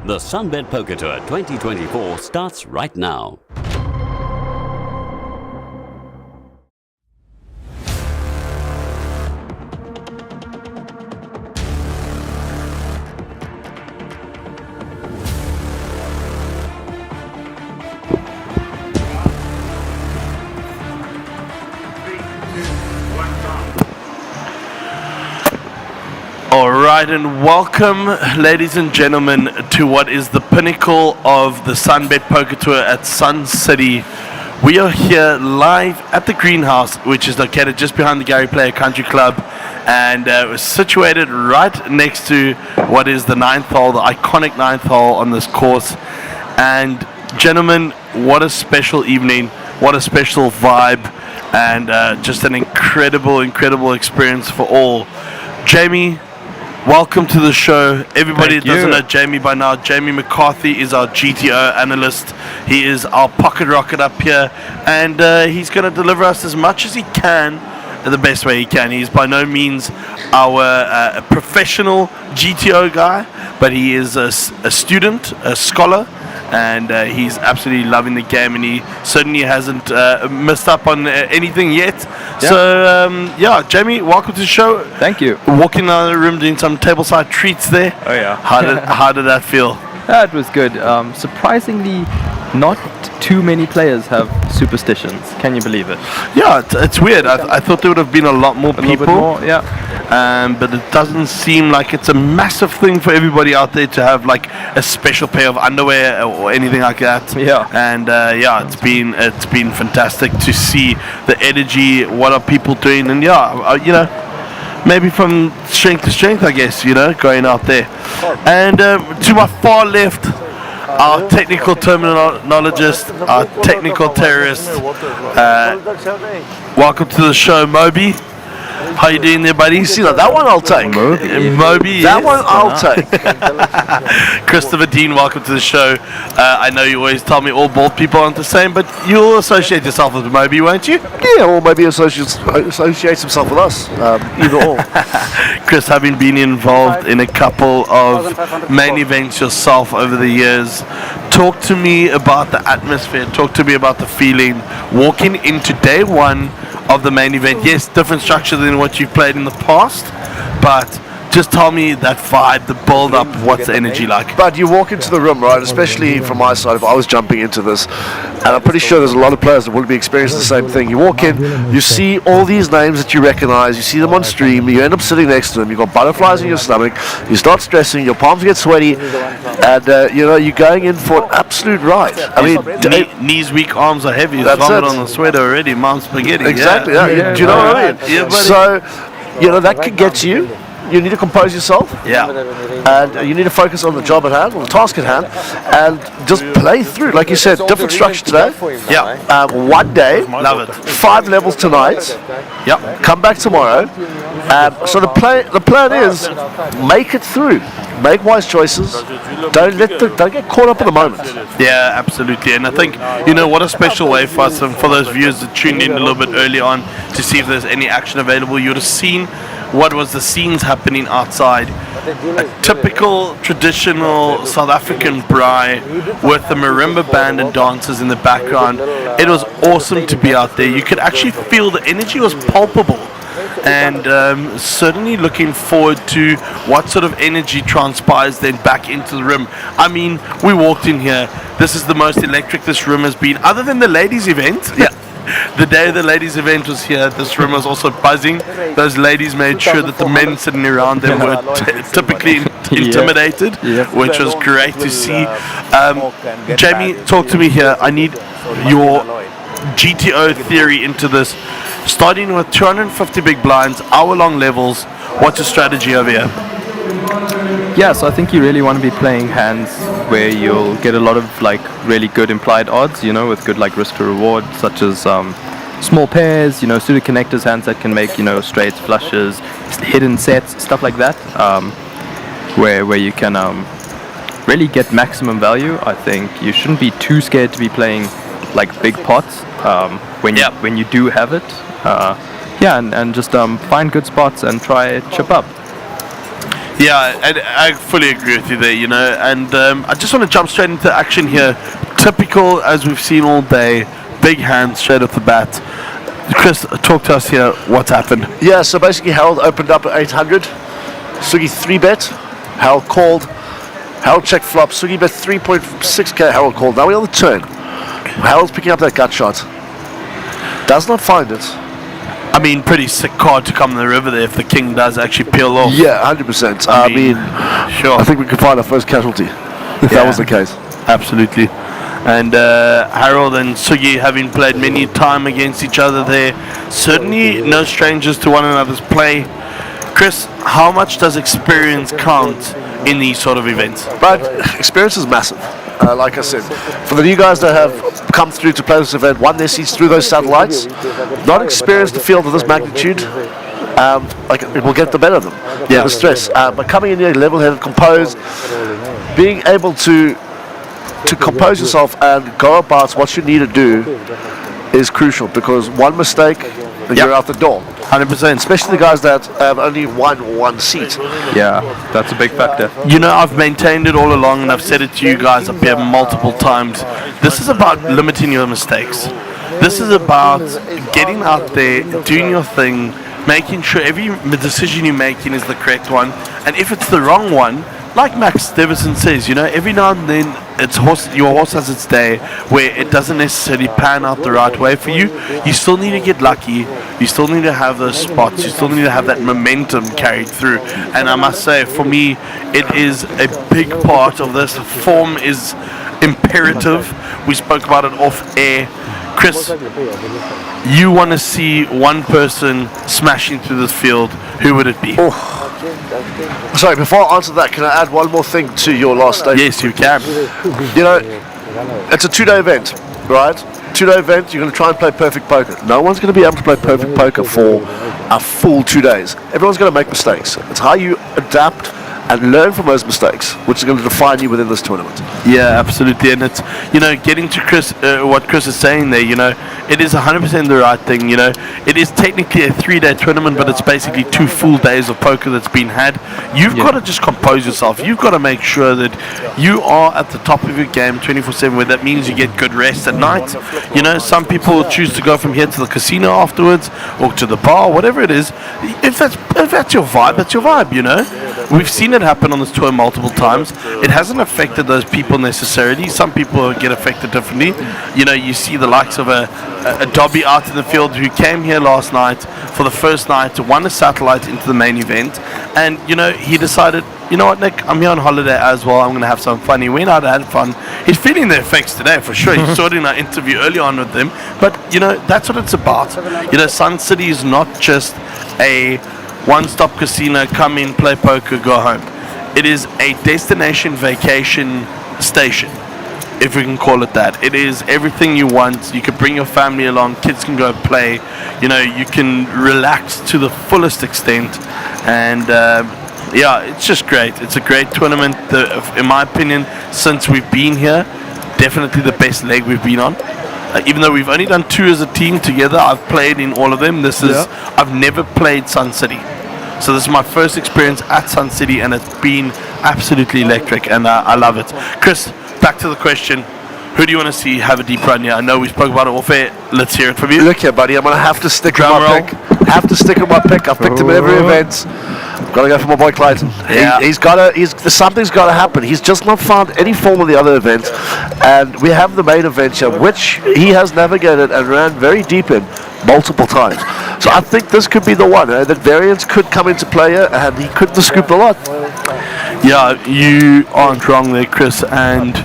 The SunBet Poker Tour 2024 starts right now. Alright, and welcome, ladies and gentlemen, to what is the pinnacle of the SunBet Poker Tour at Sun City. We are here live at the greenhouse, which is located just behind the Gary Player Country Club, and we're situated right next to what is the ninth hole, the iconic ninth hole on this course. And gentlemen, what a special evening, what a special vibe, and just an incredible experience for all. Jamie, welcome to the show. Everybody that doesn't know Jamie by now, Jamie McCarthy is our GTO analyst. He is our pocket rocket up here, and he's going to deliver us as much as he can, the best way he can. He's by no means our professional GTO guy, but he is a student, a scholar, and he's absolutely loving the game, and he certainly hasn't missed up on anything yet. Yeah. So, Jamie, welcome to the show. Thank you. Walking around the room doing some tableside treats there. Oh, yeah. How did that feel? It was good. Surprisingly, not too many players have superstitions. Can you believe it? Yeah, it's weird. I thought there would have been a lot more people. A little bit more, yeah. But it doesn't seem like it's a massive thing for everybody out there to have like a special pair of underwear or anything like that. Yeah. And it's been fantastic to see the energy. What are people doing? And maybe from strength to strength, I guess, going out there. And to my far left, our technical terminologist, our technical terrorist. Welcome to the show, Moby. How you doing there, buddy? See, that one I'll take. Moby, that one I'll take. Christopher Dean, welcome to the show. I know you always tell me all bald people aren't the same, but you'll associate yourself with Moby, won't you? Yeah, or maybe associates himself with us. Either or. Chris, having been involved in a couple of main events yourself over the years, talk to me about the atmosphere, talk to me about the feeling walking into day one of the main event. Yes, different structure than what you've played in the past, but just tell me that vibe, the build up, what's the energy like? But you walk into the room, right, especially from my side, if I was jumping into this, and I'm pretty sure there's a lot of players that will be experiencing the same thing. You walk in, you see all these names that you recognize, you see them on stream, you end up sitting next to them, you've got butterflies in your stomach, you start stressing, your palms get sweaty, and you're going in for an absolute ride. I mean, knees weak, arms are heavy. That's vomit it. on the sweater already, mom's spaghetti. Exactly, yeah. Do you know what I mean? Yeah, buddy. So, that could get to you. You need to compose yourself. Yeah. And you need to focus on the job at hand, on the task at hand, and just play through. Like you said, different structure today. Yeah. One day. Love it. 5 levels tonight. Yeah. Come back tomorrow. So the plan is make it through. Make wise choices. Don't get caught up in the moment. Yeah, absolutely. And I think, what a special way for us and for those viewers that tuned in a little bit early on to see if there's any action available. You would have seen what was the scenes happening outside. A typical traditional South African braai with the marimba band and dancers in the background. It was awesome to be out there. You could actually feel the energy was palpable. And certainly looking forward to what sort of energy transpires then back into the room. I mean, we walked in here. This is the most electric this room has been, other than the ladies' event. Yeah. The day the ladies' event was here, this room was also buzzing. Those ladies made sure that the men sitting around them were typically intimidated, which was great to see. Jamie, talk to me here. I need your GTO theory into this. Starting with 250 big blinds, hour-long levels, what's your strategy over here? Yeah, so I think you really want to be playing hands where you'll get a lot of really good implied odds, with good risk to reward, such as small pairs, suited connectors, hands that can make straights, flushes, hidden sets, stuff like that, where you can really get maximum value. I think you shouldn't be too scared to be playing big pots when you do have it. And just find good spots and try chip up. Yeah, and I fully agree with you there, and I just want to jump straight into action here. Typical, as we've seen all day, big hands straight off the bat. Chris, talk to us here, what's happened? Yeah, so basically Harold opened up at 800. Sugi 3-bet. Harold called. Harold checked flop. Sugi bet 3.6k. Harold called. Now we're on the turn. Harold's picking up that gut shot. Does not find it. I mean, pretty sick card to come in the river there if the king does actually peel off. Yeah, 100%. I mean, sure. I think we could find our first casualty if that was the case. Absolutely. And Harold and Sugi having played many times against each other there, certainly no strangers to one another's play. Chris, how much does experience count in these sort of events? But experience is massive. Like I said, for the new guys that have come through to play this event, won their seats through those satellites, not experienced the field of this magnitude, it will get the better of them. Yeah, the stress. But coming in here, level-headed, composed, being able to compose yourself and go about what you need to do is crucial, because one mistake and you're out the door. 100%. Especially the guys that have only one seat. Yeah, that's a big factor. I've maintained it all along, and I've said it to you guys up here multiple times. This is about limiting your mistakes. This is about getting out there, doing your thing, making sure every decision you're making is the correct one. And if it's the wrong one, like Max Davison says, every now and then your horse has its day where it doesn't necessarily pan out the right way for you. You still need to get lucky. You still need to have those spots. You still need to have that momentum carried through. And I must say, for me, it is a big part of this. Form is imperative. We spoke about it off air. Chris, you want to see one person smashing through this field. Who would it be? Sorry, before I answer that, can I add one more thing to your last statement? Yes, you can. It's a 2-day event, right? 2-day event, you're going to try and play perfect poker. No one's going to be able to play perfect poker for a full 2 days. Everyone's going to make mistakes. It's how you adapt and learn from those mistakes, which is going to define you within this tournament. Yeah, absolutely. And it's, getting to Chris, what Chris is saying there, it is 100% the right thing. It is technically a 3-day tournament, but it's basically 2 full days of poker that's been had. You've got to just compose yourself. You've got to make sure that you are at the top of your game 24/7, where that means you get good rest at night. Some people choose to go from here to the casino afterwards, or to the bar, whatever it is. If that's your vibe, that's your vibe, We've seen it happen on this tour multiple times. It hasn't affected those people necessarily. Some people get affected differently. You see the likes of a Dobby out in the field who came here last night for the first night, won a satellite into the main event, and he decided, you know what, Nick, I'm here on holiday as well, I'm going to have some fun. He went out and had fun. He's feeling the effects today for sure. He saw it in our interview early on with them, but that's what it's about. Sun City is not just a one-stop casino, come in, play poker, go home. It is a destination vacation station, if we can call it that. It is everything you want. You can bring your family along, kids can go play, you can relax to the fullest extent, and it's just great. It's a great tournament. In my opinion, since we've been here, definitely the best leg we've been on. Even though we've only done 2 as a team together, I've played in all of them. I've never played Sun City. So this is my first experience at Sun City, and it's been absolutely electric, and I love it. Chris, back to the question. Who do you want to see have a deep run here? I know we spoke about it off air. Let's hear it from you. Look here, buddy. I'm going to have to stick with my pick. I've picked him in every event. Got to go for my boy Clayton. Yeah. Something's got to happen. He's just not found any form of the other events, and we have the main event here, which he has navigated and ran very deep in multiple times. So I think this could be the one. That variance could come into play here, and he could scoop a lot. Yeah, you aren't wrong there, Chris. And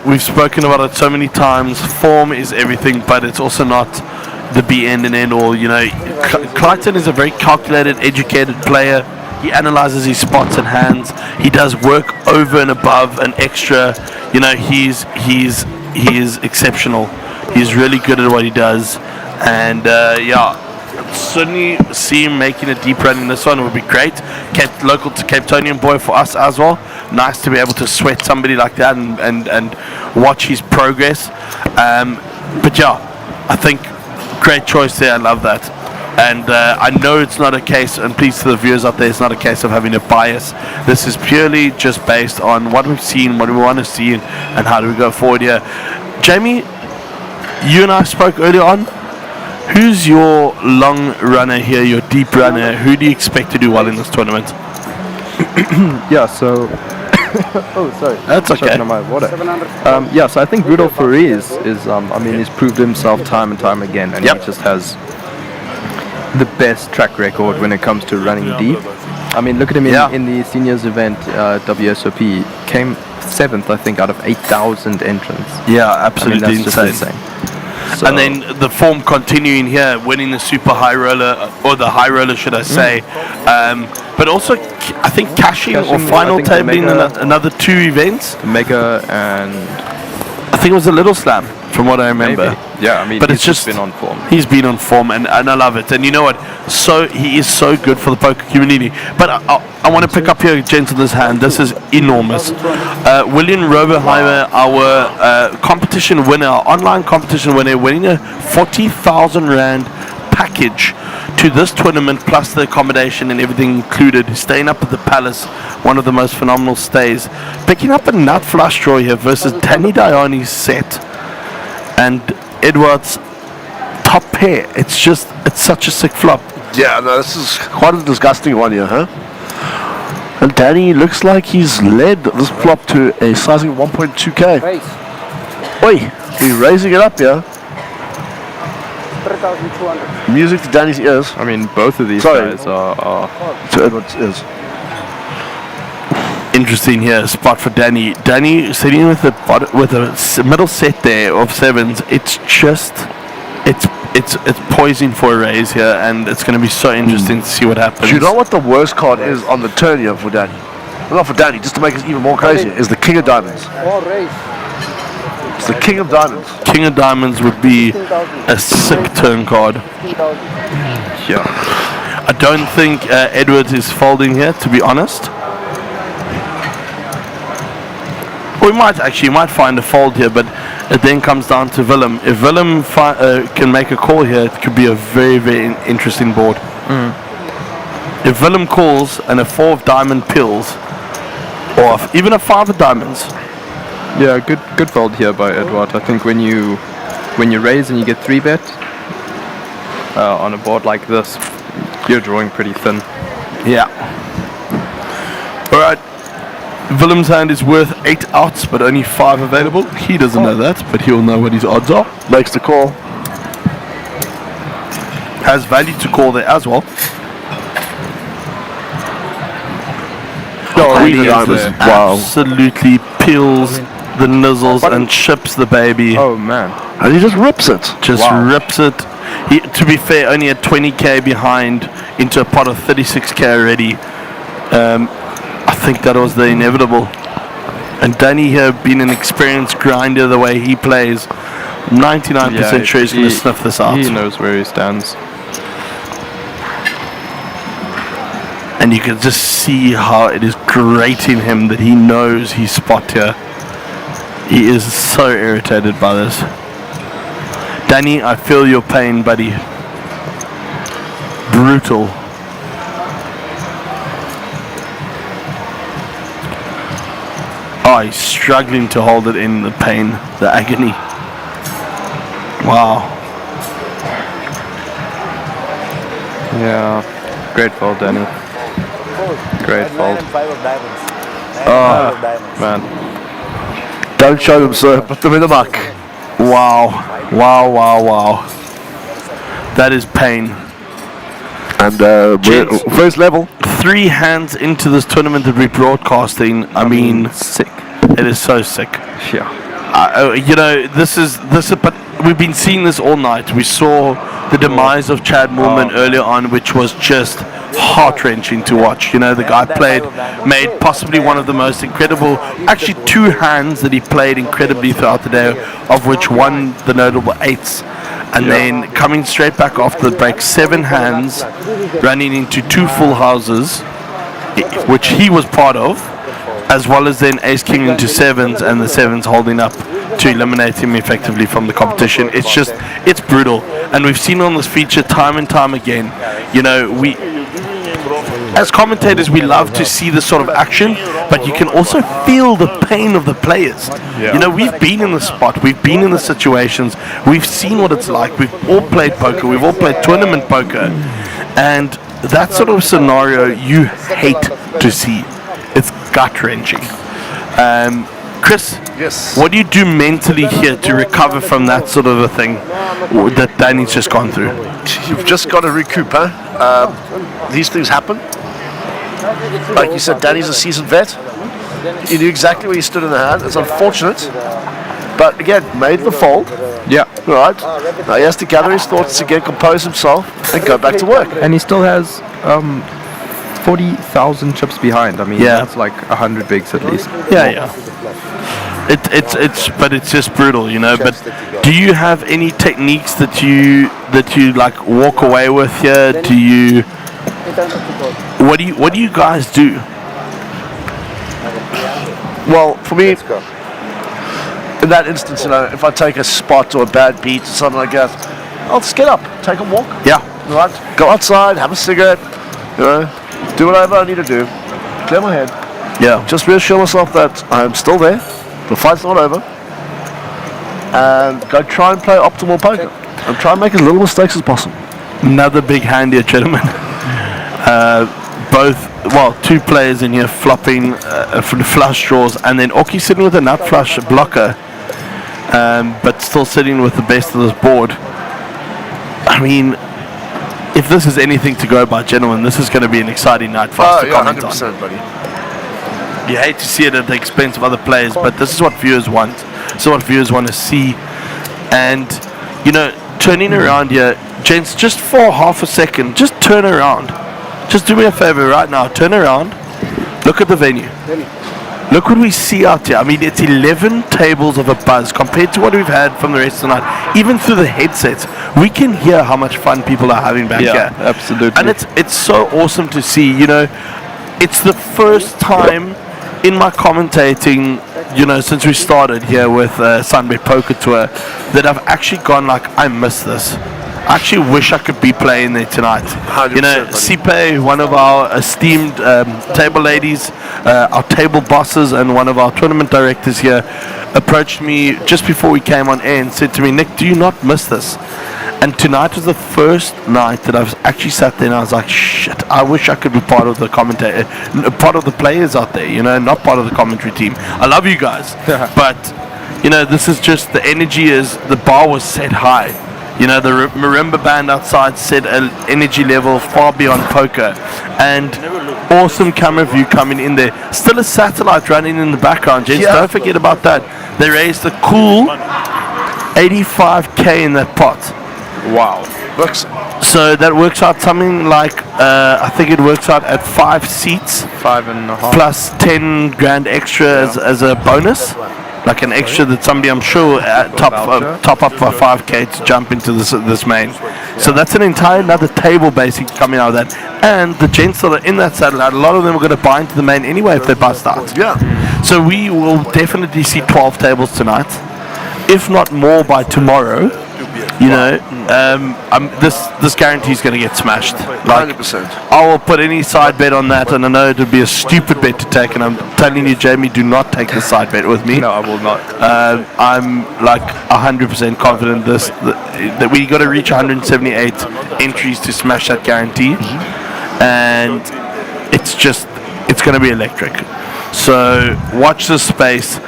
we've spoken about it so many times. Form is everything, but it's also not the be end and end all. Clayton is a very calculated, educated player. He analyzes his spots and hands. He does work over and above an extra. He is exceptional. He's really good at what he does, and certainly see him making a deep run in this one. It would be great. Local to Cape Townian boy for us as well. Nice to be able to sweat somebody like that and watch his progress. But I think great choice there. I love that. And I know it's not a case, and please to the viewers out there, it's not a case of having a bias. This is purely just based on what we've seen, what we want to see, and how do we go forward here. Jamie, you and I spoke earlier on. Who's your long runner here, your deep runner? Who do you expect to do well in this tournament? Yeah, so... oh, sorry. That's okay. Choking on my water. Yeah, so I think Rudolf Fariz is, I mean, he's proved himself time and time again, and he just has the best track record when it comes to running deep. I mean, look at him in the seniors event, WSOP, came 7th, I think, out of 8,000 entrants. Yeah, absolutely, I mean, that's insane. just insane. So and then the form continuing here, winning the super high roller, or the high roller, should I say. But also, I think cashing or final tabling another 2 events. the Mega and... I think it was a Little Slam, from what I remember. Maybe. Yeah, I mean, but he's it's just been on form. He's been on form, and I love it. And you know what? So he is so good for the poker community. But I want to pick up here, gentleman's hand. This is enormous. William Roberheimer, our competition winner, our online competition winner, winning a 40,000 Rand package to this tournament, plus the accommodation and everything included, staying up at the Palace, one of the most phenomenal stays, picking up a nut flush draw here versus Danny Diani's set and Edward's top pair. It's such a sick flop. Yeah, no, this is quite a disgusting one here, huh? And Danny looks like he's led this flop to a sizing 1.2k. Oi, he's raising it up here. 3,200. Music to Danny's ears. I mean, both of these Sorry. guys are To Edward's ears. Interesting here, spot for Danny. Danny sitting with a middle set there of 7s. It's just, it's poising for a raise here, and it's going to be so interesting to see what happens. Do you know what the worst card is on the turn here for Danny? Well, not for Danny, just to make it even more crazy, is the King of Diamonds. It's the King of Diamonds. King of Diamonds would be a sick turn card. yeah. I don't think Edwards is folding here, to be honest. We might find a fold here, but it then comes down to Willem. If Willem can make a call here, it could be a very, very interesting board. If Willem calls and a 4 of diamond pills, or even a 5 of diamonds. Yeah, good fold here by Edward. I think when you raise and you get 3-bet on a board like this, you're drawing pretty thin. Yeah. All right. Willem's hand is worth 8 outs, but only 5 available. He doesn't know that, but he'll know what his odds are. Makes the call. Has value to call there as well. Queen of Diamonds. Wow. Absolutely peels the nizzles and chips the baby. Oh man. And he just rips it. Just rips it. He, to be fair, only at 20k behind into a pot of 36k already. I think that was the inevitable. And Danny here being an experienced grinder the way he plays, 99% sure he's going to sniff this out. He knows where he stands. And you can just see how it is grating him that he knows his spot here. He is so irritated by this. Danny, I feel your pain, buddy. Brutal. Oh, he's struggling to hold it in, the pain, the agony. Wow. Yeah. Great fold, Danny. Great fold. 5 of diamonds. Oh, man. Don't show them, sir. Put them in the muck. Wow. Wow, wow, wow. That is pain. And we're first level. 3 hands into this tournament that we're broadcasting. I mean, sick. It is so sick. Yeah. You know, this is, but we've been seeing this all night. We saw the demise of Chad Moorman earlier on, which was just heart-wrenching to watch. You know, the guy made possibly one of the most incredible, actually 2 hands that he played incredibly throughout the day, of which one the notable 8s. And then coming straight back after the break, 7 hands, running into 2 full houses, which he was part of. as well as then ace king into sevens, and the sevens holding up to eliminate him effectively from the competition. It's brutal, and we've seen on this feature time and time again. You know, we as commentators, we love to see this sort of action, but you can also feel the pain of the players. You know, we've been in the spot, we've been in the situations, we've seen what it's like, we've all played poker, we've all played tournament poker, and that sort of scenario you hate to see. It's gut-wrenching. Chris, Yes. what do you do mentally here to recover from that sort of a thing that Danny's just gone through? You've just got to recoup, huh? These things happen. Like you said, Danny's a seasoned vet. He knew exactly where he stood in the hand. It's unfortunate, but again, made the fold. Yeah. Right. Now he has to gather his thoughts again, compose himself, and go back to work. And he still has 40,000 chips behind. I mean, Yeah. that's like 100 bigs at least. Yeah. But it's just brutal, you know. But do you have any techniques that you like walk away with here? Do you? What do you guys do? Well, for me, in that instance, you know, if I take a spot or a bad beat or something like that, I'll just get up, take a walk, Yeah. right? Go outside, have a cigarette, you know, do whatever I need to do, clear my head, Yeah. just reassure myself that I'm still there, the fight's not over, and go try and play optimal poker and try and make as little mistakes as possible. Another big hand here, gentlemen. Two players in here flopping for the flush draws, and then Oki sitting with a nut flush blocker, but still sitting with the best of this board. I mean, if this is anything to go by, gentlemen, this is going to be an exciting night for us to comment on. 100%, buddy. You hate to see it at the expense of other players, but this is what viewers want. This is what viewers want to see. And, you know, turning around here, gents, just for half a second, just turn around. Just do me a favor right now, turn around, look at the venue. Look what we see out here. I mean, it's 11 tables of a buzz compared to what we've had from the rest of the night. Even through the headsets, we can hear how much fun people are having back here. Absolutely. And it's so awesome to see, you know. It's the first time in my commentating, you know, since we started here with SunBet Poker Tour, that I've actually gone like, I miss this. I actually wish I could be playing there tonight. You know, Sipe, one of our esteemed table ladies, our table bosses, and one of our tournament directors here, approached me just before we came on air and said to me, Nick, do you not miss this? And tonight was the first night that I've actually sat there and I was like, shit, I wish I could be part of the commentator, part of the players out there, you know, not part of the commentary team. I love you guys, but, you know, this is just, the energy is, the bar was set high. You know, the marimba band outside set an energy level far beyond poker. And awesome camera view coming in there. Still a satellite running in the background, gents. Yeah. Don't forget about that. They raised a cool 85K in that pot. Wow. Looks, So that works out something like, I think it works out at 5 seats 5.5. plus 10 grand extra as a bonus. Like an extra that somebody, I'm sure, top up for 5K to jump into this main. So that's an entire another table basically coming out of that. And the gents that are in that satellite, a lot of them are going to buy into the main anyway if they bust out. yeah. So we will definitely see 12 tables tonight, if not more by tomorrow. You know, this guarantee is going to get smashed. Like, 100%. I will put any side bet on that, and I know it would be a stupid bet to take, and I'm telling you, Jamie, do not take the side bet with me. No, I will not. I'm like 100% confident that we got to reach 178 entries to smash that guarantee, and it's going to be electric. So watch this space.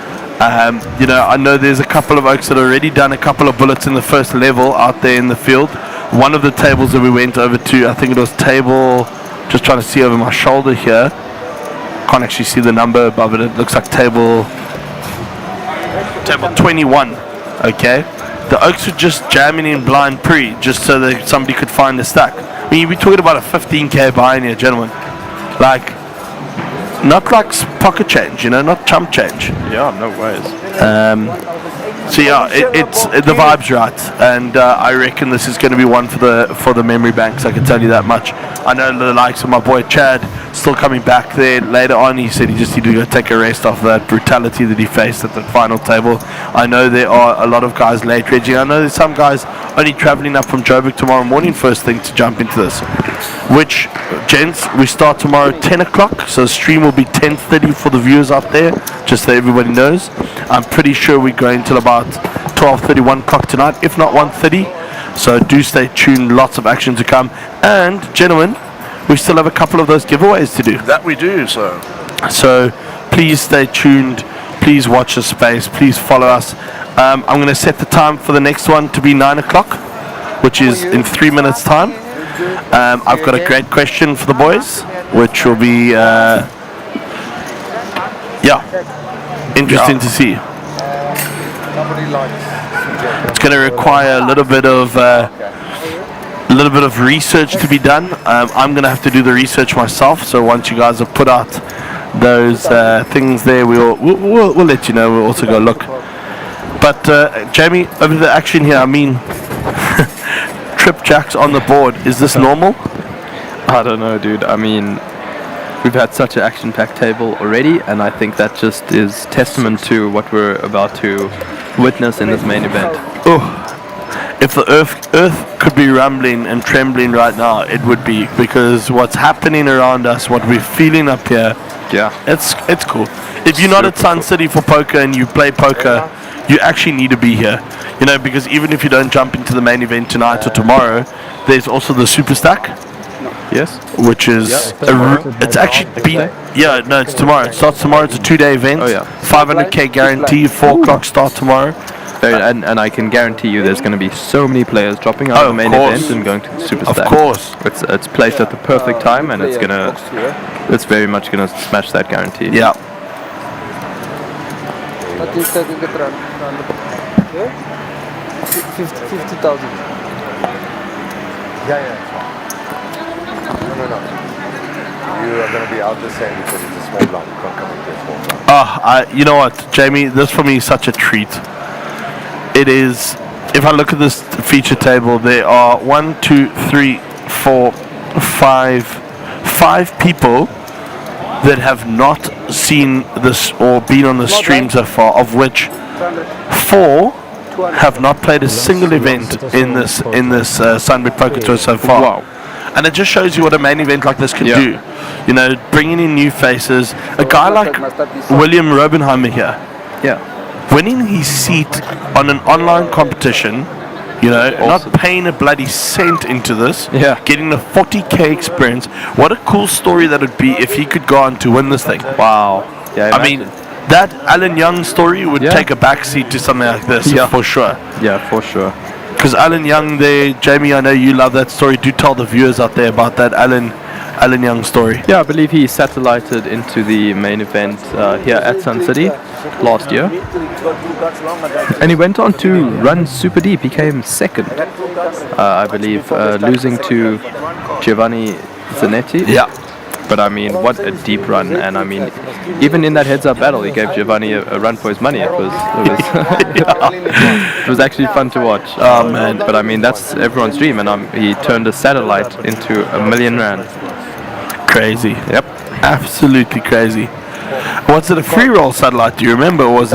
You know, I know there's a couple of oaks that have already done a couple of bullets in the first level out there in the field. One of the tables that we went over to, I think it was table, just trying to see over my shoulder here. Can't actually see the number above it. It looks like table 21. Okay, the oaks were just jamming in blind pre, just so that somebody could find the stack. I mean, we're talking about a 15K buy in here, gentlemen. Like, not like pocket change, you know, not chump change. Yeah, no ways. So yeah, it's the vibe's right, and I reckon this is going to be one for the memory banks. I can tell you that much. I know the likes of my boy Chad still coming back there later on. He said he just needed to go take a rest off that brutality that he faced at the final table. I know there are a lot of guys late raging. I know there's some guys only traveling up from Joburg tomorrow morning first thing to jump into this. Which, gents, we start tomorrow at 10 o'clock, so the stream will be 10:30 for the viewers out there, just so everybody knows. I'm pretty sure we're going till about 12:30, 1 o'clock tonight, if not 1:30. So do stay tuned, lots of action to come. And, gentlemen, we still have a couple of those giveaways to do. That we do, so. So please stay tuned, please watch the space, please follow us. I'm going to set the time for the next one to be 9 o'clock, which is in 3 minutes' time. I've got a great question for the boys, which will be, interesting to see. It's going to require a little bit of research to be done. I'm going to have to do the research myself. So once you guys have put out those things there, we'll let you know. We'll also go look. But Jamie, over the action here, I mean, tripjacks on the board. Is this normal? I don't know, dude. I mean, we've had such an action-packed table already, and I think that just is testament to what we're about to witness in this main event. Oh, if the earth could be rumbling and trembling right now, it would be, because what's happening around us, what we're feeling up here, it's cool. If you're not at Sun City for poker and you play poker, you actually need to be here, you know, because even if you don't jump into the main event tonight or tomorrow, there's also the Super Stack. Yes. Which is it's actually been it's tomorrow. It starts tomorrow. It's a 2-day event. Oh yeah. 500k guarantee. 4 o'clock start tomorrow. And I can guarantee you, there's going to be so many players dropping out of the main event and going to the Super Stack. Of course. It's placed at the perfect time, and it's very much gonna smash that guarantee. Yeah. 50,000. Yeah. No. You are going to be out the same because it's a small blind. You can't come into a small blind. You know what, Jamie? This for me is such a treat. It is. If I look at this feature table, there are 1, 2, 3, 4, 5 people that have not seen this or been on the stream so far, of which 4 have not played a single event in this SunBet Poker Tour so far. Wow. And it just shows you what a main event like this can do. You know, bringing in new faces. A guy like William Robenheimer here, winning his seat on an online competition, you know, not paying a bloody cent into this, getting a 40k experience. What a cool story that would be if he could go on to win this thing. Wow. Yeah, I mean, that Alan Young story would take a backseat to something like this, for sure. Yeah, for sure. Because Alan Young there, Jamie, I know you love that story. Do tell the viewers out there about that Alan Young story. Yeah, I believe he satellited into the main event here at Sun City last year. And he went on to run super deep. He came second, I believe, losing to Giovanni Zanetti. Yeah. But I mean, what a deep run! And I mean, even in that heads-up battle, he gave Giovanni a run for his money. It was it was actually fun to watch. Oh man! But I mean, that's everyone's dream, and he turned a satellite into R1 million. Crazy. Yep. Absolutely crazy. Was it a free roll satellite? Do you remember? Or was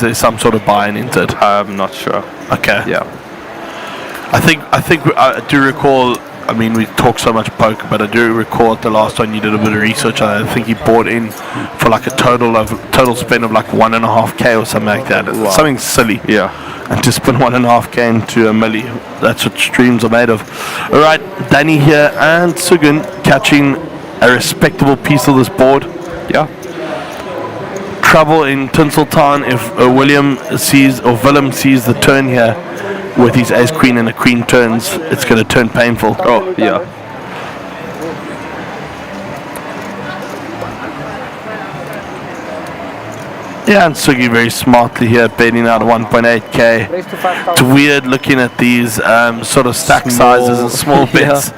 there some sort of buy-in into it? I'm not sure. Okay. Yeah. I think I do recall. I mean, we talk so much poker, but I do recall at the last one you did a bit of research. I think he bought in for like a total spend of like 1.5k or something like that. Wow. Something silly. Yeah. And to spend 1.5k into a milli, that's what streams are made of. All right, Danny here and Sugun catching a respectable piece of this board. Yeah. Trouble in Tinseltown if Willem sees the turn here. With his ace queen and a queen turns, it's going to turn painful. Oh, yeah. Yeah, and Sugi very smartly here, betting out 1.8k. It's weird looking at these sort of stack sizes and small bets,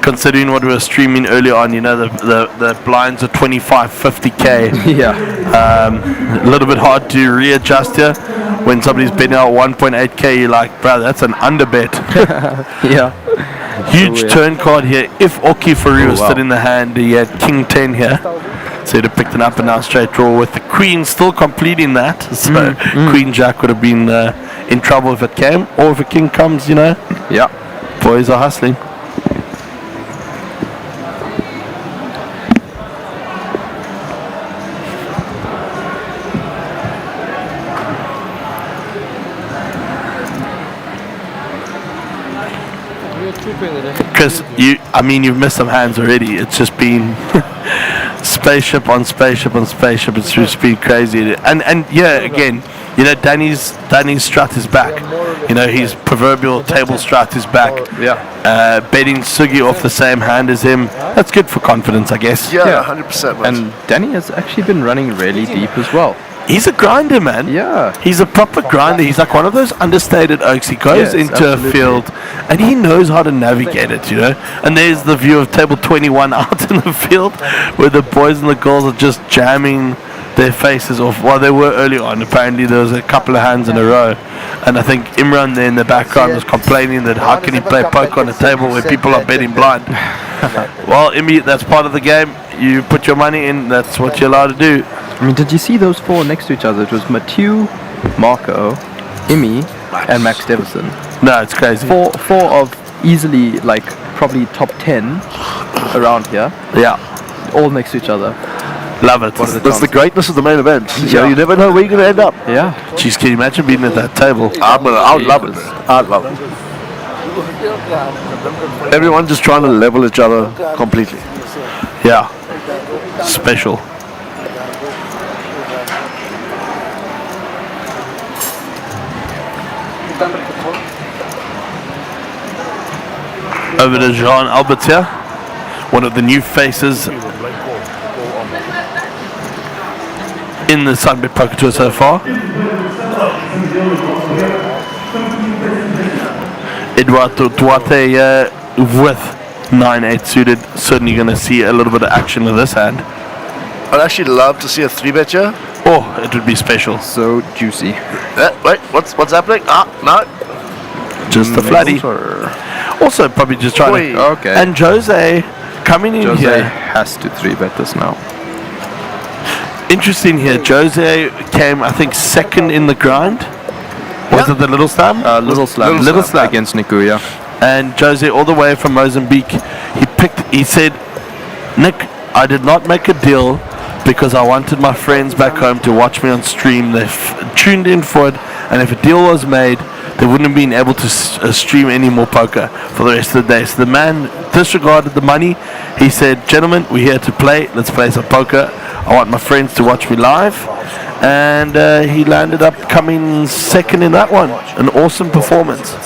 considering what we were streaming earlier on. You know, the blinds are 25, 50k. Yeah. A little bit hard to readjust here. when somebody's betting out 1.8k, you're like, bro, that's an underbet. Yeah. Huge turn card here. If Oki Faru was wow. still in the hand, he had King 10 here. So he'd have picked an up and down straight draw with the Queen still completing that. So Queen Jack would have been in trouble if it came. Or if a King comes, you know, Yeah. boys are hustling. Chris, you've missed some hands already. It's just been spaceship on spaceship on spaceship. It's just been crazy. And yeah, again, you know, Danny's strut is back. You know, his proverbial table strut is back. Yeah. Betting Sugi off the same hand as him. That's good for confidence, I guess. Yeah, 100%. Man. And Danny has actually been running really deep as well. He's a grinder, man. Yeah. He's a proper grinder. He's like one of those understated oaks. He goes Yes, into absolutely. a field and he knows how to navigate it, you know. And there's the view of table 21 out in the field where the boys and the girls are just jamming their faces off. Well, they were early on. Apparently there was a couple of hands in a row. And I think Imran there in the background was complaining that how can he play poker on a table where people are betting blind. Well, Imi, that's part of the game. You put your money in, that's what you're allowed to do. I mean, did you see those four next to each other? It was Mathieu, Marco, Imi, and Max Deverson. No, it's crazy. Four of easily, like, probably top 10 around here. Yeah, All next to each other. love it. That's the greatness of the main event. You know, Yeah. you never know where you're going to end up. Yeah. Jeez, can you imagine being at that table? I would love it. I'd love it. Everyone just trying to level each other completely. Yeah, special. Over to Jean Albert here, one of the new faces in the SunBet Poker Tour so far. Eduardo Duarte with 9-8 suited. Certainly going to see a little bit of action with this hand. I'd actually love to see a 3-bet here. Oh, it would be special. So juicy. Wait, what's happening? No. Just the flatty. Also, probably just trying Oi. to. Okay. And Jose coming in Jose here. has to 3-bet this now. Interesting here. Jose came, I think, second in the grind. Was it the Little Slam? Little Slam. Little Slam. Against Nikuya. And Jose, all the way from Mozambique, he said, Nick, I did not make a deal because I wanted my friends back home to watch me on stream. They tuned in for it, and if a deal was made, they wouldn't have been able to stream any more poker for the rest of the day. So the man disregarded the money. He said, gentlemen, we're here to play. Let's play some poker. I want my friends to watch me live. And he landed up coming second in that one. An awesome performance.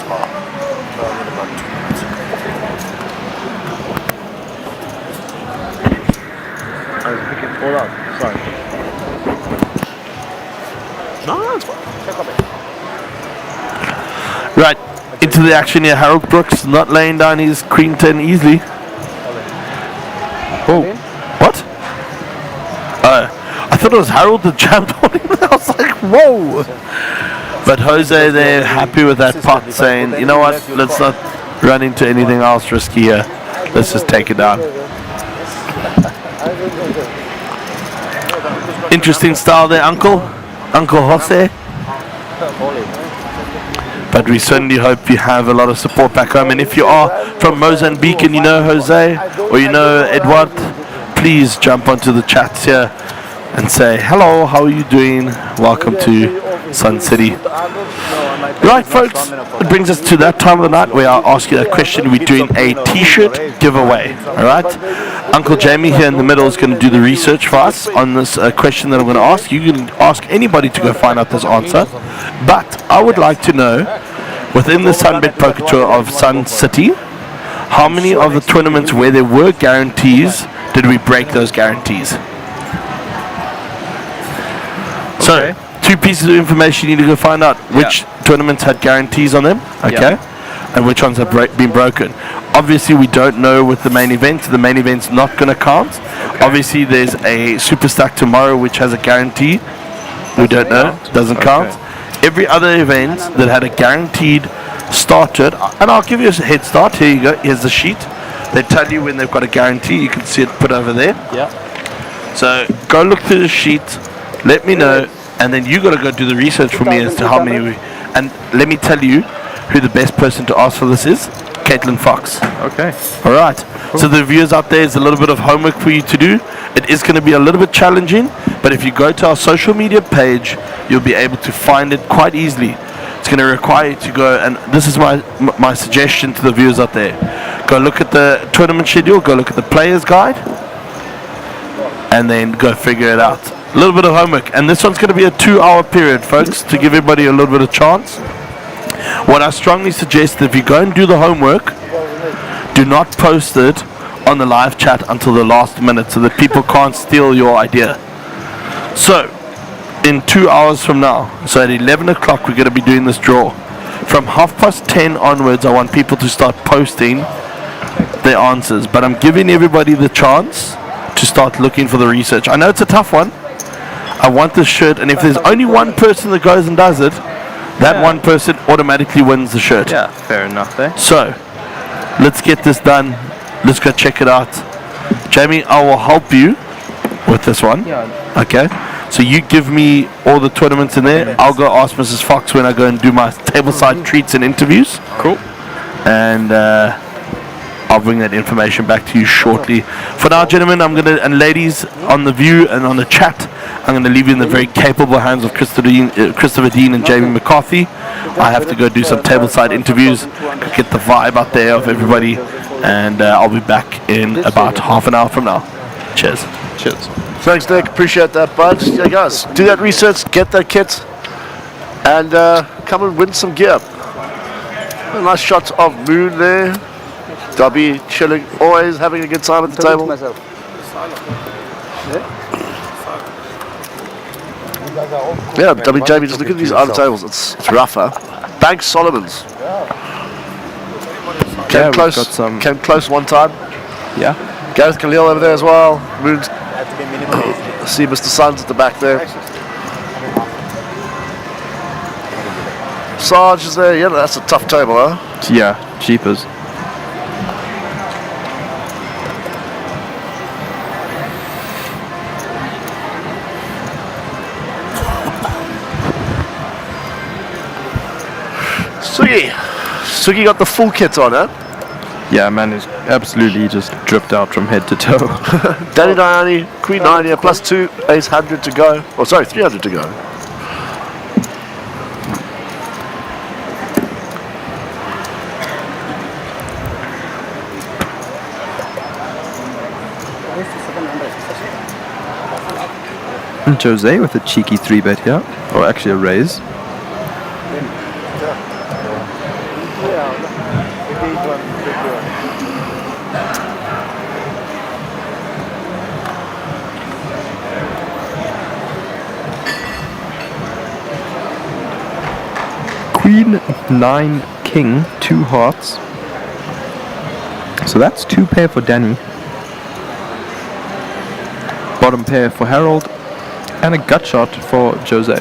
Right, into the action here. Harold Brooks not laying down his queen 10 easily. Oh, what? I thought it was Harold that jammed on him. I was like, whoa. But Jose there, happy with that pot, saying, you know what, let's not run into anything else risky here. Let's just take it down. Interesting style there, Uncle Jose. But we certainly hope you have a lot of support back home. And if you are from Mozambique and you know Jose or you know Edward, please jump onto the chats here and say, hello, how are you doing? Welcome to Sun City. Right, folks, it brings us to that time of the night where I ask you that question. We're doing a t-shirt giveaway, all right? Uncle Jamie here in the middle is going to do the research for us on this question that I'm going to ask. You can ask anybody to go find out this answer. But I would like to know, within the SunBet Poker Tour of Sun City, how many of the tournaments where there were guarantees did we break those guarantees? So, two pieces of information you need to go find out which tournaments had guarantees on them, okay, and which ones have been broken. Obviously, we don't know with the main event. The main event's not going to count. Obviously, there's a Super Stack tomorrow which has a guarantee. We don't know. Doesn't count. every other event that had a guaranteed start to it, and I'll give you a head start. Here you go. Here's the sheet. They tell you when they've got a guarantee. You can see it put over there. Yeah. So go look through the sheet. Let me know, and then you got to go do the research for me as to how many. And let me tell you who the best person to ask for this is. Caitlin Fox. Okay. All right. Cool. So the viewers out there, is a little bit of homework for you to do. It is going to be a little bit challenging, but if you go to our social media page, you'll be able to find it quite easily. It's going to require you to go, and this is my suggestion to the viewers out there. Go look at the tournament schedule, go look at the players guide, and then go figure it out. A little bit of homework, and this one's going to be a 2-hour period, folks, to give everybody a little bit of chance. What I strongly suggest, if you go and do the homework, do not post it on the live chat until the last minute so that people can't steal your idea. So, in 2 hours from now, so at 11 o'clock, we're going to be doing this draw. From 10:30 onwards, I want people to start posting their answers, but I'm giving everybody the chance to start looking for the research. I know it's a tough one. I want this shirt, and if there's only one person that goes and does it, that one person automatically wins the shirt. Yeah, fair enough there. So, let's get this done. Let's go check it out. Jamie, I will help you with this one. Yeah. Okay? So you give me all the tournaments in there. I'll go ask Mrs. Fox when I go and do my tableside treats and interviews. Cool. And I'll bring that information back to you shortly. For now, gentlemen, and ladies on the view and on the chat, I'm going to leave you in the very capable hands of Christopher Dean and Jamie McCarthy. I have to go do some tableside interviews, get the vibe out there of everybody, and I'll be back in about half an hour from now. Cheers. Cheers. Thanks, Nick. Appreciate that, bud. Yeah, guys, do that research, get that kit, and come and win some gear. A nice shot of Moon there. Dubby chilling, always having a good time at the table. Yeah, Dubby Jamie, just look at these other tables. It's rougher. Bank Solomon's. Came close one time. Yeah. Gareth Khalil over there as well. Moon's. See Mr. Sons at the back there. Sarge is there. Yeah, that's a tough table, huh? Yeah, jeepers. Sugi got the full kit on, huh? Yeah, man, is absolutely just dripped out from head to toe. Danny Diani, Queen 9 here, +2, ace 100 to go. Oh, sorry, 300 to go. And Jose with a cheeky 3-bet here, or actually a raise. Queen 9 King, 2 hearts. So that's 2 pair for Danny. Bottom pair for Harold. And a gut shot for Jose.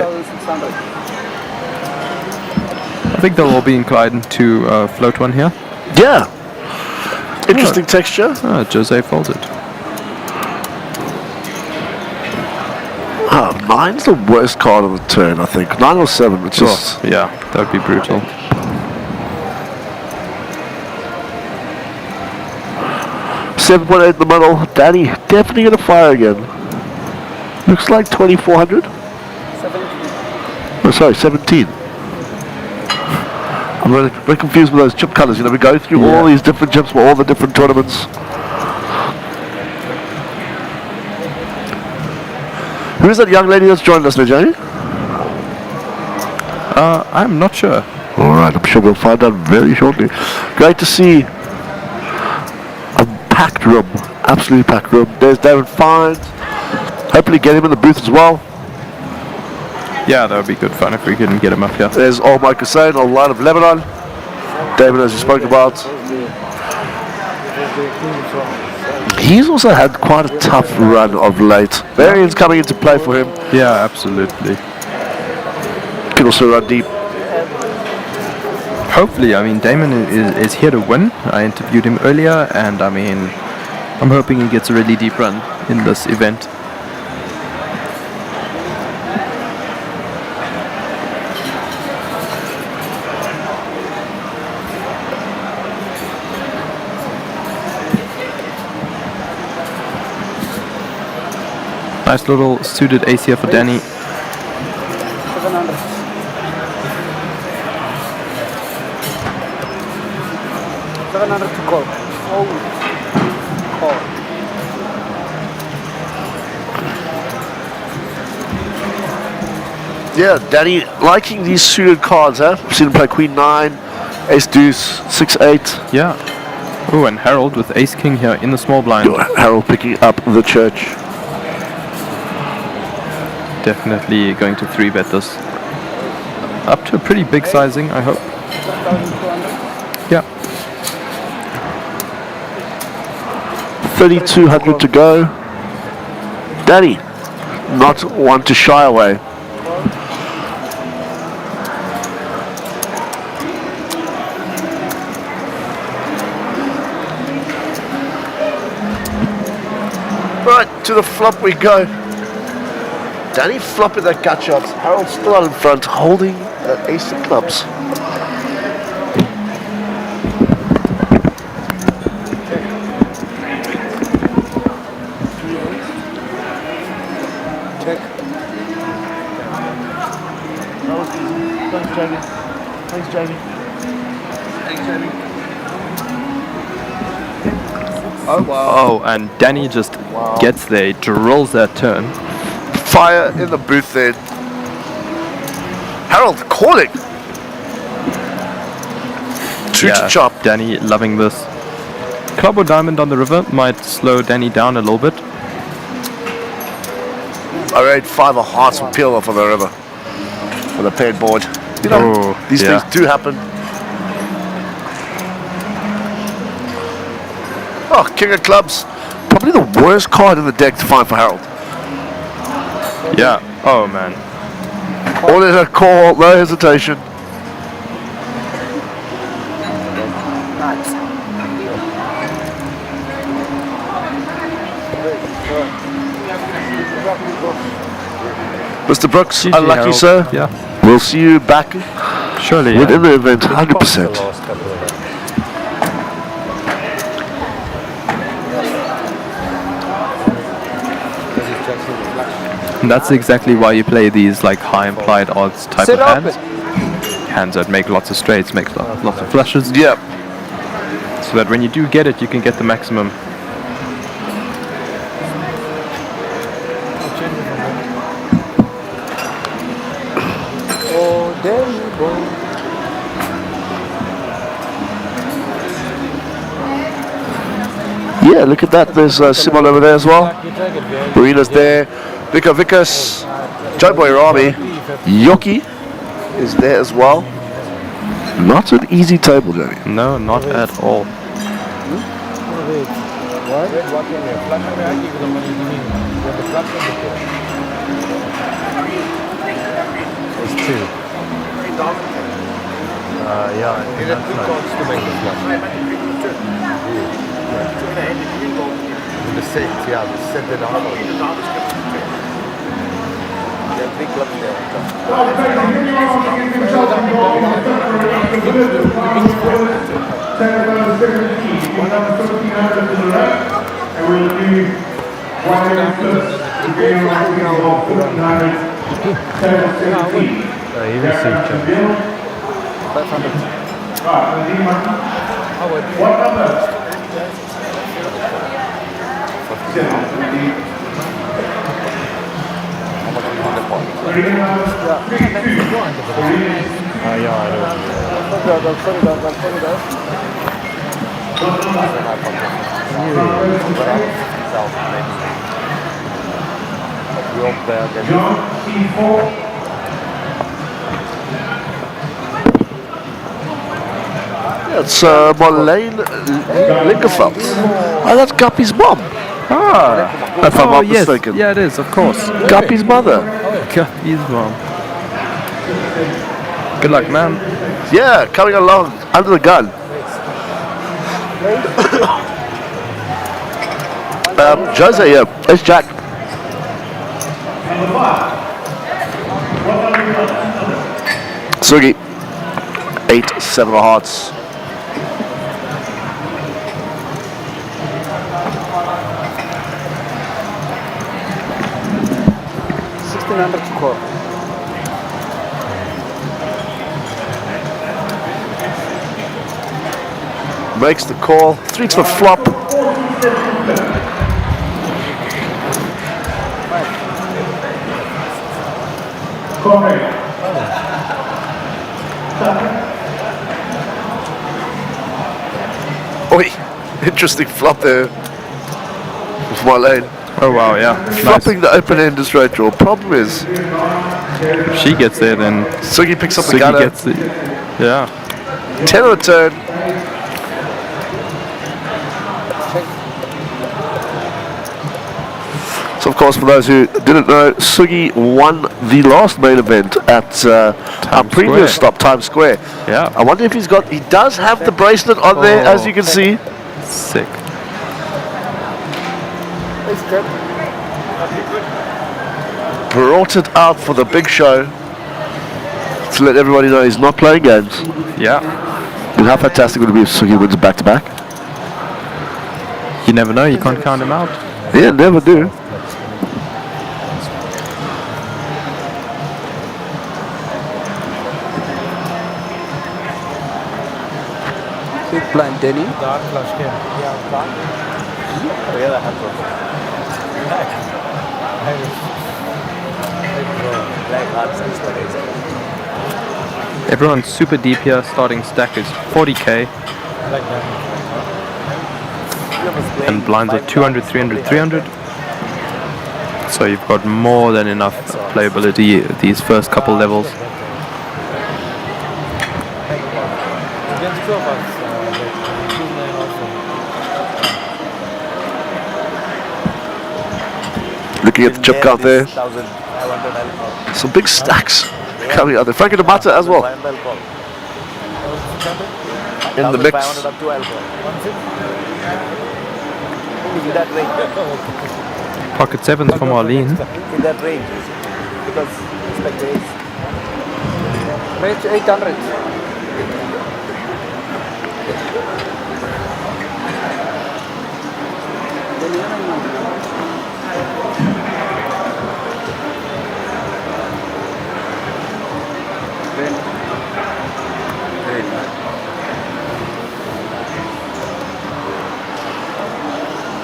I think they'll all be inclined to float one here. Yeah. Interesting texture. Jose folded. Oh, 9's the worst card on the turn, I think. 9 or 7, it's just... Oh, yeah, that would be brutal. $7.8 in the middle. Danny definitely going to fire again. Looks like 2,400. 17. Oh, sorry, 17. I'm very confused with those chip colors. You know, we go through all these different chips for all the different tournaments. Who is that young lady that's joined us now, Jamie? I'm not sure. Alright, I'm sure we'll find out very shortly. Great to see a packed room. Absolutely packed room. There's David Fines. Hopefully get him in the booth as well. Yeah, that would be good fun if we can get him up here. There's old Mike Hussein, old line of Lebanon. David, as you spoke about. He's also had quite a tough run of late. Variants coming into play for him. Yeah, absolutely. Could can also run deep. Hopefully, I mean, Damon is here to win. I interviewed him earlier, and I mean, I'm hoping he gets a really deep run in this event. Nice little suited ace here for Danny. 700. 700 to call. Oh, call. Yeah, Danny liking these suited cards, huh? I've seen him play Queen 9, Ace Deuce, 6-8. Yeah. Oh, and Harold with ace king here in the small blind. Harold picking up the church. Definitely going to 3-bet this. Up to a pretty big sizing, I hope. 1,200. Yeah. 3,200 to go. Danny, not one to shy away. Right, to the flop we go. Danny flopping that gut shots. Harold still out in front, holding that ace of clubs. Check. Thanks, Jamie. Thanks, Jamie. Thanks, Jamie. Oh, wow. Oh, and Danny just gets there, drills that turn. Fire in the booth then. Harold calling. Two to chop. Danny loving this. Club or diamond on the river might slow Danny down a little bit. I rate 5 of hearts will peel off on the river. On the paired board. You know, Oh, these yeah. things do happen. Oh, King of Clubs. Probably the worst card in the deck to find for Harold. Yeah. Oh, man. All in a call, no hesitation. Mr. Brooks, GG, unlucky Harold. sir. Yeah. We'll see you back Surely, within yeah. the event, 100%. And that's exactly why you play these like high implied odds type Sit of up. hands. Hands that make lots of straights, make lots of flushes. Yep. So that when you do get it, you can get the maximum. Oh, there you go. Yeah, look at that. There's Simon over there as well. Marina's there. Vicar Vickers. Joe Boy Rami. Yoki is there as well. Not an easy table, Johnny. No, not at all. It's 2. Yeah, I think that's right. To make the flush. The set, yeah, the set that on. Yeah, 3 clubs there. He received it. 500. It's Marlene Linkerfeld. Oh, that's Guppy's mom. Ah, If I'm not yes. mistaken. Yeah, it is, of course. Guppy's mother. Guppy's mom. Good luck, man. Yeah, coming along under the gun. Jose, yeah, it's Jack. Sugi, 8-7 of hearts. $1,600 to call. Makes the call. 3 to the flop. Oi, interesting flop there with my lane. Oh wow, yeah. Flopping the open-end is right draw. Problem is, If she gets there, then Sugi picks up the Sugi gunner. gets the. Yeah. 10 on the turn. So of course, for those who didn't know, Sugi won the last main event at our previous stop, Times Square. Yeah. I wonder if he does have the bracelet on there, as you can see. Sick. It's good. Brought it out for the big show to let everybody know he's not playing games. Yeah. And how fantastic would it be if Sugi wins back-to-back? You never know. You can't count him out. Yeah, never do. Big blind, Denny. Everyone's super deep here. Starting stack is 40k. And blinds are 200, 300, 300. So you've got more than enough playability at these first couple levels. Looking at the chip count there. Some big stacks coming out there. Frankie Mata as well. In the mix. Pocket sevens for Marlene. In that range, because it's like this. Range 800.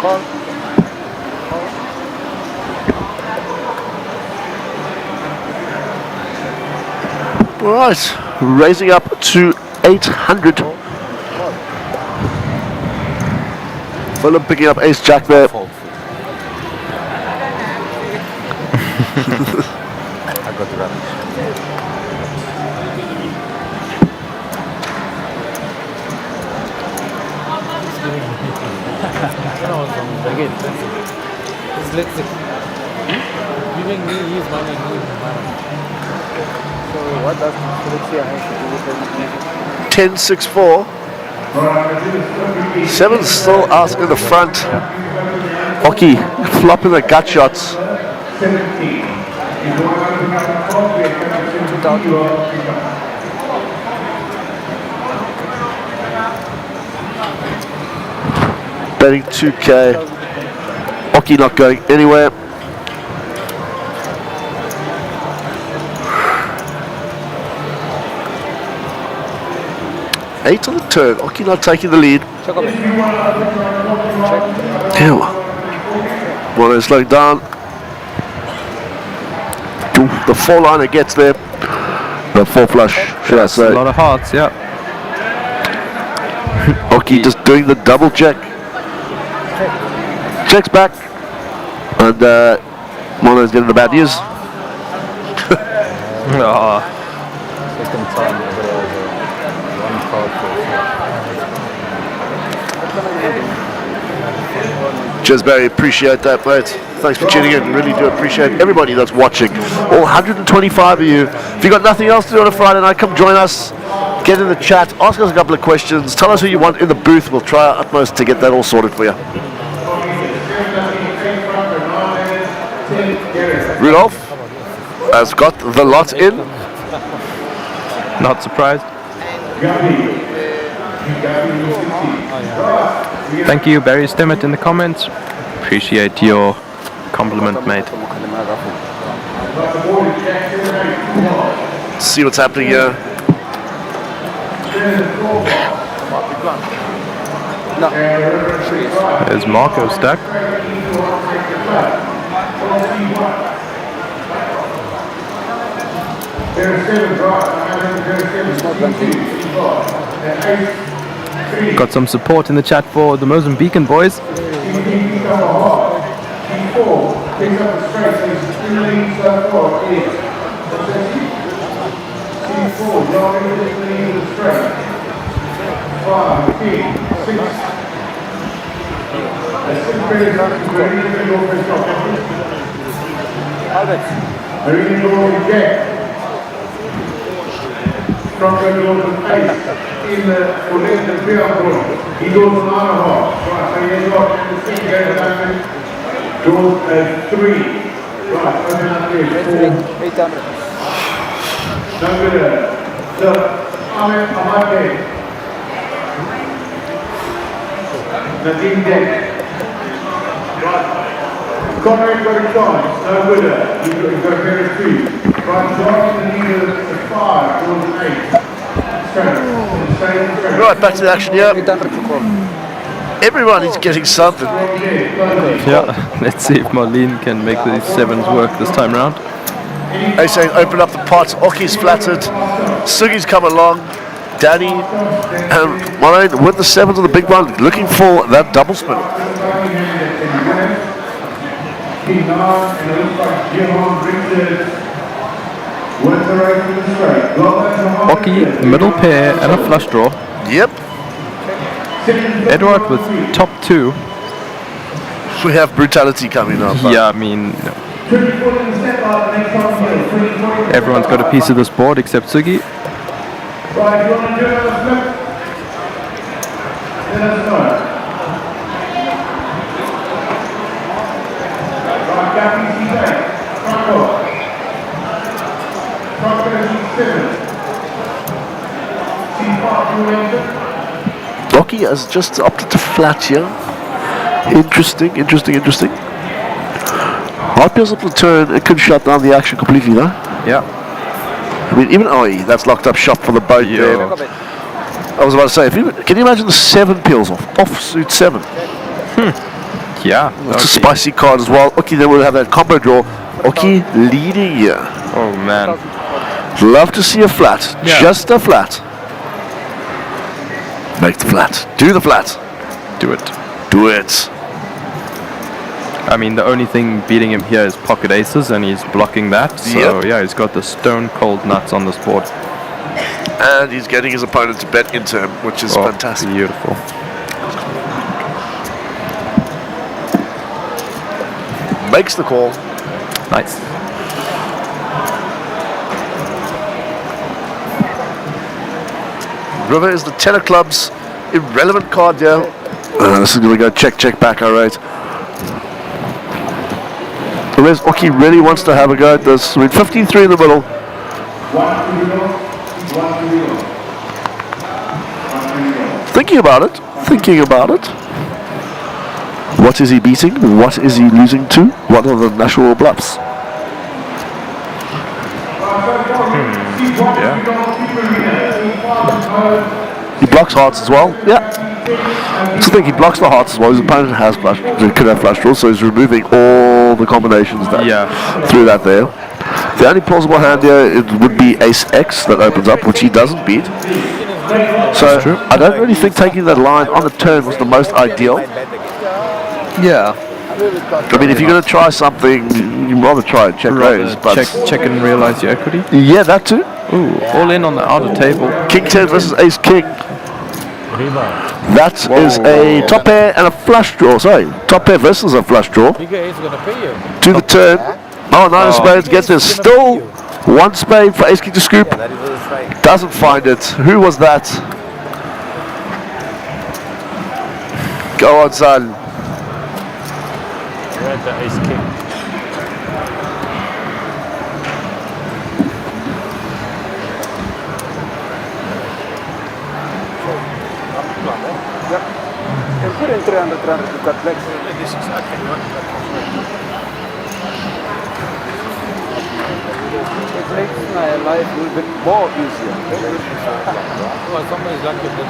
Call. Right, raising up to 800. Fulham picking up ace jack there. I got the rubbish. Giving me his money, So what does Felicia have to do with 10-6-4. Seven's still out in the front. Oki flopping the gut shots. Betting 2k. Oki not going anywhere. Eight on the turn. Oki not taking the lead. Ew. One is slowing down. Ooh, the four liner gets there. The four flush, should I A say. lot of hearts, yeah. Oki just doing the double check. Checks back. And Mono's getting the bad news. Ah, Second time, one card Cheers, Barry. Appreciate that, mate. Thanks for tuning in. Really do appreciate everybody that's watching. All 125 of you. If you've got nothing else to do on a Friday night, come join us. Get in the chat. Ask us a couple of questions. Tell us who you want in the booth. We'll try our utmost to get that all sorted for you. Rudolph has got the lot in. Not surprised. Thank you, Barry Stimmet, in the comments. Appreciate your compliment, mate. See what's happening here. There's Marco stuck. Got some support in the chat for the Mozambican boys. In the volledige triathlon. Die goes on Arnhem. Right, so you got the 6 game diamond. Goes 3. Right, open up here. 800. No good. So, Ahmed Amate. Nadine Deck. Right. Conrad got a chance. No good. You've got a better 2. Right, Josh in the leader is 5. Goes 8. Right, back to the action here. Everyone is getting something. Yeah, let's see if Marlene can make these 7s work this time round. They saying open up the pot. Oki's flattered. Sugi's come along. Danny and Marlene with the 7s on the big one, looking for that double spin. Oki, middle pair and a flush draw. Yep. Edward with top 2. We have brutality coming up. Yeah, I mean, everyone's got a piece of this board except Sugi. Rocky has just opted to flat here. Interesting. Hard pairs up the turn, it could shut down the action completely, though. Yeah. I mean, even that's locked up shop for the boat there. I was about to say, can you imagine the 7 peels off suit 7? Yeah. It's a spicy card as well. Oki then will have that combo draw. Oki leading here. Oh man. Love to see a flat. Yeah. Just a flat. Make the flat. Do the flat. Do it. Do it. I mean, the only thing beating him here is pocket aces, and he's blocking that. So yeah, he's got the stone cold nuts on this board. And he's getting his opponent to bet into him, which is fantastic. Beautiful. Makes the call. Nice. River is the 10 of clubs. Irrelevant card here. This is going to go check back, alright. Perez Oki really wants to have a go at this. We're 15-3 in the middle. Thinking about it. What is he beating? What is he losing to? What are the national bluffs? He blocks hearts as well. Yeah. So I think he blocks the hearts as well. His opponent has flush, could have flush draws, so he's removing all the combinations that through that there. The only plausible hand here it would be Ace X that opens up, which he doesn't beat. So I don't really think taking that line on the turn was the most ideal. Yeah. I mean, if you're going to try something, you'd rather try and check raise. But check and realize your equity. Yeah, that too. Ooh, all in on the outer table. King 10 versus Ace King. That is a top pair and a flush draw. Sorry, top pair versus a flush draw. Bigger ace is gonna pay you. To the turn. Oh, 9 of spades gets there. Still 1 spade for ace king to scoop. Doesn't find it. Who was that? Go on, son. Read the ace king. And put in 300, you've got flex. It makes my life a little bit more easier. Well, somebody's lucky if that's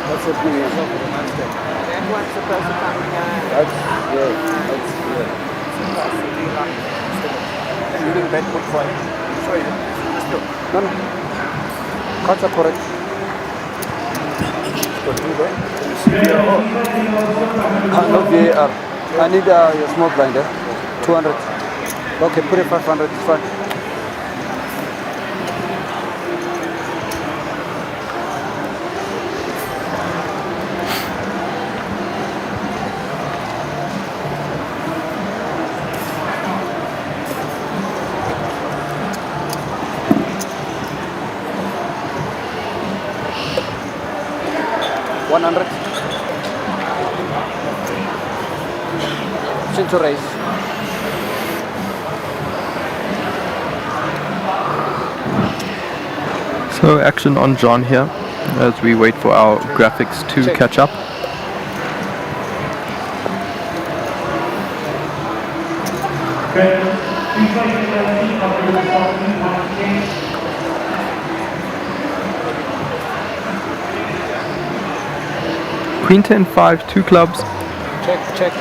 That's what we Everyone's supposed to come That's shooting bet book for you. Sorry, No. Cards are correct. No VAR. I need your small blind, 200. Okay, put it 500, it's fine. To raise. So action on John here as we wait for our graphics to catch up. Queen 10-5, 2 clubs. check.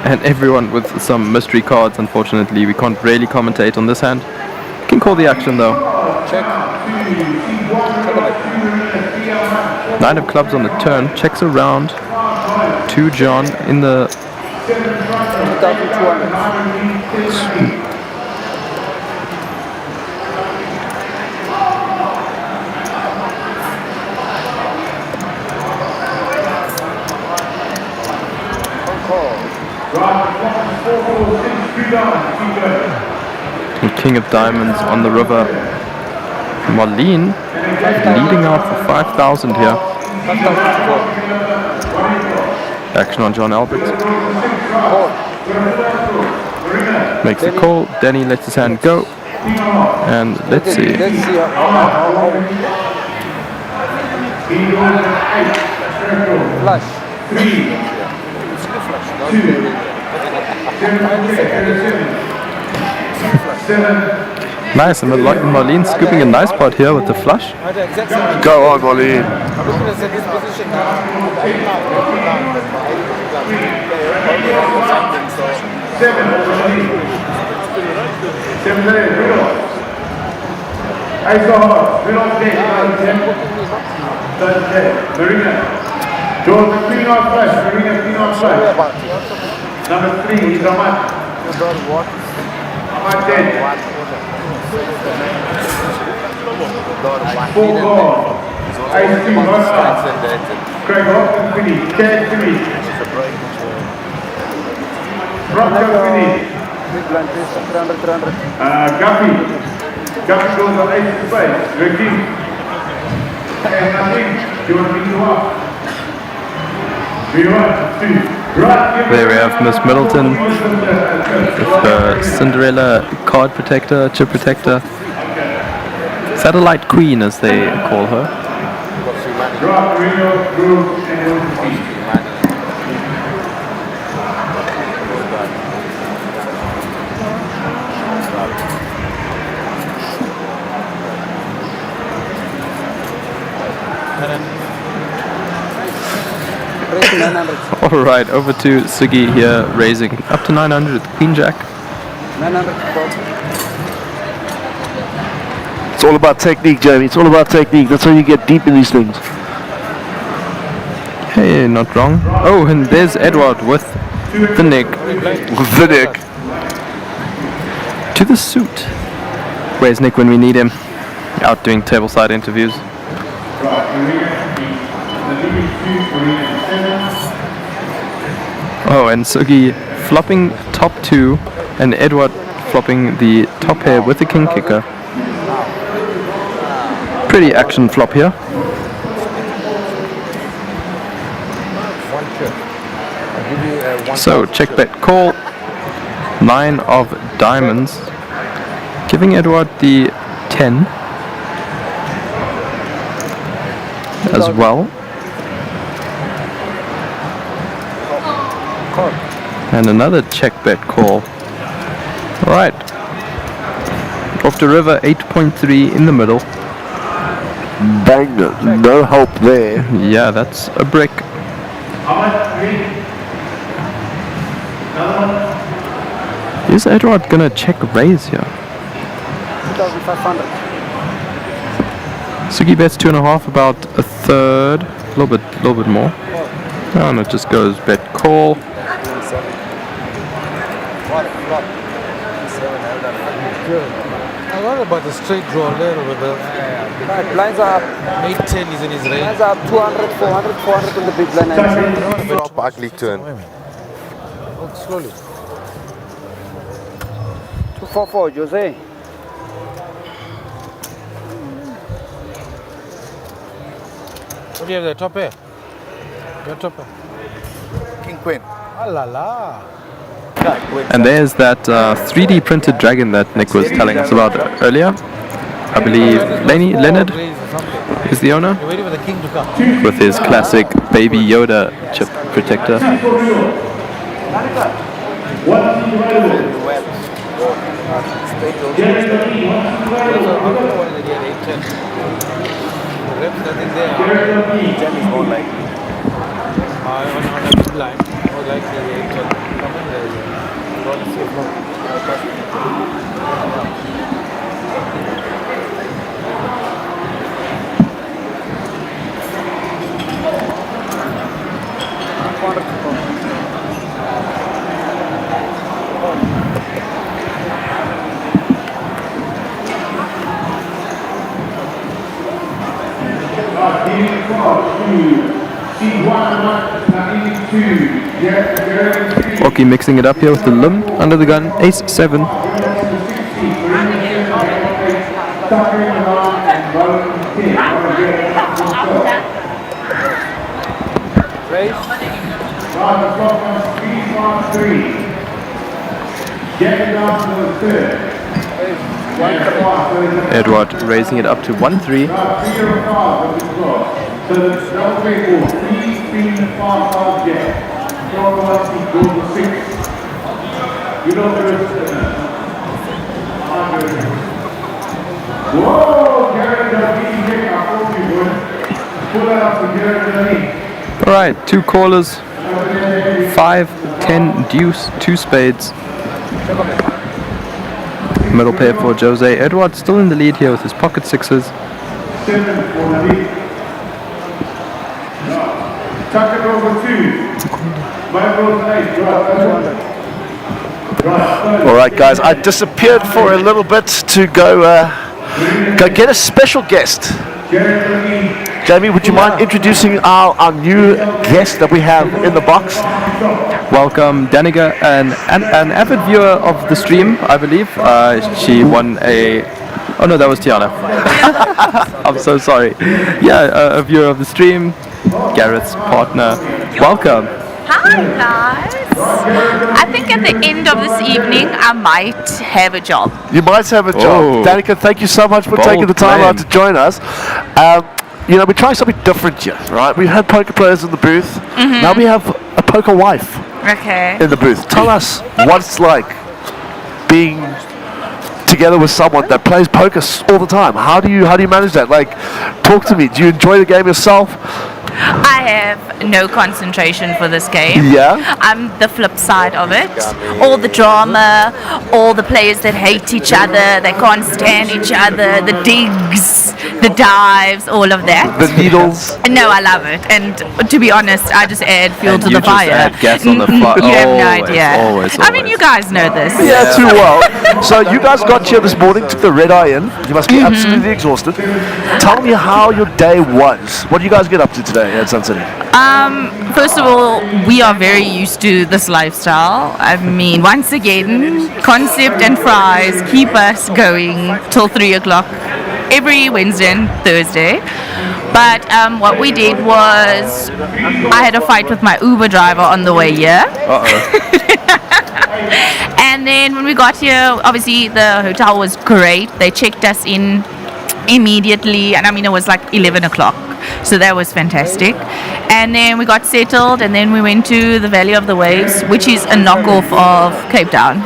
And everyone with some mystery cards. Unfortunately, we can't really commentate on this hand. We can call the action though. Check. 9 of clubs on the turn, checks around to John in the 2,200. and King of Diamonds on the river. Marlene leading out for 5,000 here. Action on John Albert. Makes the call. Danny lets his hand go. And let's see. Flush. Nice, and Marlene scooping a nice pot here with the flush. Go on, Marlene. Number 3 is Ahmad. Ahmad 10. 4 goal. Ice cream, Craig Hopkins finish. Chad finish. Rocker finish. Guppy. Guppy goes on 85. Ricky. And Nadim, you want me to up? There we have Miss Middleton with the Cinderella card protector, chip protector, satellite queen as they call her. Alright, over to Sugi here, raising up to 900 with Queen Jack. 900. It's all about technique, Jamie. It's all about technique. That's how you get deep in these things. Hey, not wrong. Oh, and there's Edward with the Nick. The Nick. To the suit. Where's Nick when we need him? Out doing tableside interviews. Oh, and Sugi flopping top 2, and Edward flopping the top pair with the king kicker. Pretty action flop here. So check bet call. 9 of diamonds, giving Edward the 10 as well. And another check bet call. Alright. Off the river, 8.3 in the middle. Bang, no help there. Yeah, that's a brick. Is Edward gonna check raise here? 2,500. Sugi bets 2.5, about a third, a little bit more. And it just goes bet call. I wonder about the straight draw there with the Blinds are up. 810 is in his range. Blinds are up 200, 400, 400 on the big blind. Flop ugly turn. Oh, slowly. 244, Jose. What do you have there? Top pair? Your top pair? King Queen. Ah la la. And there's that 3D printed dragon that Nick was telling us about earlier. I believe Leonard is the owner, You're waiting for the king to come. with his classic Baby Yoda chip protector. Oki mixing it up here with the limb under the gun, ace 7. Edward raising it up to 1-3. Alright, 2 callers, 5, 10, deuce, 2 spades. Middle pair for Jose. Edward still in the lead here with his pocket 6s. Alright guys, I disappeared for a little bit to go get a special guest. Jamie, would you mind introducing our new guest that we have in the box? Welcome Danica, an avid viewer of the stream, I believe. She won a... Oh no, that was Tiana. I'm so sorry. Yeah, a viewer of the stream, Gareth's partner. Welcome. Hi guys. I think at the end of this evening I might have a job. You might have a job. Danica, thank you so much for taking the time out to join us. You know, we're trying something different here, right? We've had poker players in the booth. Now we have a poker wife in the booth. Tell us what it's like being together with someone that plays poker all the time. How do you manage that? Like, talk to me. Do you enjoy the game yourself? I have no concentration for this game. Yeah? I'm the flip side of it. All the drama, all the players that hate each other, they can't stand each other, the digs, the dives, all of that. The needles. No, I love it. And to be honest, I just add fuel And to you the just fire. add gas on the fire. You have no Always, idea. always, I mean, always. you guys know this. Yeah, too well. So you guys got here this morning, took the red eye in. You must be absolutely exhausted. Tell me how your day was. What do you guys get up to today at Sun City? First of all, we are very used to this lifestyle. I mean, once again, concept and fries keep us going till 3 o'clock every Wednesday and Thursday. But what we did was, I had a fight with my Uber driver on the way here. And then when we got here, obviously the hotel was great. They checked us in immediately, and I mean, it was like 11 o'clock. So that was fantastic. And then we got settled, and then we went to the Valley of the Waves, which is a knockoff of Cape Town.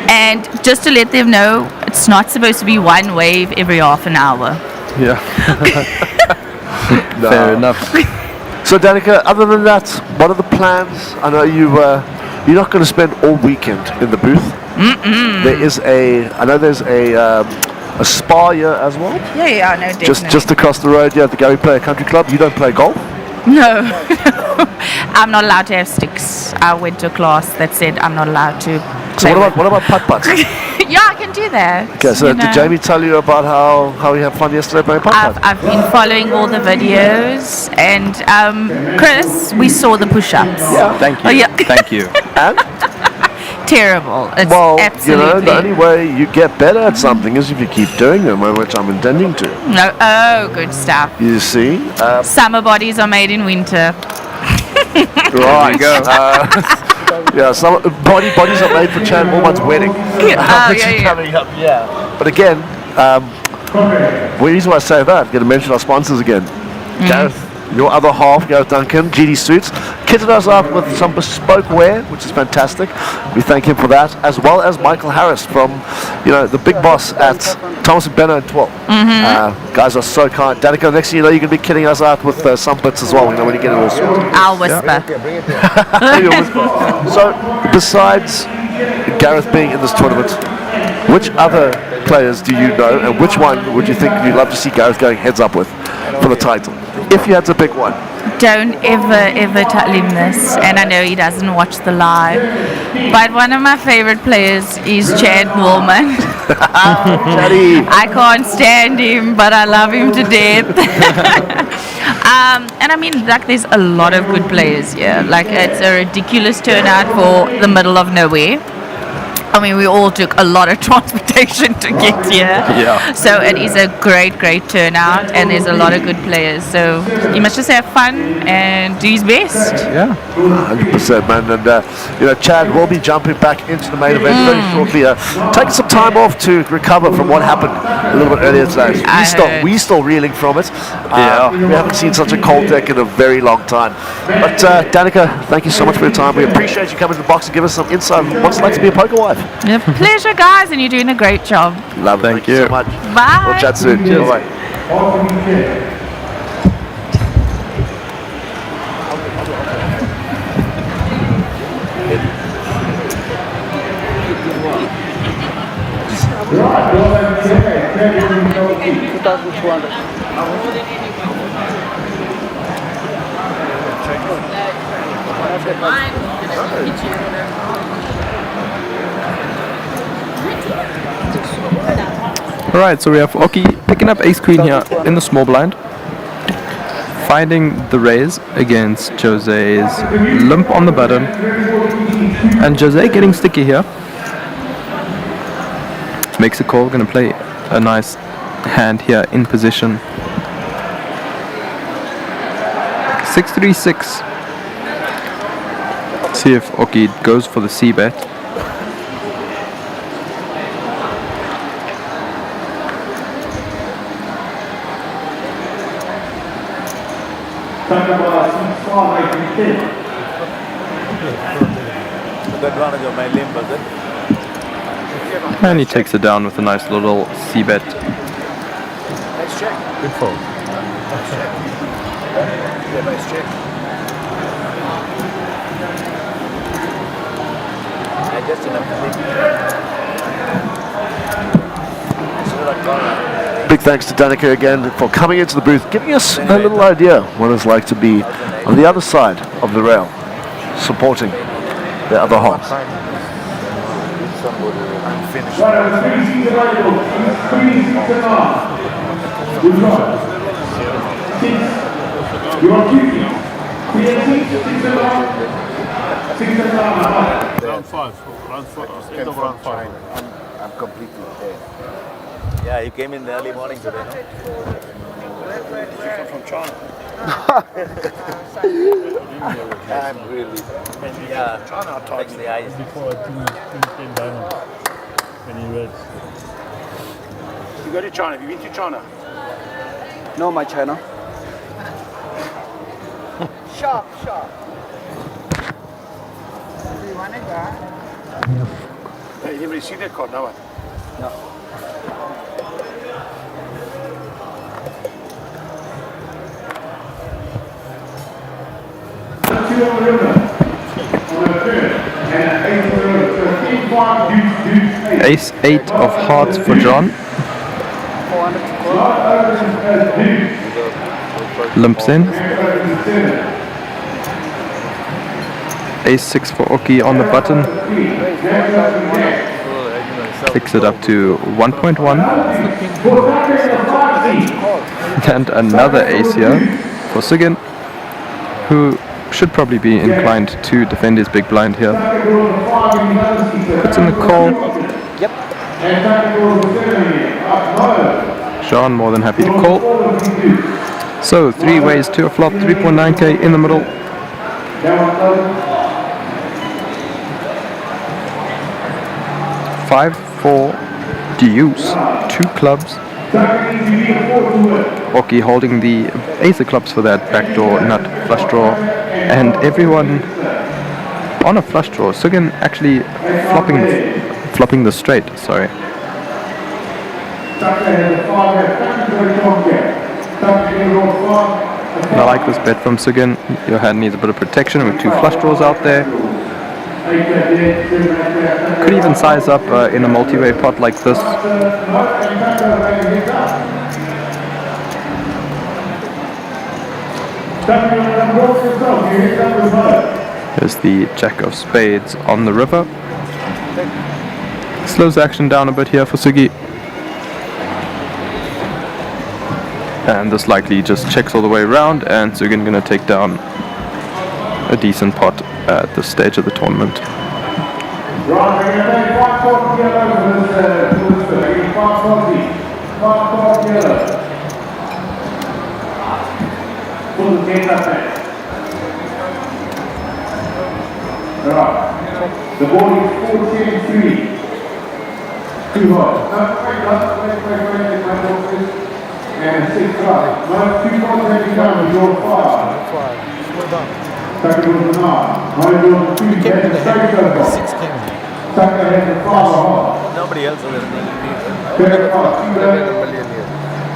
And just to let them know, it's not supposed to be one wave every half an hour. Yeah. Fair enough. So Danica, other than that, what are the plans? I know you're not going to spend all weekend in the booth. There's a spa here as well. Yeah, no, definitely. Just across the road here at the Gary Player Country Club. You don't play golf? No, I'm not allowed to have sticks. I went to a class that said I'm not allowed to. So what about putt-putts? Yeah, I can do that. Okay, so did Jamie tell you about how we had fun yesterday playing putt-putt? I've been following all the videos, and Chris, we saw the push-ups. Yeah. Thank you. Oh, yeah. Thank you. And? Terrible. It's Well, absolutely. the only way you get better at something is if you keep doing them, which I'm intending to. No. Oh, good stuff. You see? Summer bodies are made in winter. Right. Yeah, some bodies are made for Chad Mormon's wedding. Which is coming up, yeah. But again, the reason why I say that, I'm going to mention our sponsors again. Gareth, your other half, Gareth Duncan, GD Suits, kitted us up with some bespoke wear, which is fantastic. We thank him for that, as well as Michael Harris from, the big boss at Thomas and Benno and 12. Guys are so kind. Danica, next thing you know, you're going to be kidding us out with some bits as well, when you get it all sorted. I'll whisper. So, besides Gareth being in this tournament, which other players do you know, and which one would you think you'd love to see Gareth going heads up with for the title? If you had to pick one. Don't ever tell him this, and I know he doesn't watch the live, but one of my favorite players is Chad Woolman. I can't stand him, but I love him to death. And I mean, there's a lot of good players here. It's a ridiculous turnout for the middle of nowhere. I mean, we all took a lot of transportation to get here. Yeah. So it is a great turnout, and there's a lot of good players. So he must just have fun and do his best. Yeah. 100%, man. And, Chad will be jumping back into the main event very shortly. Taking some time off to recover from what happened a little bit earlier today. We're still reeling from it. We haven't seen such a cold deck in a very long time. But, Danica, thank you so much for your time. We appreciate you coming to the box and giving us some insight on what it's like to be a poker wife. Yep. Pleasure, guys, and you're doing a great job. Love it. Thank you so much. Bye. We'll chat soon. Bye-bye. Alright, so we have Oki picking up ace queen here in the small blind, finding the raise against Jose's limp on the button, and Jose getting sticky here. Makes a call, gonna play a nice hand here in position. 6-3-6. See if Oki goes for the c-bet. And he takes it down with a nice little c-bet. Nice check. Good fold. Yeah, nice check. I just enough to Big thanks to Danica again for coming into the booth, giving us a little idea what it's like to be on the other side of the rail, supporting the other half. Your duty. Round 5. End of round 5. I'm completely dead. Yeah, you came in the early morning today, no? You come from China. I'm really. Yeah, China talks the eyes. Before I came down when he read. You go to China. Have you been to China? No, my China. Sharp. Hey, you never see that card, no one? No. Ace 8 of hearts for John. 400 Limps in. Ace 6 for Oki on the button. Takes it up to 1.1. And another ace here for Sigyn, who should probably be inclined to defend his big blind here. Puts in the call. Yep. Sean more than happy to call. So 3 ways to a flop, 3.9k in the middle. 5, 4, deuce, 2 clubs. Oki holding the ace of clubs for that backdoor nut flush draw, and everyone on a flush draw. Sigyn actually flopping the straight. Sorry. I like this bet from Sigyn. Your hand needs a bit of protection with 2 flush draws out there. Could even size up in a multi-way pot like this. Here's the Jack of Spades on the river. Slows action down a bit here for Siggy. And this likely just checks all the way around, and Sigyn gonna take down a decent pot at this stage of the tournament. The ball is 4-3. 2 hot. And 6 hot. 2 points every time with your 5. Second was the 9. Two, 6 came in. Second has the 5 hot. Nobody else other than Third hot.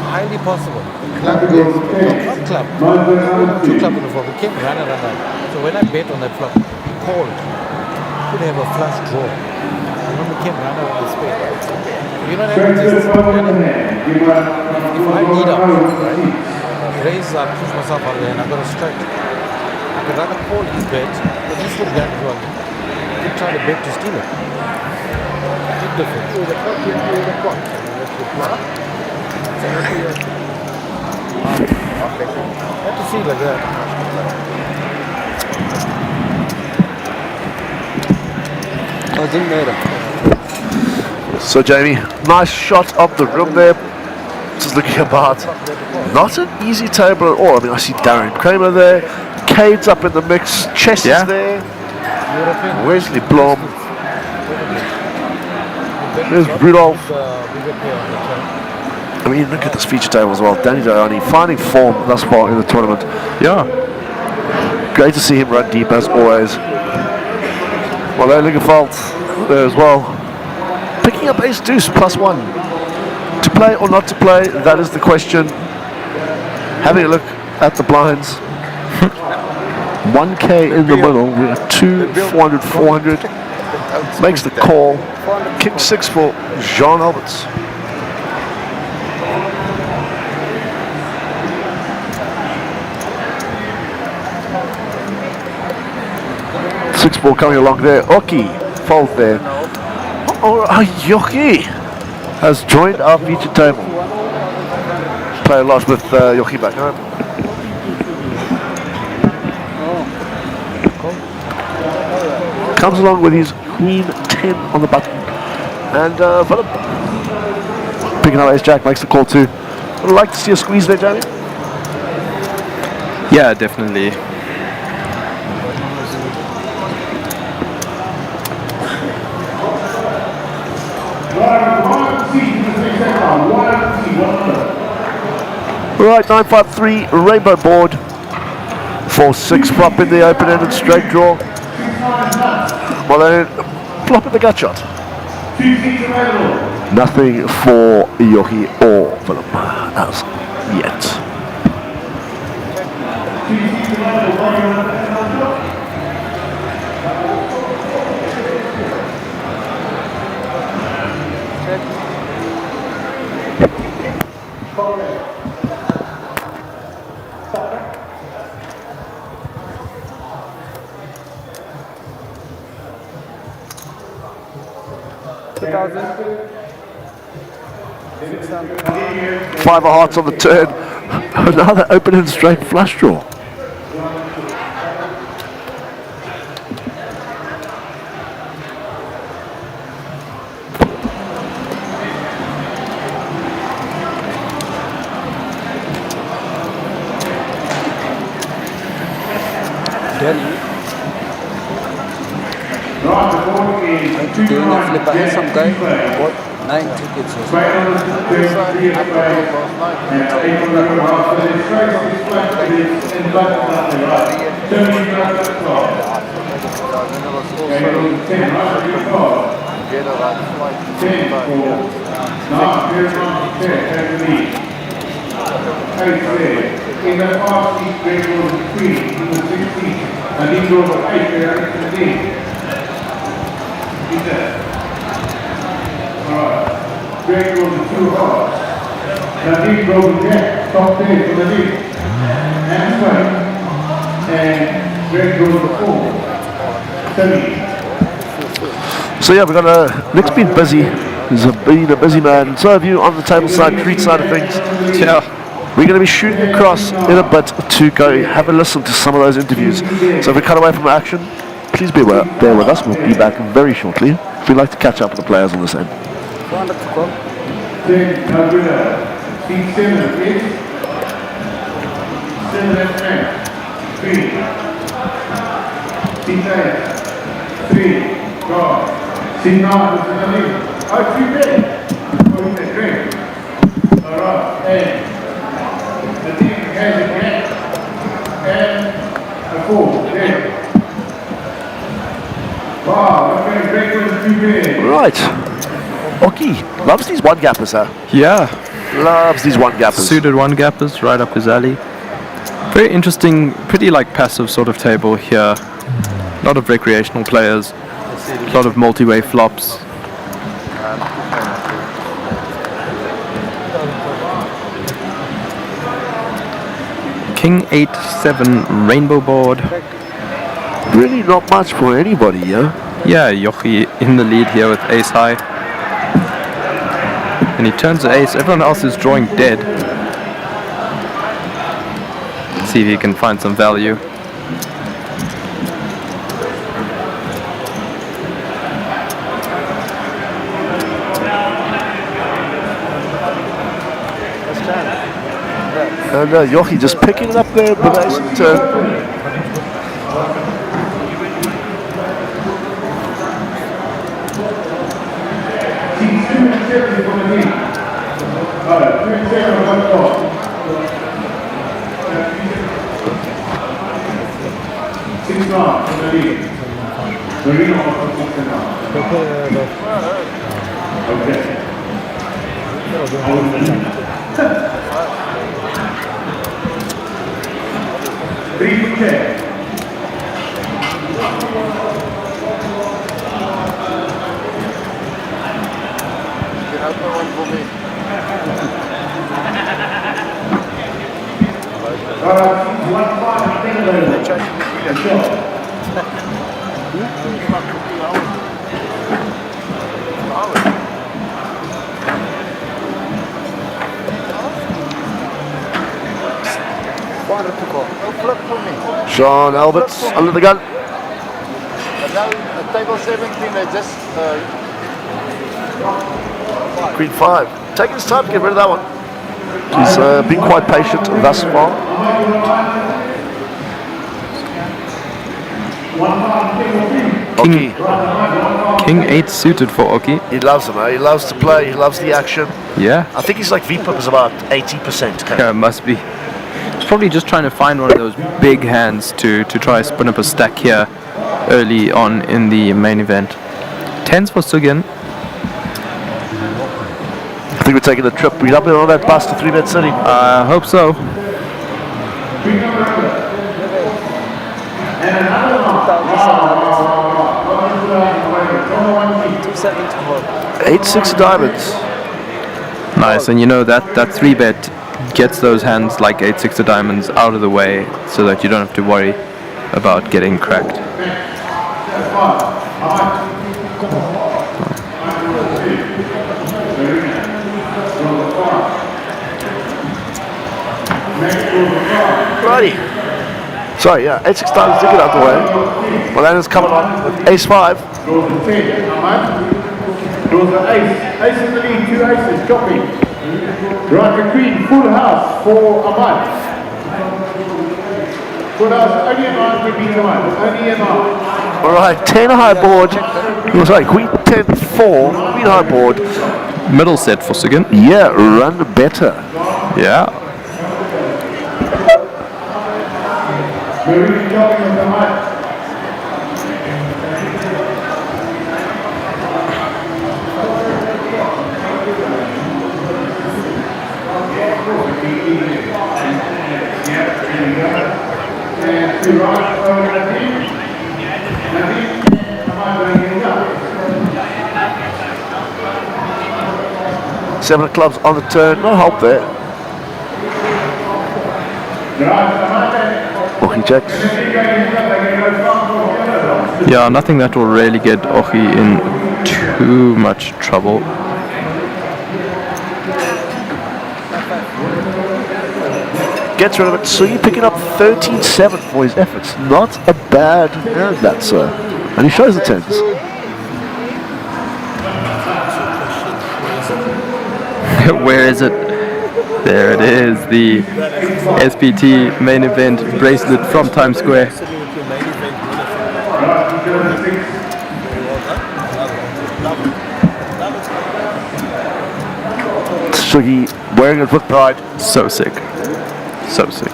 Highly possible. Club is not club. 2 club on the flop. He came runner. So when I bet on that flop, he called. Could have a flush draw. And when we came runner on the spade. You know what happens is, if I lead up, right, raise up, push myself out there, and I've got a strike. I could rather call his bet, but he still got it wrong. He could try to bet to steal it. Big difference. Have to see like that. So Jamie, nice shot up the rim there. Just looking about, not an easy table at all. I mean, I see Darren Kramer there, Cade's up in the mix, Chess is there, Wesley Blom, there's Rudolph. I mean, look at this feature table as well. Danny Diani finding form thus far in the tournament. Yeah. Great to see him run deep as always. Well, Lingerfeld there as well. Picking up ace deuce +1. To play or not to play, that is the question. Having a look at the blinds. 1K in the middle. We're at 2, 400, 400. Makes the call. King 6 for Jean Alberts. Six ball coming along there. Oki fold there. Oh, Yoki has joined our feature table. Play a lot with Yoki back home. Comes along with his queen 10 on the button. And Philip picking up ace jack, makes the call too. Would like to see a squeeze there, Jamie? Yeah, definitely. Right, 953 rainbow board. 4-6 flop in the open-ended straight draw. Well then, flop in the gut shot. Nothing for Yoki or Philip as yet. Five of hearts on the turn. Another open and straight flush draw. Doing a flip ahead, some guy bought 9 tickets or In the past, he played for the 3, he was 16, and he drove a 8 there in the game. He's there. Alright. Greg goes to 2 hearts. Nadeem goes to Jack, top 10 for Nadeem. And strike. And Greg goes to 4. 7. So yeah, we've got Nick's been busy. He's been a busy man. So have you on the table side, treat side of things. Yeah. We're going to be shooting across in a bit to go have a listen to some of those interviews. So if we cut away from action, please bear with us. We'll be back very shortly. We'd like to catch up with the players on this end. 10, Alberta. Team 7, please. 7 left hand. 3. Team 9. 3. God. Team 9, Mr. Nadeem. 3 big. Oh, he's a great. Alright, and the team has a net and a 4. There. Wow, okay, great with 2 big. Right. Oki loves these one-gappers, huh? Yeah. Loves these one-gappers. Suited one-gappers, right up his alley. Very interesting, pretty like passive sort of table here. A lot of recreational players. A lot of multi-way flops. King 8-7 rainbow board. Really not much for anybody, yeah? Yeah, Yoki in the lead here with ace high. And he turns the ace. Everyone else is drawing dead. Let's see if he can find some value. And Yoki just picking it up there with ace and turn. 3 for 10. Sean Alberts under the gun. Now, at table 17, they just... Queen 5. Taking his time to get rid of that one. He's been quite patient thus far. King 8 suited for Oki. He loves him, eh? He loves to play, he loves the action. Yeah. I think he's like VPIP is about 80%. Yeah, must be. He's probably just trying to find one of those big hands to try spin up a stack here early on in the main event. 10s for Sugin. I think we're taking a trip. We're up on that bus to 3-Bet City. I hope so. $8-6 diamonds. Nice, and you know that 3-bet gets those hands like 8-6 of diamonds out of the way so that you don't have to worry about getting cracked. Righty. Sorry, yeah, 8-6 diamonds did get out the way. Well, then it's coming on with Ace-5. Those are ace. Ace in the lead, 2 aces, chopping. Right, the queen, full house for Ahmad. Full house, only Ahmad would beat Ahmad. Only Ahmad. All right, 10 high board. Sorry, Queen 10-4, Queen high board. Middle set for Sugin. Yeah, run better. Yeah. Very chopping with Ahmad. Seven of clubs on the turn, no help there. Oki checks. Yeah, nothing that will really get Oki in too much trouble. Gets rid of it, so you're picking up 13-7 for his efforts. Not a bad hand, that, sir. And he shows the 10s. Where is it? There it is, the SPT main event bracelet from Times Square. Shuggy wearing it with pride. So sick. So sick.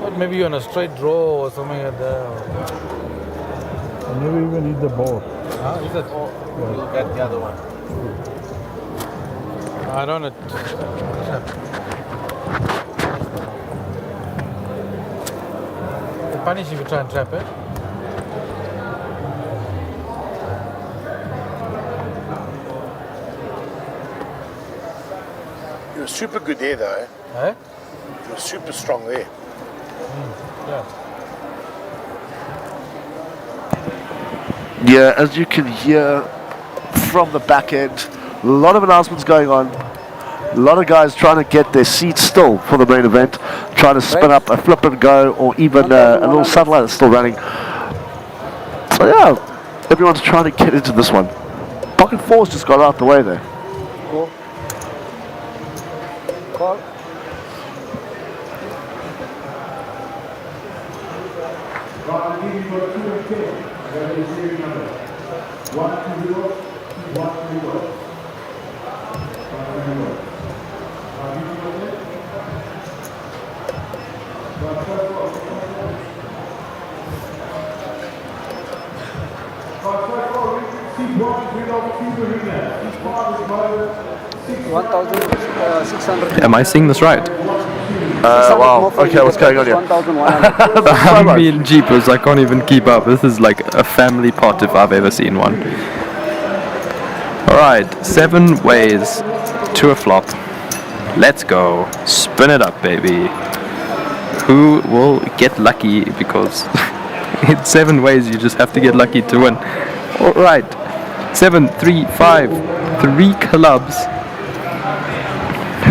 But maybe on a straight draw or something like that. I never even hit the ball. Is that? You'll get the other one. I don't know. They punish if you try and trap it. You're super good there, though. Eh? You're super strong there. Yeah. Yeah, as you can hear from the back end, a lot of announcements going on. A lot of guys trying to get their seats still for the main event, trying to spin up a flip and go, or even a little satellite that's still running. So yeah, everyone's trying to get into this one. Pocket 4's just got out the way there. Go. Call. $1,600. Am I seeing this right? Wow. Okay, what's going on here? 1,100. I mean, jeepers, I can't even keep up. This is like a family pot if I've ever seen one. Alright, 7 ways to a flop. Let's go. Spin it up, baby. Who will get lucky? Because in 7 ways you just have to get lucky to win. Alright. 7, 3, 5. 3 clubs.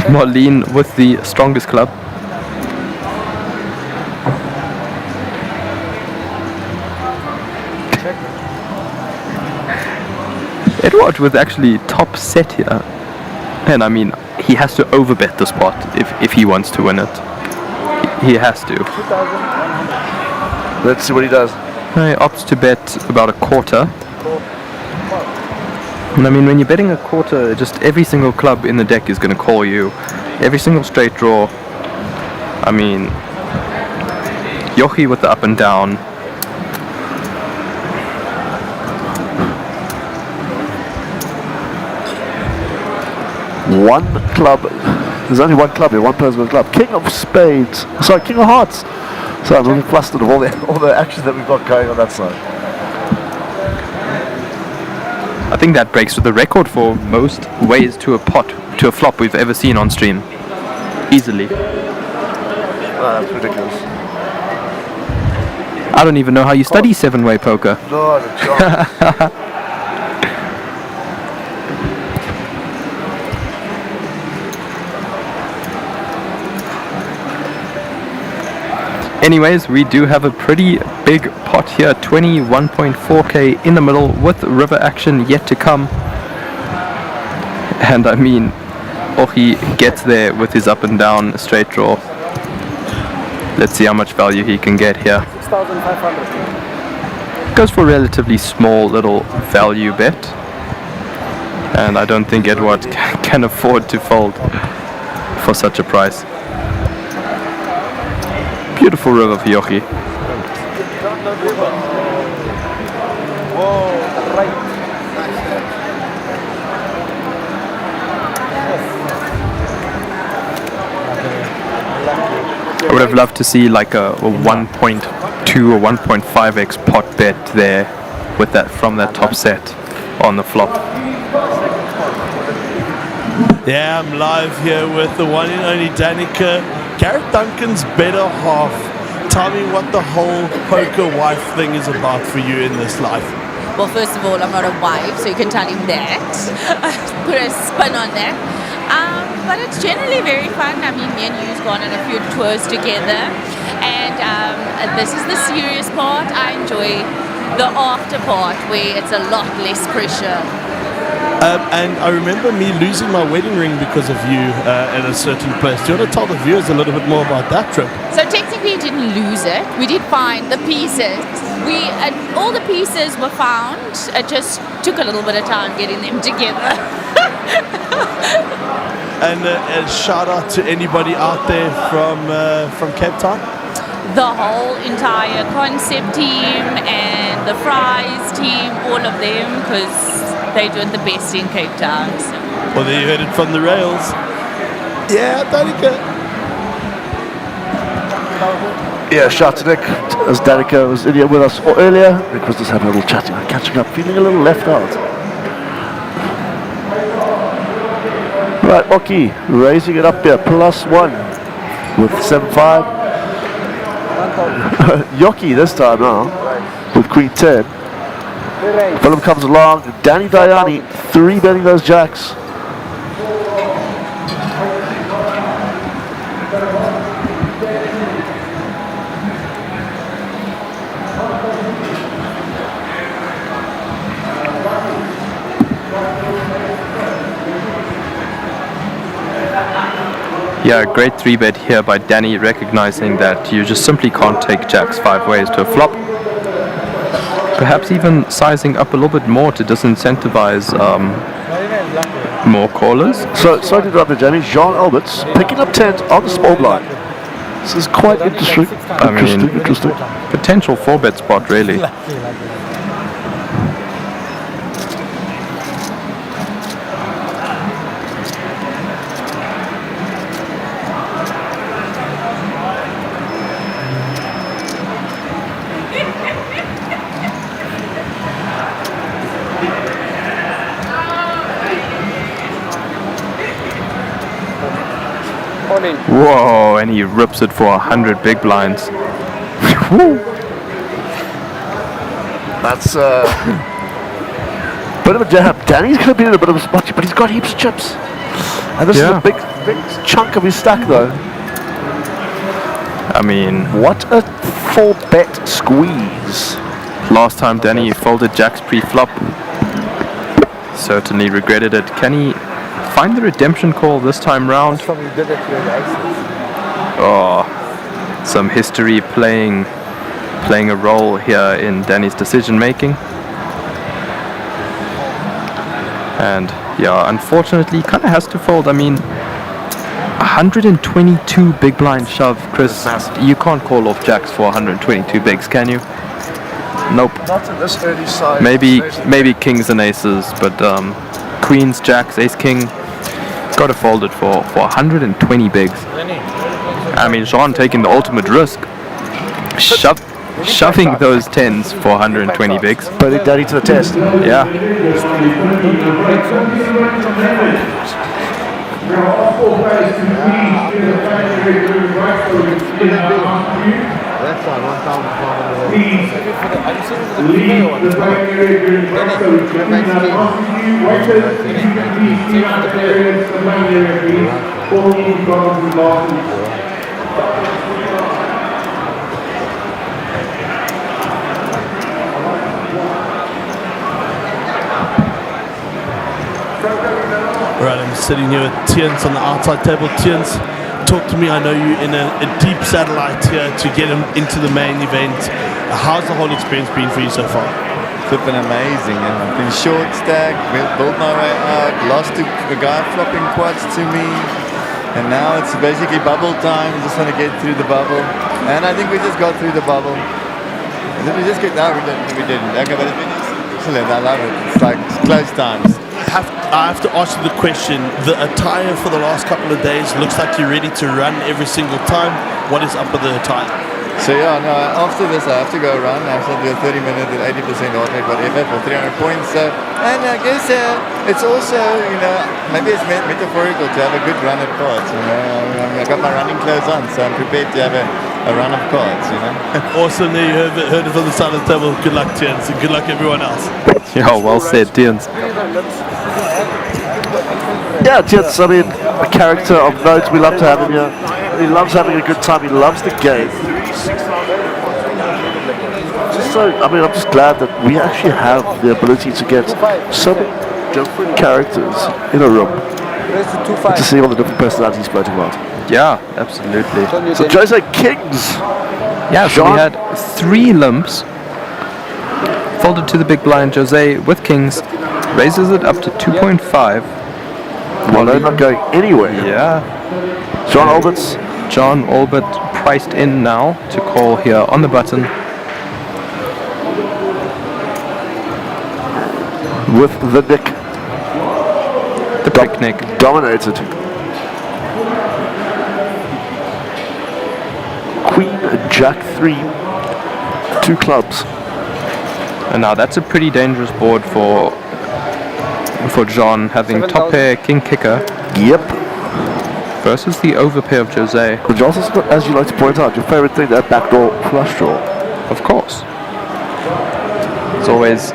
Marlene with the strongest club. Edward with actually top set here. And I mean, he has to overbet the spot if he wants to win it. He has to. Let's see what he does. He opts to bet about a quarter. And I mean, when you're betting a quarter, just every single club in the deck is going to call you. Every single straight draw. I mean, Yochi with the up and down. One club. There's only one club here. One person with a club. King of Spades. Sorry, King of Hearts. So I'm really flustered of all the actions that we've got going on that side. I think that breaks the record for most ways to a flop we've ever seen on stream. Easily. Oh, that's ridiculous. I don't even know how you study 7-way poker. No, the chance. Anyways, we do have a pretty big pot here, 21.4k in the middle with river action yet to come. And I mean, Ochi gets there with his up and down straight draw. Let's see how much value he can get here. 6,500. Goes for a relatively small little value bet. And I don't think Edward can afford to fold for such a price. Beautiful river for Yochi. I would have loved to see like a 1.2 or 1.5x pot bet there with that from that top set on the flop. Yeah, I'm live here with the one and only Danica, Garrett Duncan's better half. Tell me what the whole poker wife thing is about for you in this life. Well, first of all, I'm not a wife, so you can tell him that. Put a spin on that. But it's generally very fun. I mean, me and you've gone on a few tours together. And this is the serious part. I enjoy the after part where it's a lot less pressure. And I remember me losing my wedding ring because of you at a certain place. Do you want to tell the viewers a little bit more about that trip? So technically, we didn't lose it. We did find the pieces. All the pieces were found. It just took a little bit of time getting them together. And a shout out to anybody out there from Cape Town. The whole entire concept team and the Fries team, all of them, because they do it the best in Cape Town. So. Well, there you heard it from the rails. Yeah, Danica. Yeah, shout to Nick, as Danica was in here with us earlier. Nick was just having a little chatting, catching up, feeling a little left out. Right, Oki, raising it up here, +1 with 7-5. Yoki this time now, with Queen 10. Philip comes along, Danny Diani, 3 betting those jacks. Yeah, great 3-bet here by Danny, recognizing that you just simply can't take jacks 5 ways to a flop. Perhaps even sizing up a little bit more to disincentivize more callers. So, sorry to interrupt there, Jamie. Jean Alberts picking up 10 on the small blind. This is quite interesting. Potential 4-bet spot, really. All in. Whoa, and he rips it for 100 big blinds. Woo. That's bit of a jab. Danny's going to be in a bit of a spot, but he's got heaps of chips. And this is a big chunk of his stack, though. I mean, what a full bet squeeze. Last time Danny folded jacks pre-flop. Certainly regretted it. Can he find the redemption call this time round? Oh, some history playing a role here in Danny's decision making. And yeah, unfortunately, kind of has to fold. I mean, 122 big blind shove, Chris. You can't call off jacks for 122 bigs, can you? Nope. Not in this early side. Maybe kings and aces, but queens, jacks, ace, king, got to fold it for 120 bigs. I mean, Sean taking the ultimate risk, shoving those tens for 120 bigs. Putting Daddy to the test. Yeah. That's on 1,500. Please leave the primary during breakfast. Watchers, if you can please clean up the areas, the primary please. All these problems losses. Right, I'm sitting here with Tiens on the outside table. Tiens, talk to me. I know you're in a deep satellite here to get him into the main event. How's the whole experience been for you so far? It's been amazing, and I've been short stack, built my way out, lost to a guy flopping quads to me, and now it's basically bubble time. Just want to get through the bubble, and I think we just got through the bubble. Did we just get? No, we didn't. Okay, but it's been excellent. I love it. It's like close times. I have to ask you the question. The attire for the last couple of days looks like you're ready to run every single time. What is up with the attire? So yeah, no, after this I have to go run. I have to do a 30-minute at 80% heart rate, whatever, for 300 points. And I guess it's also, you know, maybe it's metaphorical to have a good run at cards. You know, I got my running clothes on, so I'm prepared to have a run of cards. You know. Awesome. There you heard it from the side of the table. Good luck, Tiens, and good luck everyone else. Yeah, well said, Tiens. Yeah, Tiens, I mean, a character of note. We love to have him here. He loves having a good time. He loves the game. I'm just glad that we actually have the ability to get so many different characters in a room to see all the different personalities floating around. Yeah, absolutely. So Jose Kings. Yeah, so we had 3 limps. Folded to the big blind. Jose with kings raises it up to 2.5. Well, they're not going anywhere. Yeah. John Albert priced in now to call here on the button. With the Nick. The picnic. Dominated. Queen, Jack 3. 2 clubs. And now that's a pretty dangerous board for John, having top pair, king kicker. Yep. Versus the overpair of Jose. Which also, as you like to point out, your favorite thing, that backdoor flush draw. Of course. It's always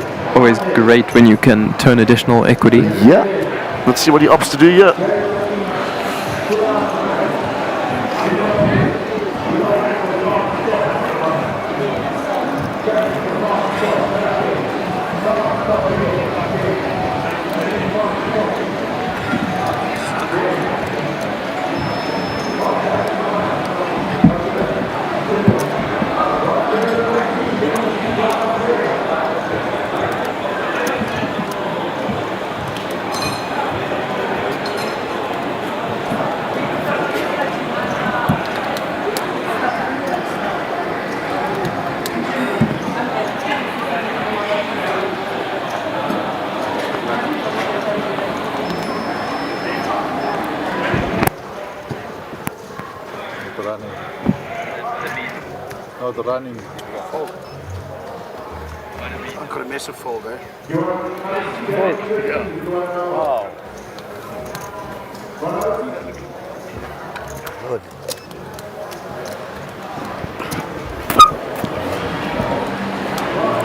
great when you can turn additional equity. Yeah. Let's see what he opts to do here. The running. I've got a massive fold, eh? Yeah. Wow. Good.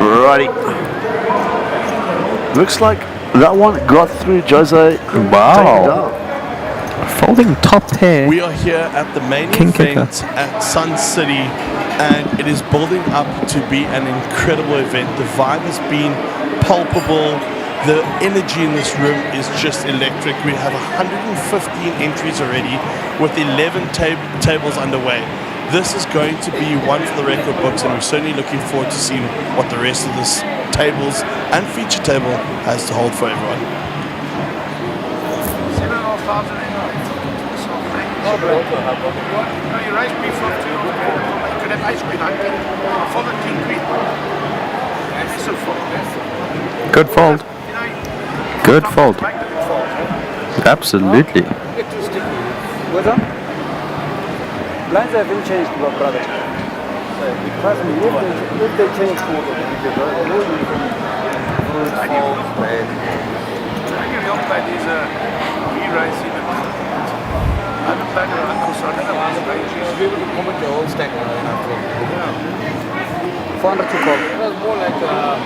Righty. Looks like that one got through Jose. Wow. Folding top pair. We are here at the main King event kicker. at Sun City, and it is building up to be an incredible event. The vibe has been palpable. The energy in this room is just electric. We have 115 entries already with 11 tables underway. This is going to be one for the record books, and we're certainly looking forward to seeing what the rest of this tables and feature table has to hold for everyone. Good fold. Good fold. Absolutely. What's up? Blinds have been changed, brother. Trust me, if they change for the I can help by these re-rising. I don't like the uncle, so I don't know You'll be able to comment the whole stack after. 400 to call. It was more like I'm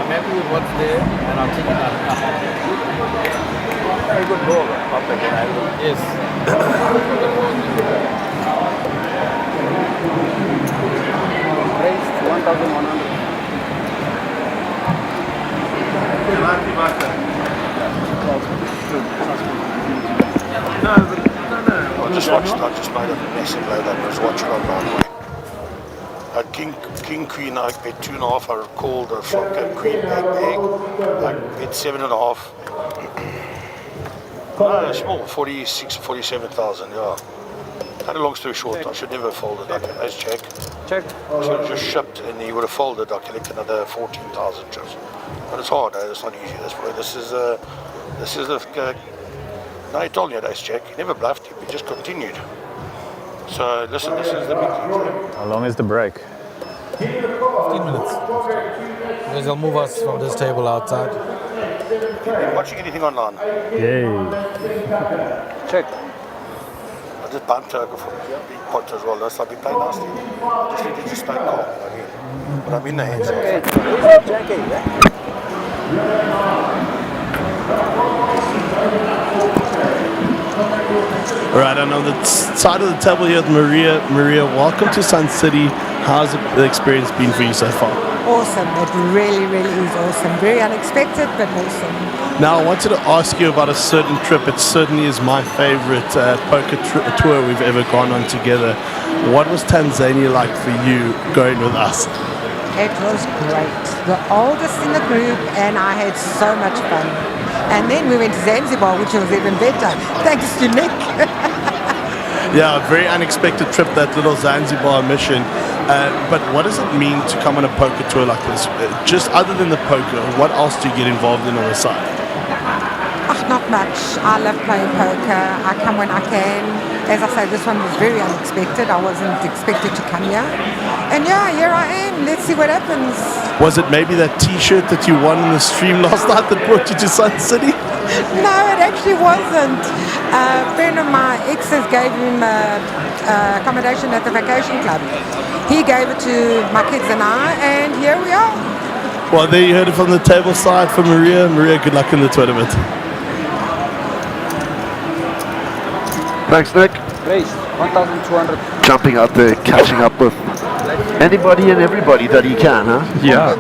happy with what's there and I'll take it out. Very good ball. Up again. Yes. Raised 1,100. I just watched. I just made a mess of that. I was watching online. King Queen. I bet 2.5. I called a flop game Queen egg. I bet 7.5. No, small, 46, 47,000. Yeah. Cut a long story short, I should never have folded. As check. Check. I should have just shipped, and he would have folded. I collect another 14,000 chips. But it's hard. It's not easy. This is the. No, he told me that, check. He never bluffed you. He just continued. So listen, this is the big thing. How long is the break? 15 minutes. Because they'll move us from this table outside. Been watching anything online? Yay. Check. I just bumped over for big pots as well. That's like we play nasty. I just need to just stay calm. But I'm in the hands. Okay. Jackie, yeah? All right, and on the side of the table here with Maria. Maria, welcome to Sun City. How's the experience been for you so far? Awesome. It really, really is awesome. Very unexpected, but awesome. Now, I wanted to ask you about a certain trip. It certainly is my favorite poker tour we've ever gone on together. What was Tanzania like for you going with us? It was great. The oldest in the group, and I had so much fun. And then we went to Zanzibar, which was even better, thanks to Nick. Yeah, a very unexpected trip, that little Zanzibar mission. But what does it mean to come on a poker tour like this? Just other than the poker, what else do you get involved in on the side? Not much. I love playing poker. I come when I can. As I say, this one was very unexpected. I wasn't expected to come here. And yeah, here I am. Let's see what happens. Was it maybe that t-shirt that you won in the stream last night that brought you to Sun City? No, it actually wasn't. A friend of my ex's gave him accommodation at the vacation club. He gave it to my kids and I, and here we are. Well, there you heard it from the table side for Maria. Maria, good luck in the tournament. Thanks, Nick. Raised 1,200. Jumping out there, catching up with anybody and everybody that he can, huh? Yeah.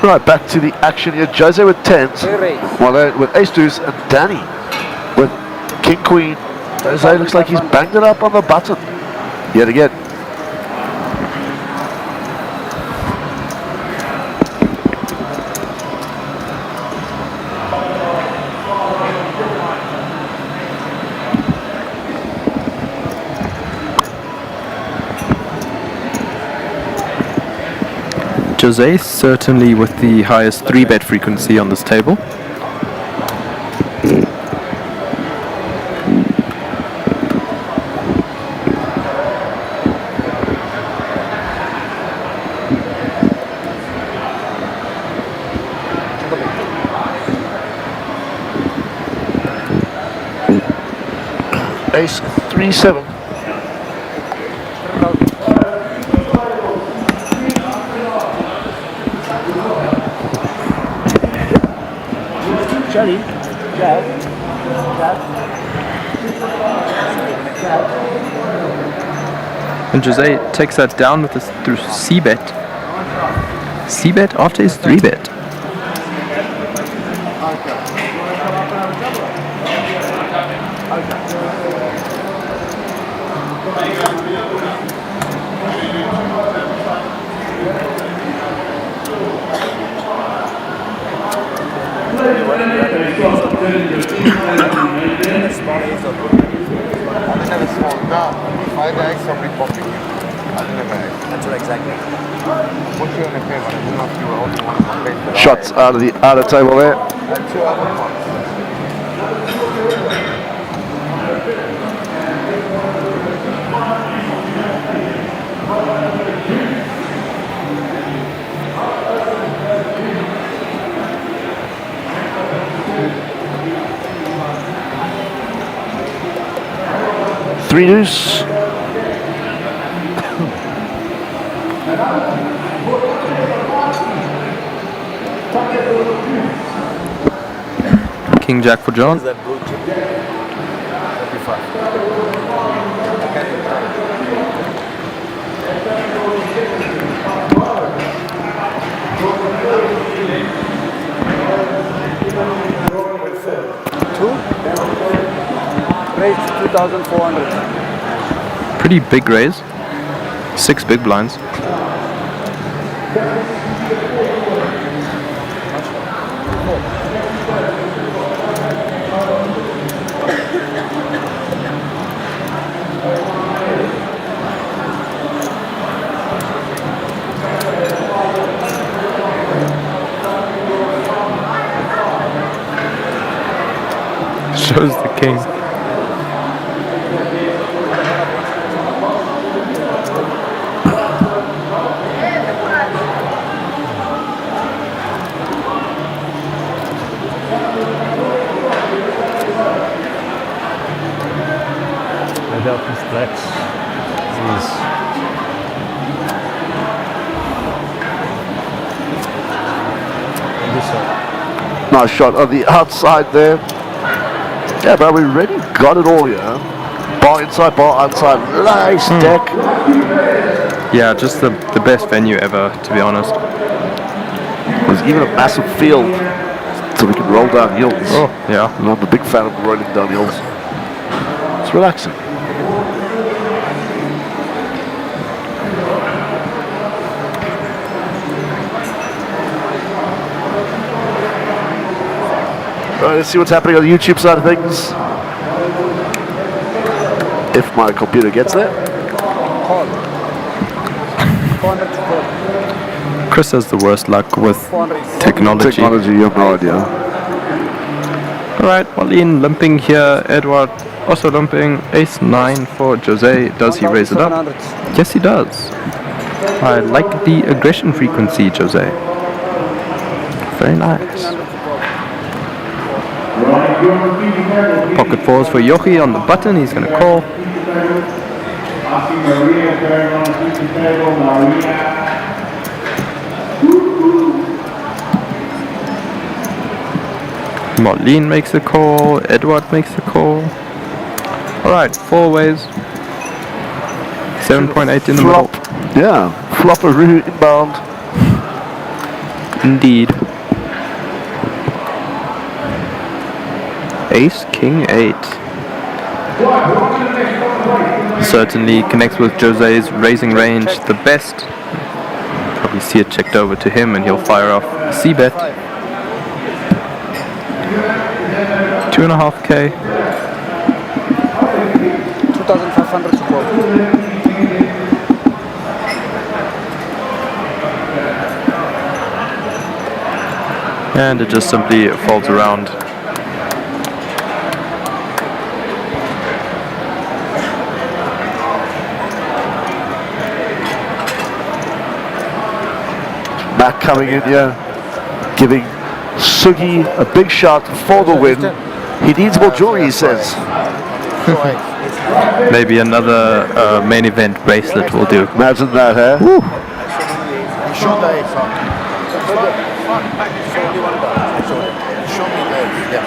Right, back to the action here. Jose with 10s, well, with ace-deuce, and Danny with king-queen. Jose looks like he's banged it up on the button yet again. Jose certainly with the highest 3-bet frequency on this table. Ace 3-7. Charlie, And Jose takes that down with this through C-bet. C-bet after his 3-bet. Shots out of the table there. Three deuce. King Jack for John. Raise 2,400. Pretty big raise. 6 big blinds. Shows the king. Nice shot on the outside there. Yeah, but we really got it all here. Bar inside, bar outside. Nice deck. Yeah, just the best venue ever, to be honest. There's even a massive field so we can roll down hills. Oh, yeah. And I'm a big fan of rolling down hills. It's relaxing. Alright, let's see what's happening on the YouTube side of things. If my computer gets there. Chris has the worst luck with technology. Technology, you have no idea. Alright, Marlene limping here. Edward also limping. Ace 9 for Jose. Does he raise it up? Yes, he does. I like the aggression frequency, Jose. Very nice. Pocket fours for Yochi on the button. He's going to call. Marlene makes the call. Edward makes the call. Alright, 4 ways. 7.8 in the middle. Yeah, flopperoo inbound. Indeed. Ace, King 8. Certainly connects with Jose's raising range the best. Probably see it checked over to him and he'll fire off a C-bet. 2.5k. 2,500 to call. And it just simply folds around. Matt coming in here, giving Sugi a big shot for the win. He needs more jewelry, he says. Maybe another main event bracelet will do. Imagine that, huh? Woo. Show the show me the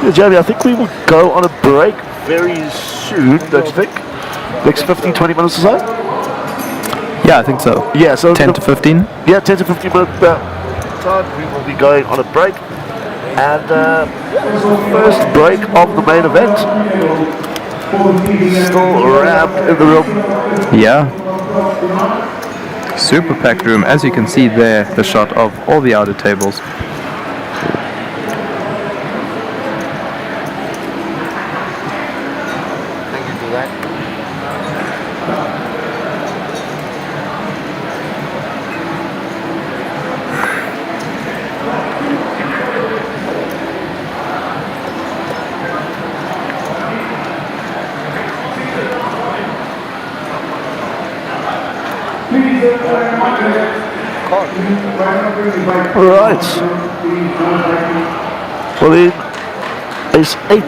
Yeah, Jamie, I think we will go on a break very soon, don't you think? Next 15, 20 minutes or so? Yeah, I think so. Yeah, so 10 to 15? Yeah, 10 to 15 minutes time. We will be going on a break. And this is the first break of the main event. Still rammed in the room. Yeah. Super packed room. As you can see there, the shot of all the outer tables. Thank you for that. Right. Well, in ace 8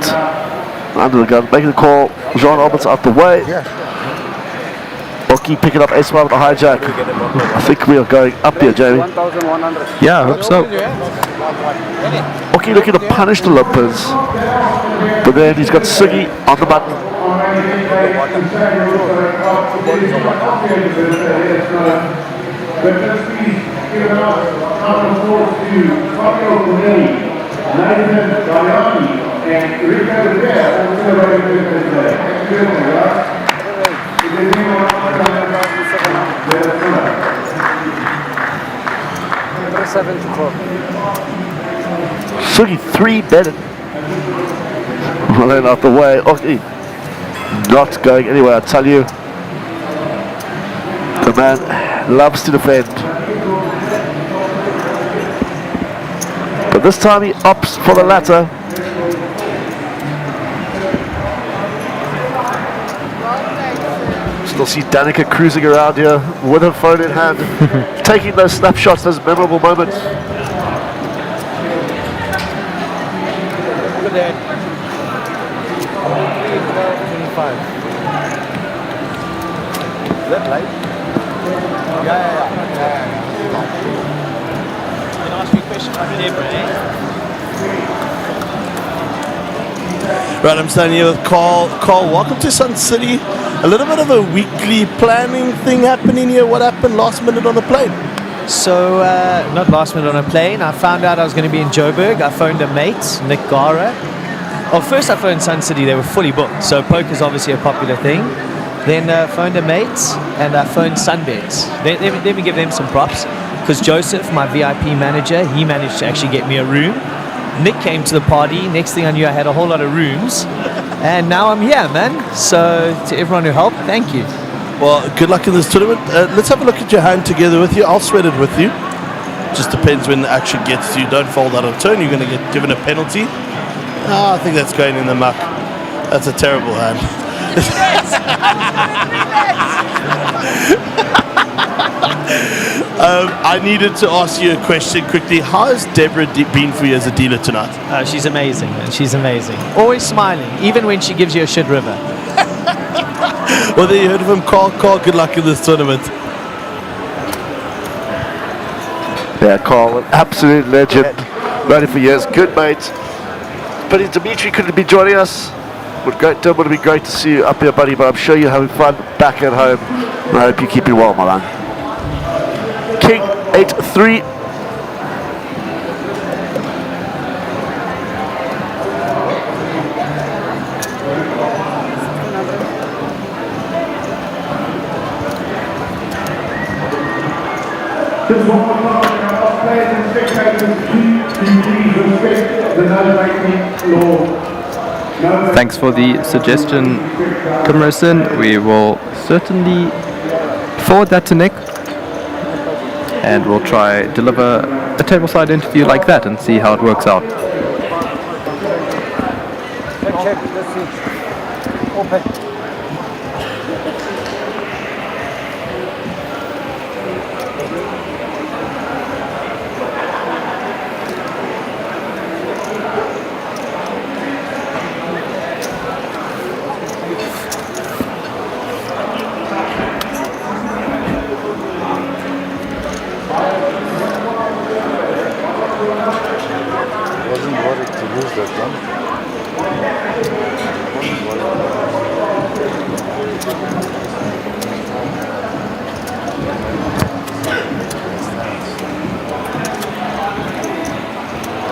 under the gun, making the call. Jean Albert's out the way. Oki picking up ace 5 with the hijack. I think we are going up here, Jamie. 1,100. Yeah, I hope so. Oki looking to punish the Limpers. But then he's got Siggy on the button. Siggy 3 betted. Well, then out the way. Oki not going anywhere, I tell you. The man loves to defend. But this time he opts for the latter. Still see Danica cruising around here with her phone in hand, taking those snapshots, those memorable moments. Look at that. 25. Is that light? Yeah. Can I ask you a question about Deborah, Right, I'm standing here with Carl. Carl, welcome to Sun City. A little bit of a weekly planning thing happening here. What happened last minute on the plane? So, not last minute on a plane. I found out I was going to be in Joburg. I phoned a mate, Nick Gara. Well, first I phoned Sun City. They were fully booked. So poker's obviously a popular thing. Then phoned a mate and I phoned SunBet. Let me give them some props. Because Joseph, my VIP manager, he managed to actually get me a room. Nick came to the party. Next thing I knew, I had a whole lot of rooms. And now I'm here, man. So to everyone who helped, thank you. Well, good luck in this tournament. Let's have a look at your hand together with you. I'll sweat it with you. Just depends when the action gets to you. Don't fold out of turn. You're going to get given a penalty. I think that's going in the muck. That's a terrible hand. I needed to ask you a question quickly. How has Deborah been for you as a dealer tonight? She's amazing, man. She's amazing. Always smiling, even when she gives you a shit river. Well, there you heard of him. Carl, good luck in this tournament. Yeah, Carl, an absolute legend. Known him for years. Good mate. But Dimitri couldn't be joining us. Would be great to see you up here, buddy, but I'm sure you're having fun back at home. I hope you're keeping well, my man. King 8-3. Just one more time, our players and spectators, please respect the no-making law. Thanks for the suggestion, Camerson. We will certainly forward that to Nick. And we'll try deliver a tableside interview like that and see how it works out. Check, let's see. Open. Wasn't worried to lose that one. Wasn't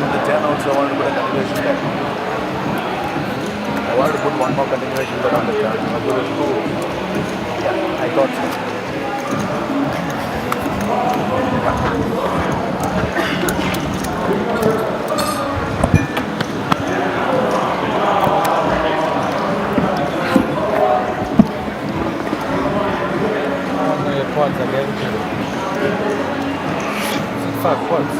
In the 10 also I wanted to put a continuation back. I wanted to put one more continuation back on the 10. I put it 2. Yeah, I thought so. Quads again. 5 quads.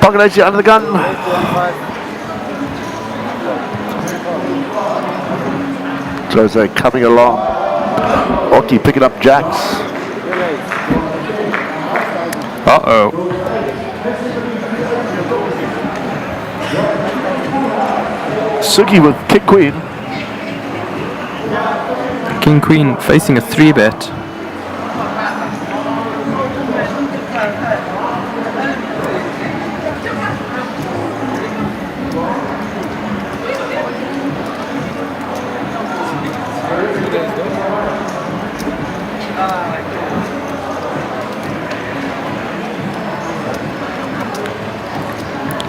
Pocket 80 under the gun. Jose coming along. Oki picking up jacks. Uh-oh. Suki with King Queen. King Queen facing a 3-bet.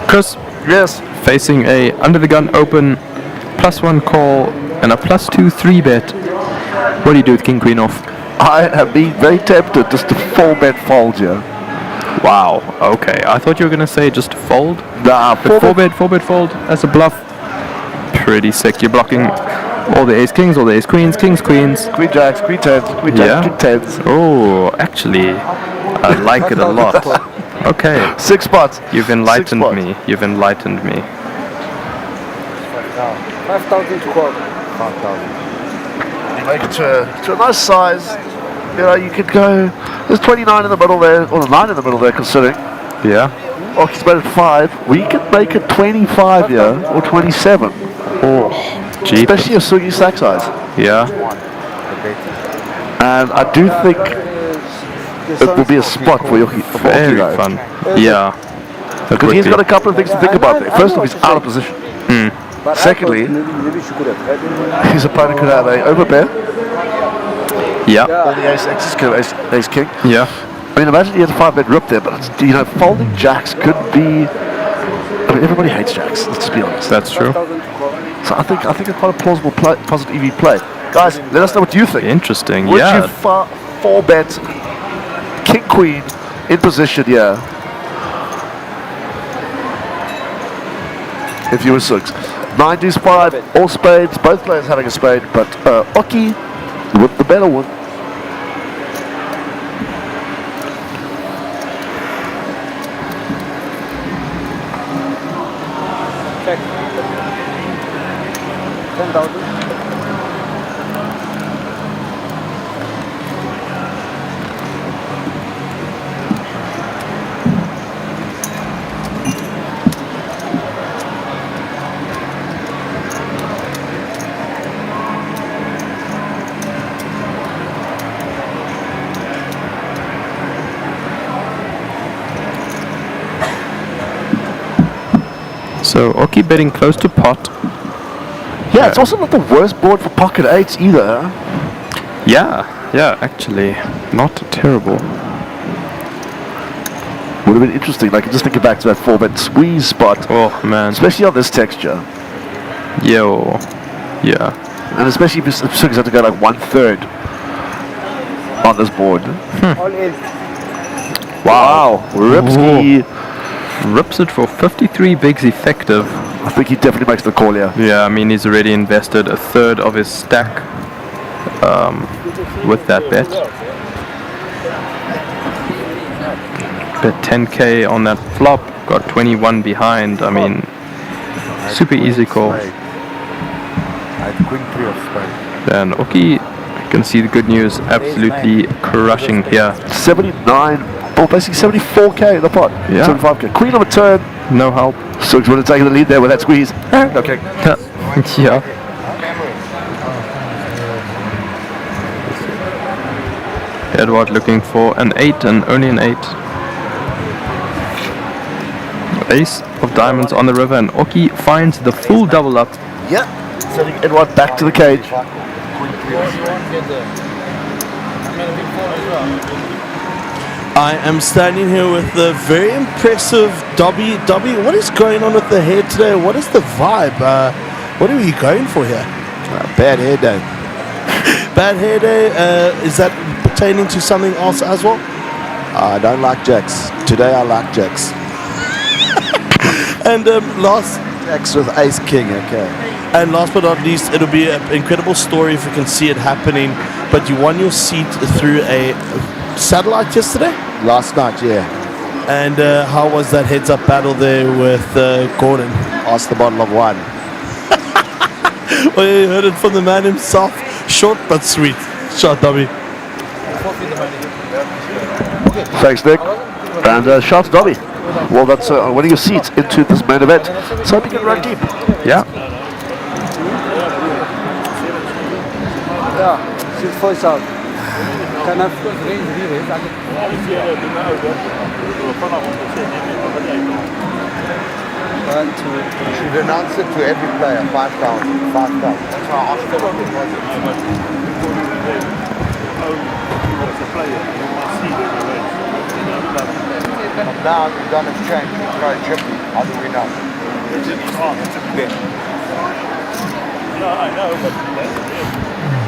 Chris, yes, facing a under the gun open +1 call and a +2 3-bet. What do you do with King Queen off? I have been very tempted just to 4-bet fold here. Wow. Okay, I thought you were gonna say just fold. Nah, But 4-bet fold as a bluff. Pretty sick. You're blocking all the ace kings, all the ace queens, kings queens, Queen jacks, queen tens, queen jacks, king tens. Oh, actually, I like it a lot. Okay. 6 spots. You've enlightened me. You've enlightened me. 5,000 to call. 5,000. You make it to a nice size. You know, you could go. There's 29 in the middle there, or 9 in the middle there, considering. Yeah. Oki's made it 5. We could make it 25 here, or 27. Oh, gee. Especially a Sugi stack size. Yeah. And I do think it will be a spot for Oki. Very fun. Yeah. Because he's got a couple of things to think about there. First off, he's out of position. Secondly, his opponent could have a overpair. Yeah. Or the ace X could have ace king. Yeah. I mean, imagine he has a 5-bet rip there, but it's, you know, folding jacks could be. I mean, everybody hates jacks. Let's just be honest. That's true. So I think it's quite a plausible positive EV play. Guys, let us know what you think. Interesting. Would yeah. you 4-bet King Queen in position here? If you were 6. 9 deuce 5, all spades, both players having a spade, but Oki with the better one. Check. 10,000. So Oki betting close to pot. Yeah, it's also not the worst board for pocket 8s either. Yeah, actually, not terrible. Would have been interesting, like just thinking back to that 4-bet squeeze spot. Oh man. Especially on this texture. Yo. Yeah. And especially if Sugi's had to go like 1/3 on this board. All in. Wow. Ripsky rips it for 53 bigs effective. I think he definitely makes the call here. Yeah, I mean he's already invested a third of his stack with that bet. Bet 10k on that flop. Got 21 behind. I mean, super easy call. I had queen 3 of spade. Then Oki, you can see the good news. Absolutely crushing here. 79, or basically 74k in the pot. Yeah. 75k. Queen on a turn. No help. Suggs would have taken the lead there with that squeeze. Okay. Yeah. Edward looking for an 8 and only an 8. Ace of diamonds on the river, and Oki finds the full double up. Yep. Sending Edward back to the cage. I am standing here with the very impressive Dobby. Dobby, what is going on with the hair today? What is the vibe? What are you going for here? Bad hair day. Bad hair day? Is that pertaining to something else as well? I don't like jacks. Today I like jacks. And last... Jacks with ace king, okay. And last but not least, it'll be an incredible story if you can see it happening. But you won your seat through a satellite yesterday? Last night, yeah. And how was that heads-up battle there with Gordon? Asked the bottle of wine. Well, you heard it from the man himself. Short but sweet. Shot, Dobby. Thanks, Nick. And shout to Dobby. Well, that's winning a seat into this main event. So I hope you can run deep. Yeah. Yeah, she's voice out. Can I One, two, three. You should announce it to every player, 5,000, 5,000. That's why I asked him. But now the gun has changed. We throw a chippy. How do we know? Yeah. I know, but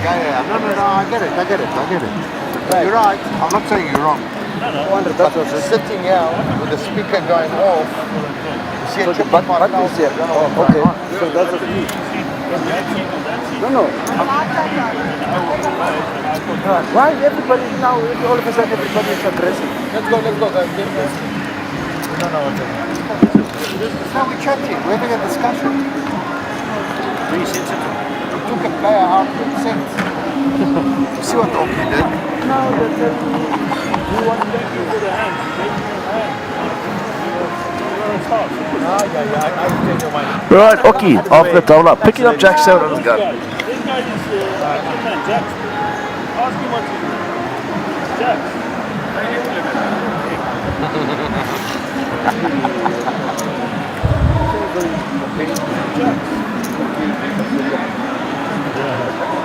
Yeah. No, I get it. Right. You're right. I'm not saying you're wrong. But sitting here with the speaker going off, you see a chip on my nose here. Okay, so that's a key. No. Why everybody now, all of a sudden everybody is aggressive? Let's go, guys. Now we're chatting, we're having a discussion. We took a player out of sense. You see what Oki did? No, you want to thank you for the hand. Right, Oki, off the table, picking up Jack 7 on the gun. This guy is Jack. Ask him what Jack.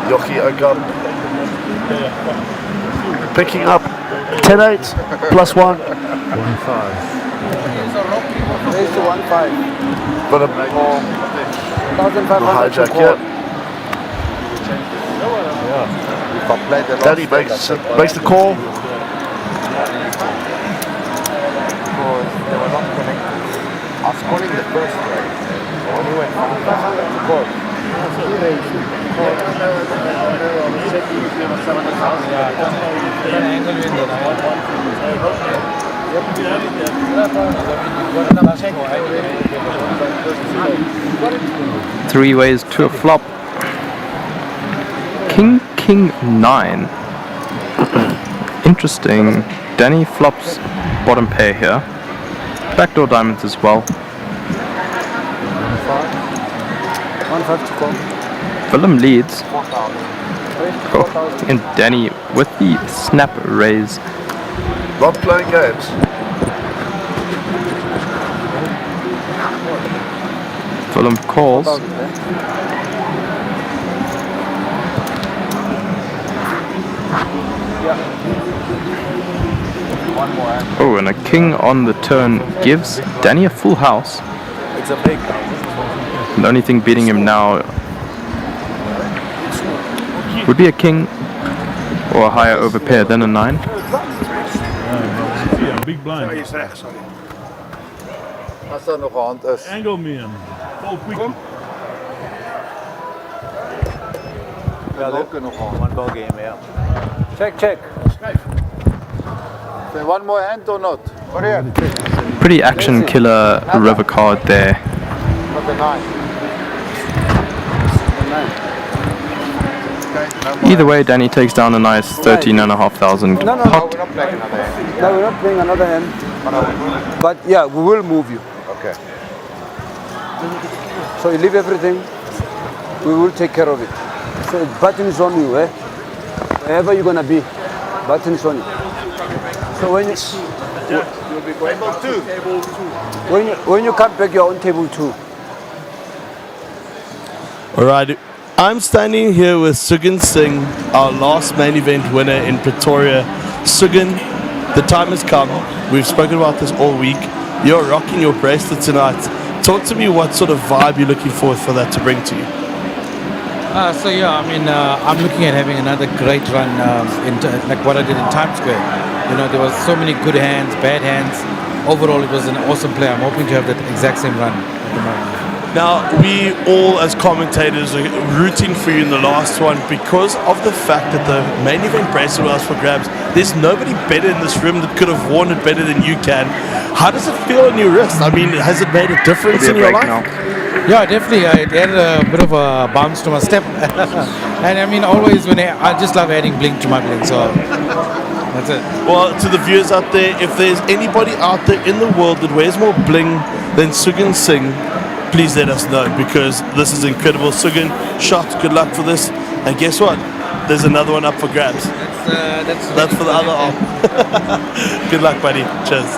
Yoki Ogum. Picking up 10-8 plus 1. 1-5. Raise to 1-5. But a 1,500 hijack, call. yeah. If I play the Danny makes the call. because they were not connected. I was calling the first race. When he went 500 to call. He raised it. Three ways to a flop. King 9. Interesting. Danny flops bottom pair here. Backdoor diamonds as well. 1-5 to call. Willem leads. Oh, and Danny with the snap raise. Not playing games. Willem calls. Oh, and a king on the turn gives Danny a full house. It's a big The only thing beating him now would be a king or a higher over pair than a 9. Yeah, big blind. As daar nog een hand is. Angle me in. Go quick. Ja, ook nog een one ball game, yeah. Check. Say one more hand or not? Pretty action killer river card there. Not the 9. Either way, Danny takes down a nice 13,500 No, no, pot. We're not playing another hand. No, we're not playing another hand. But yeah, we will move you. Okay. So you leave everything. We will take care of it. So button is on you, eh? Wherever you're gonna be, button is on you. So when you You'll be going table 2. when you come back, you're on table 2. Alright, I'm standing here with Sugan Singh, our last main event winner in Pretoria. Sugan, the time has come. We've spoken about this all week. You're rocking your bracelet tonight. Talk to me what sort of vibe you're looking forward for that to bring to you. So yeah, I mean, I'm looking at having another great run like what I did in Times Square. You know, there was so many good hands, bad hands. Overall, it was an awesome play. I'm hoping to have that exact same run at the moment. Now, we all as commentators are rooting for you in the last one because of the fact that the main event bracelet was for grabs. There's nobody better in this room that could have worn it better than you can. How does it feel on your wrist? I mean, has it made a difference in your life? Yeah, definitely. I added a bit of a bounce to my step. And I mean, always when I just love adding bling to my bling. So that's it. Well, to the viewers out there, if there's anybody out there in the world that wears more bling than Sugan Singh, please let us know because this is incredible. Sugan, shot, good luck for this. And guess what? There's another one up for grabs. That's for the other arm. Good luck, buddy. Cheers.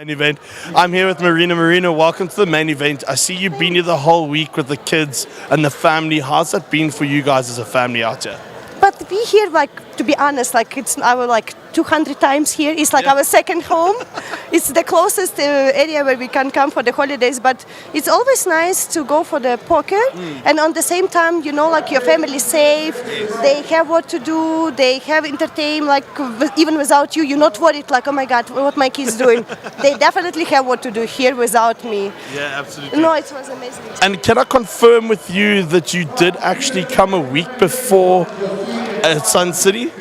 main event. I'm here with Marina. Marina, welcome to the main event. I see you've been here the whole week with the kids and the family. How's that been for you guys as a family out here? But we here, to be honest, it's our 200 times here. It's our second home. It's the closest area where we can come for the holidays. But it's always nice to go for the poker, and on the same time, your family is safe. They have what to do. They have entertainment. Even without you, you're not worried. Oh my God, what my kids doing? They definitely have what to do here without me. Yeah, absolutely. No, it was amazing. And can I confirm with you that you did actually come a week before at Sun City?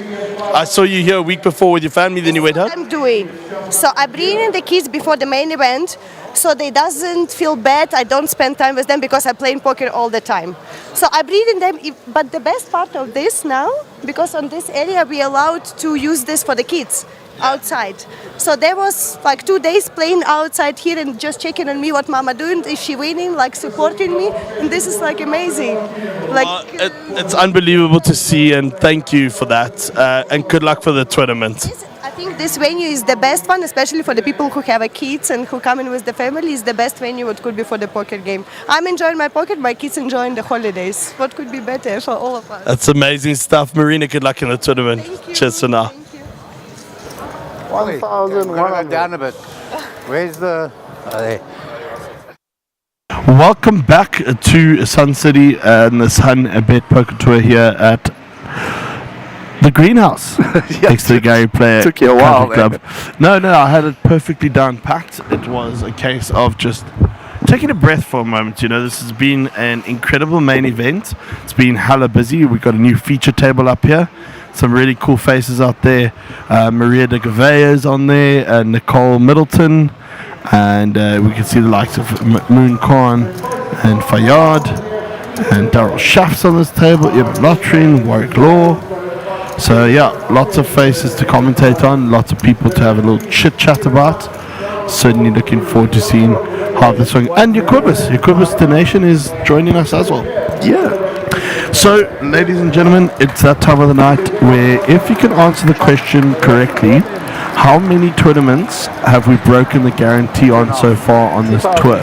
I saw you here a week before with your family, then you went home? I'm doing. So I bring in the kids before the main event, so they doesn't feel bad. I don't spend time with them because I play poker all the time. So I bring in them, but the best part of this now, because on this area we allowed to use this for the kids outside. So there was 2 days playing outside here and just checking on me what mama doing, if she winning, supporting me, and this is amazing. It's unbelievable to see, and thank you for that, and good luck for the tournament. I think this venue is the best one, especially for the people who have kids and who come in with the family. Is the best venue what could be for the poker game. I'm enjoying my poker, my kids enjoying the holidays. What could be better for all of us? That's amazing stuff. Marina, good luck in the tournament. Cheers for now. 1,100. Down a bit. Where's the... Welcome back to Sun City and the SunBet Poker Tour here at the greenhouse next to the Gary Player Took you a while, Country Club. No, I had it perfectly down packed. It was a case of just taking a breath for a moment. This has been an incredible main event. It's been hella busy. We've got a new feature table up here. Some really cool faces out there. Maria de Gavea is on there, and Nicole Middleton, and we can see the likes of Moon Khan and Fayyad, and Daryl Schaff's on this table, Ibn Lotrin, Warwick Law. So yeah, lots of faces to commentate on, lots of people to have a little chit chat about. Certainly looking forward to seeing how this one. And Yakubus the Nation is joining us as well. Yeah. So, ladies and gentlemen, it's that time of the night where if you can answer the question correctly, how many tournaments have we broken the guarantee on so far on this tour?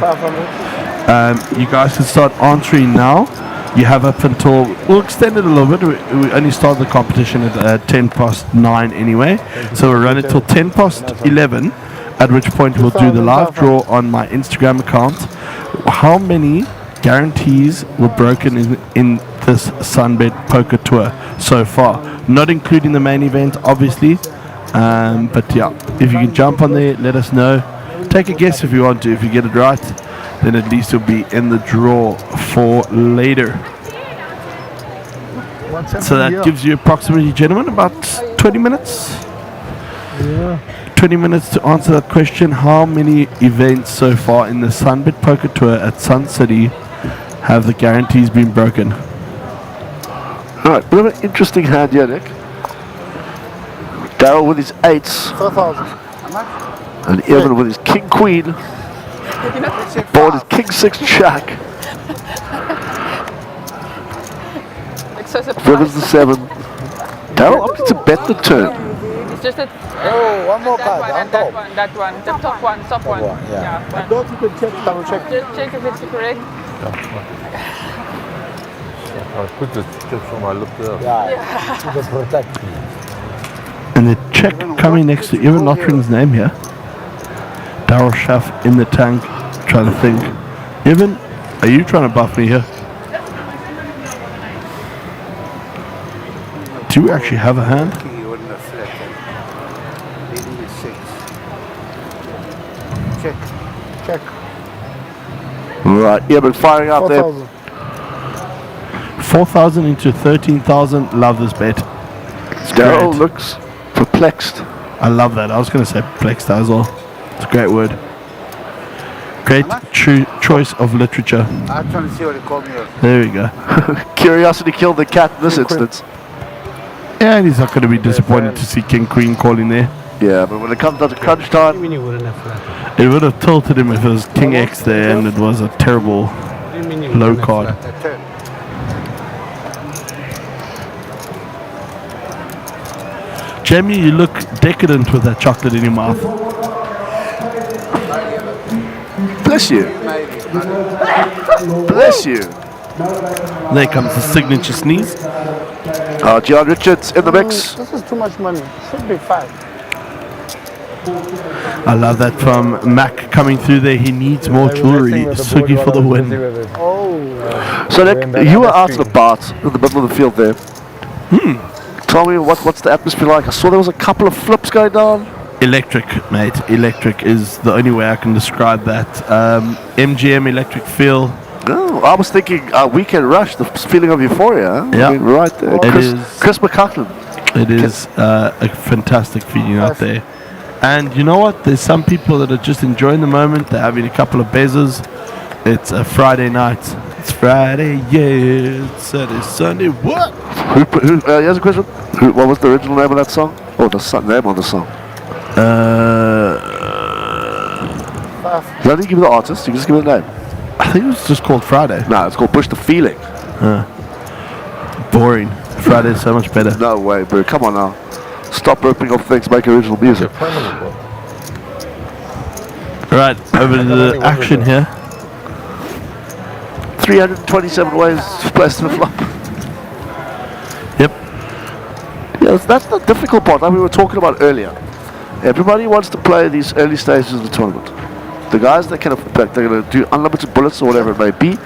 You guys can start answering now. You have up until, we'll extend it a little bit. We only started the competition at 10 past 9 anyway. So we'll run it till 10 past 11, at which point we'll do the live draw on my Instagram account. How many guarantees were broken in this SunBet Poker Tour so far? Not including the main event, obviously. But yeah, if you can jump on there, let us know. Take a guess if you want to. If you get it right, then at least you'll be in the draw for later. So that gives you approximately, gentlemen, about 20 minutes. Yeah. 20 minutes to answer that question. How many events so far in the SunBet Poker Tour at Sun City have the guarantees been broken? Alright, bit of an interesting hand here, Nick. Daryl with his 8s. 4,000. And Evan with his King Queen. Board is King 6 Jack. River's the 7. Daryl opted to bet the turn. It's just that. Oh, one more card. That one, the top one. Yeah. I thought you could check, double check. Just check if it's correct. I put the chips on my lip there. Yeah. To protect me. And the check coming next to Evan Lottering's name here. Daryl Schaff in the tank, trying to think. Evan, are you trying to buff me here? Do you actually have a hand? He wouldn't have flattened. He needed 6. Check. Right, Evan firing out 4,000. there. 4,000 into 13,000. Love this bet. Daryl looks perplexed. I love that. I was going to say perplexed as well. It's a great word. Great choice of literature. I'm trying to see what he called me. There we go. Curiosity killed the cat in this instance. Yeah, and he's not going to be disappointed to see King Queen calling there. Yeah, but when it comes down to crunch time, it would have tilted him if it was King X there and it was a terrible low card. Jamie, you look decadent with that chocolate in your mouth. Bless you. Bless you. There comes the signature sneeze. Gian Richards in the mix. This is too much money. Should be 5. I love that from Mac coming through there. He needs more jewelry. Sugi for the win. So Nick, you were out and about in the middle of the field there. Tell me what's the atmosphere like? I saw there was a couple of flips going down. Electric, mate. Electric is the only way I can describe that. MGM electric feel. Oh, I was thinking Weekend Rush, the feeling of euphoria. Huh? Yeah. I mean, right there. Chris McCutcheon. It is a fantastic feeling out there. And you know what? There's some people that are just enjoying the moment. They're having a couple of bezzers. It's a Friday night. It's Friday, yeah. It's Saturday, Sunday. What? Here's a question. What was the original name of that song? Oh, the name on the song. You don't need to give me the artist. You can just give me the name. I think it was just called Friday. No, it's called Push the Feeling. Boring. Friday's so much better. No way, bro. Come on now. Stop ripping off things, make original music. Right, over to the action here. 327 ways to place the flop. Yep. Yes, that's the difficult part that we were talking about earlier. Everybody wants to play these early stages of the tournament. The guys that can affect, they're going to do unlimited bullets or whatever it may be,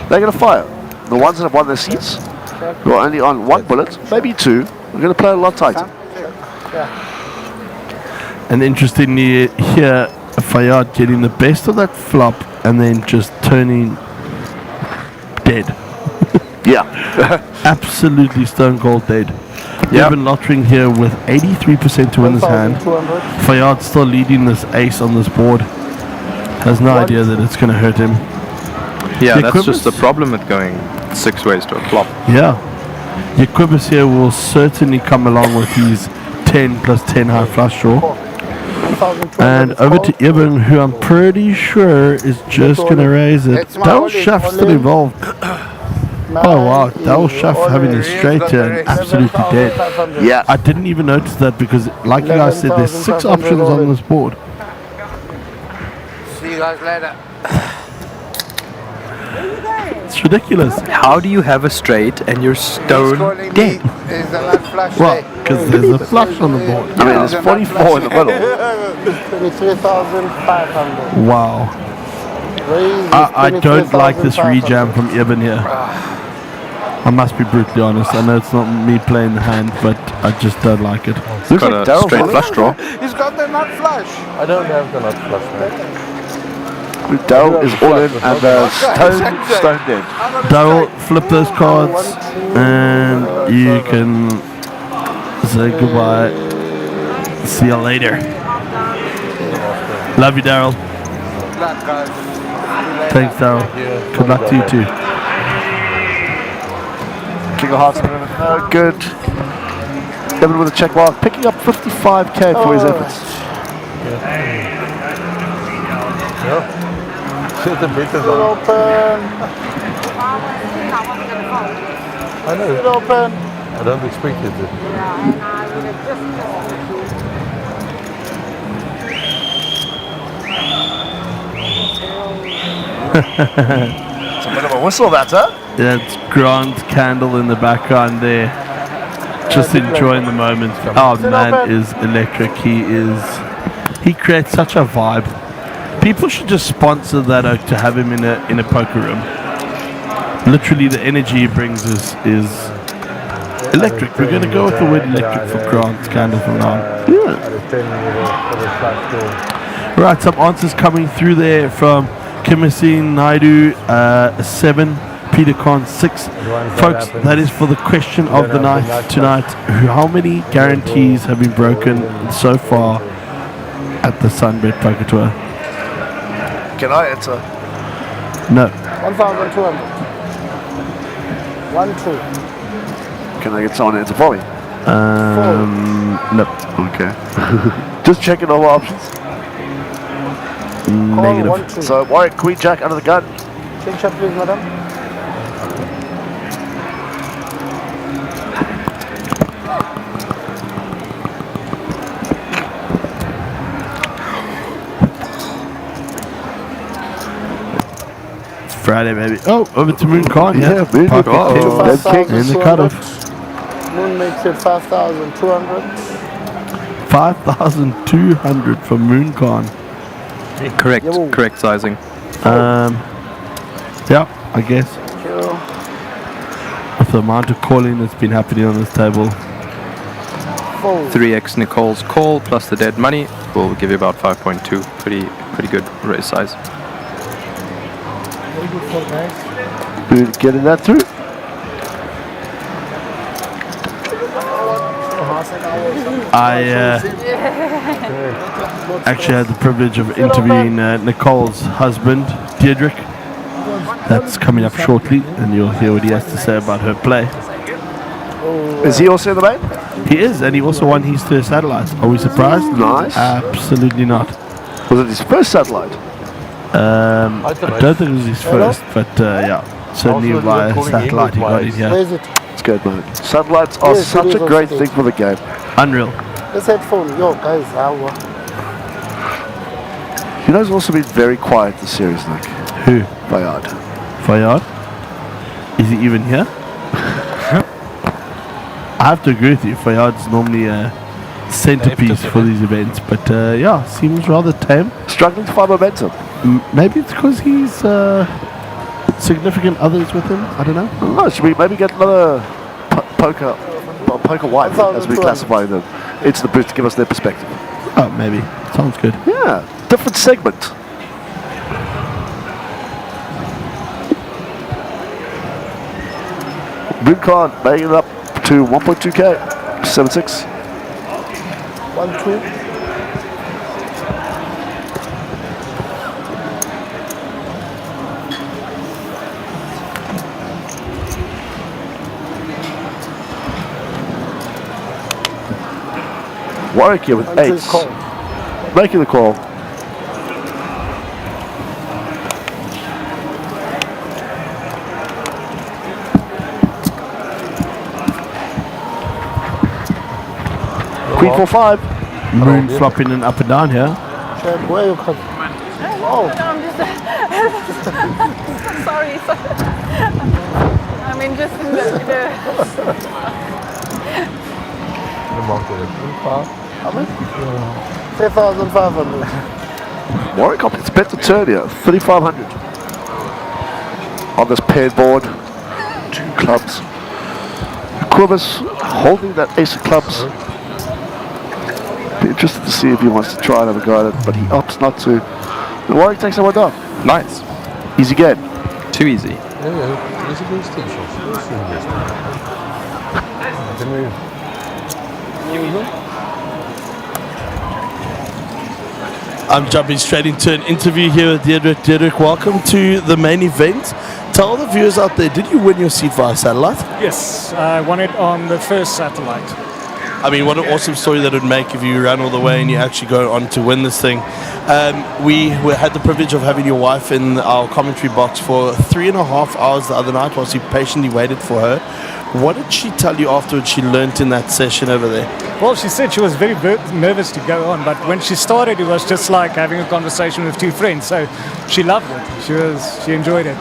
they're going to fire. The ones that have won their seats, who are only on 1 bullet, maybe 2, are going to play a lot tighter. And interestingly here, Fayyad getting the best of that flop and then just turning dead. Yeah. Absolutely stone cold dead. Even lottering here with 83% to win this hand. Fayyad still leading this ace on this board. Has no idea that it's going to hurt him. Yeah, that's just the problem with going 6 ways to a flop. Yeah. Yaquibus here will certainly come along with his 10 plus 10 high flush draw. And over to Ibn, who I'm pretty sure is just going to raise it. Daryl Schaff still involved. Oh wow, Daryl Schaff having a straight and absolutely dead. Yeah. I didn't even notice that because, like you guys said, there's 6 options on this board. See you guys later. It's ridiculous. How do you have a straight and you're stone dead? Is the lad flush Well, because there's a flush on the board. I mean, there's 44 in the middle. 23,500. Wow. I don't like this rejam from Ibn here. I must be brutally honest. I know it's not me playing the hand, but I just don't like it. He's got a straight flush draw. He's got the nut flush. I don't have the nut flush, man. Daryl is all in and stone dead. Daryl, flip those cards and you can say goodbye. See you later. Love you, Daryl. Thanks, Daryl. Good luck to you too. King of Hearts, no good. Evan with a check mark, picking up 55k for his efforts. The bit is open. I know. It's open. I don't expect it to. It's a bit of a whistle, that, huh? That's Grant's candle in the background there. Just enjoying the moment. Oh man, is electric. He creates such a vibe. People should just sponsor that oak to have him in a poker room. Literally, the energy he brings is electric. We're going to go with the word electric for Grant's candle from now on. Yeah. Right, some answers coming through there from Kimisine Naidu, 7, Peter Khan, 6. Folks, that is for the question of the night tonight. How many guarantees have been broken so far at the SunBet Poker Tour? Can I enter? No. 1,200. 1, 2. Can I get someone to enter for me? No. Okay. Just checking all options. Negative. 1, 2. So, Warwick, Queen Jack under the gun. King shot, please, madam. Friday, baby. Oh, over to Moon Khan. Yeah, Moon Park Khan. at 10 in the cutoff. Moon makes it 5,200. 5,200 for Moon Khan. Correct sizing. Yeah, I guess. With the amount of calling that's been happening on this table. 3x Nicole's call plus the dead money will give you about 5.2. Pretty good raise size. Very good for guys. Moon getting that through. I actually had the privilege of interviewing Nicole's husband, Deirdre. That's coming up shortly, and you'll hear what he has to say about her play. Is he also in the main? He is, and he also won his third satellite. Are we surprised? Nice. Absolutely not. Was it his first satellite? I don't think it was his first, but yeah, certainly via satellite he got in here. Where is it? It's good, man. Satellites are Yes, such it a is great also thing for the game. Unreal. This headphone, yo guys, You know, it's also been very quiet this series, Nick. Who? Bayard. Fayad? Is he even here? I have to agree with you. Fayad's normally a centerpiece for these events, but yeah, seems rather tame. Struggling to find momentum. Maybe it's because he's significant others with him. I don't know. Oh, should we maybe get another poker wife, as we classify them, into the booth to give us their perspective? Oh, maybe. Sounds good. Yeah, different segment. Moon Khan making it up to 1.2k, 7.6. 1-2. Warwick here with Until 8s. call. Making the call. Queen 4-5. Moon flopping and up and down here. Check where you come. Oh. No, I'm just. sorry. I mean, just in the. 3,500. Warwick up its bet to turn here, 3,500. On this paired board, 2 clubs. Quibus holding that ace of clubs. Be interested to see if he wants to try and have a go at it, but he opts not to. And Warwick takes that one down. Nice. Easy game. Too easy. I'm jumping straight into an interview here with Deirdre. Deirdre, welcome to the main event. Tell the viewers out there, did you win your seat via satellite? Yes, I won it on the first satellite. I mean, what an awesome story that would make if you ran all the way and you actually go on to win this thing. We had the privilege of having your wife in our commentary box for 3.5 hours the other night whilst you patiently waited for her. What did she tell you afterwards she learnt in that session over there? Well, she said she was very nervous to go on, but when she started, it was just like having a conversation with 2 friends. So she loved it. She enjoyed it.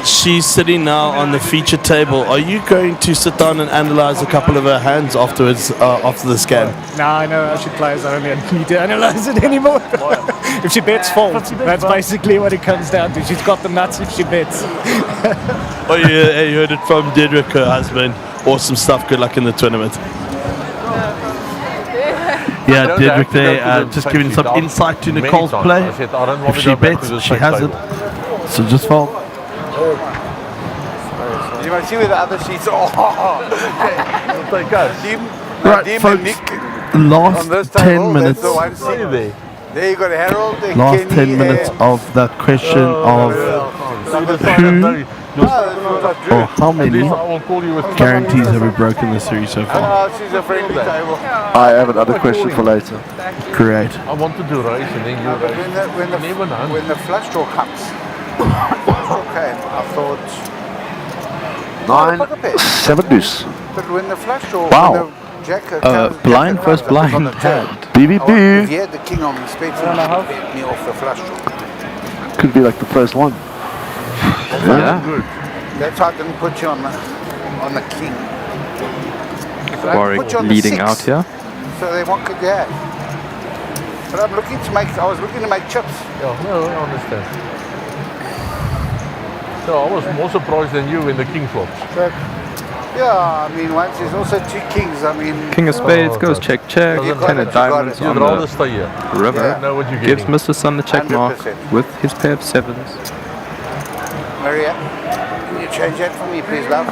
She's sitting now on the feature table. Are you going to sit down and analyze a couple of her hands afterwards, after the scan? Now I know how she plays. I don't need to analyze it anymore. If she bets fault, that's basically what it comes down to. She's got the nuts if she bets. Oh, yeah, you heard it from Deirdre, her husband. Awesome stuff. Good luck in the tournament. Yeah, Deirdre there, just giving some insight to Nicole's play. If she bets, she has it. So just fold. You might see where the other sheets are. Right, folks, last 10 minutes. There you got Harold. Last 10 minutes of that question of who or how many guarantees have we broken this series so far? She's a friendly table. I have another question for later. Great. I want to do race and then you race. When the flush draw comes, okay, I thought 9, 7 deuce. But when the flush draw, Wow. when the jack comes, Blind first blind hand. BBB. if he had the king on the spade, he bet me off the flush draw. Could be like the first one. Yeah. Good. That's why I didn't put you on the king. But I Warwick put you on the leading 6, out here. So they what could you have? But I'm looking to make. I was looking to make chips. Yeah, no, I understand. So I was more surprised than you when the king flops. Yeah, I mean, once there's also 2 kings. I mean, King of spades goes check check. Doesn't 10 matter. of diamonds You'd on rather the stay here. river. Yeah. Know what you're Gives getting. Mr. Sun the check mark 100%. with his pair of 7s. Maria, can you change that for me, please, love?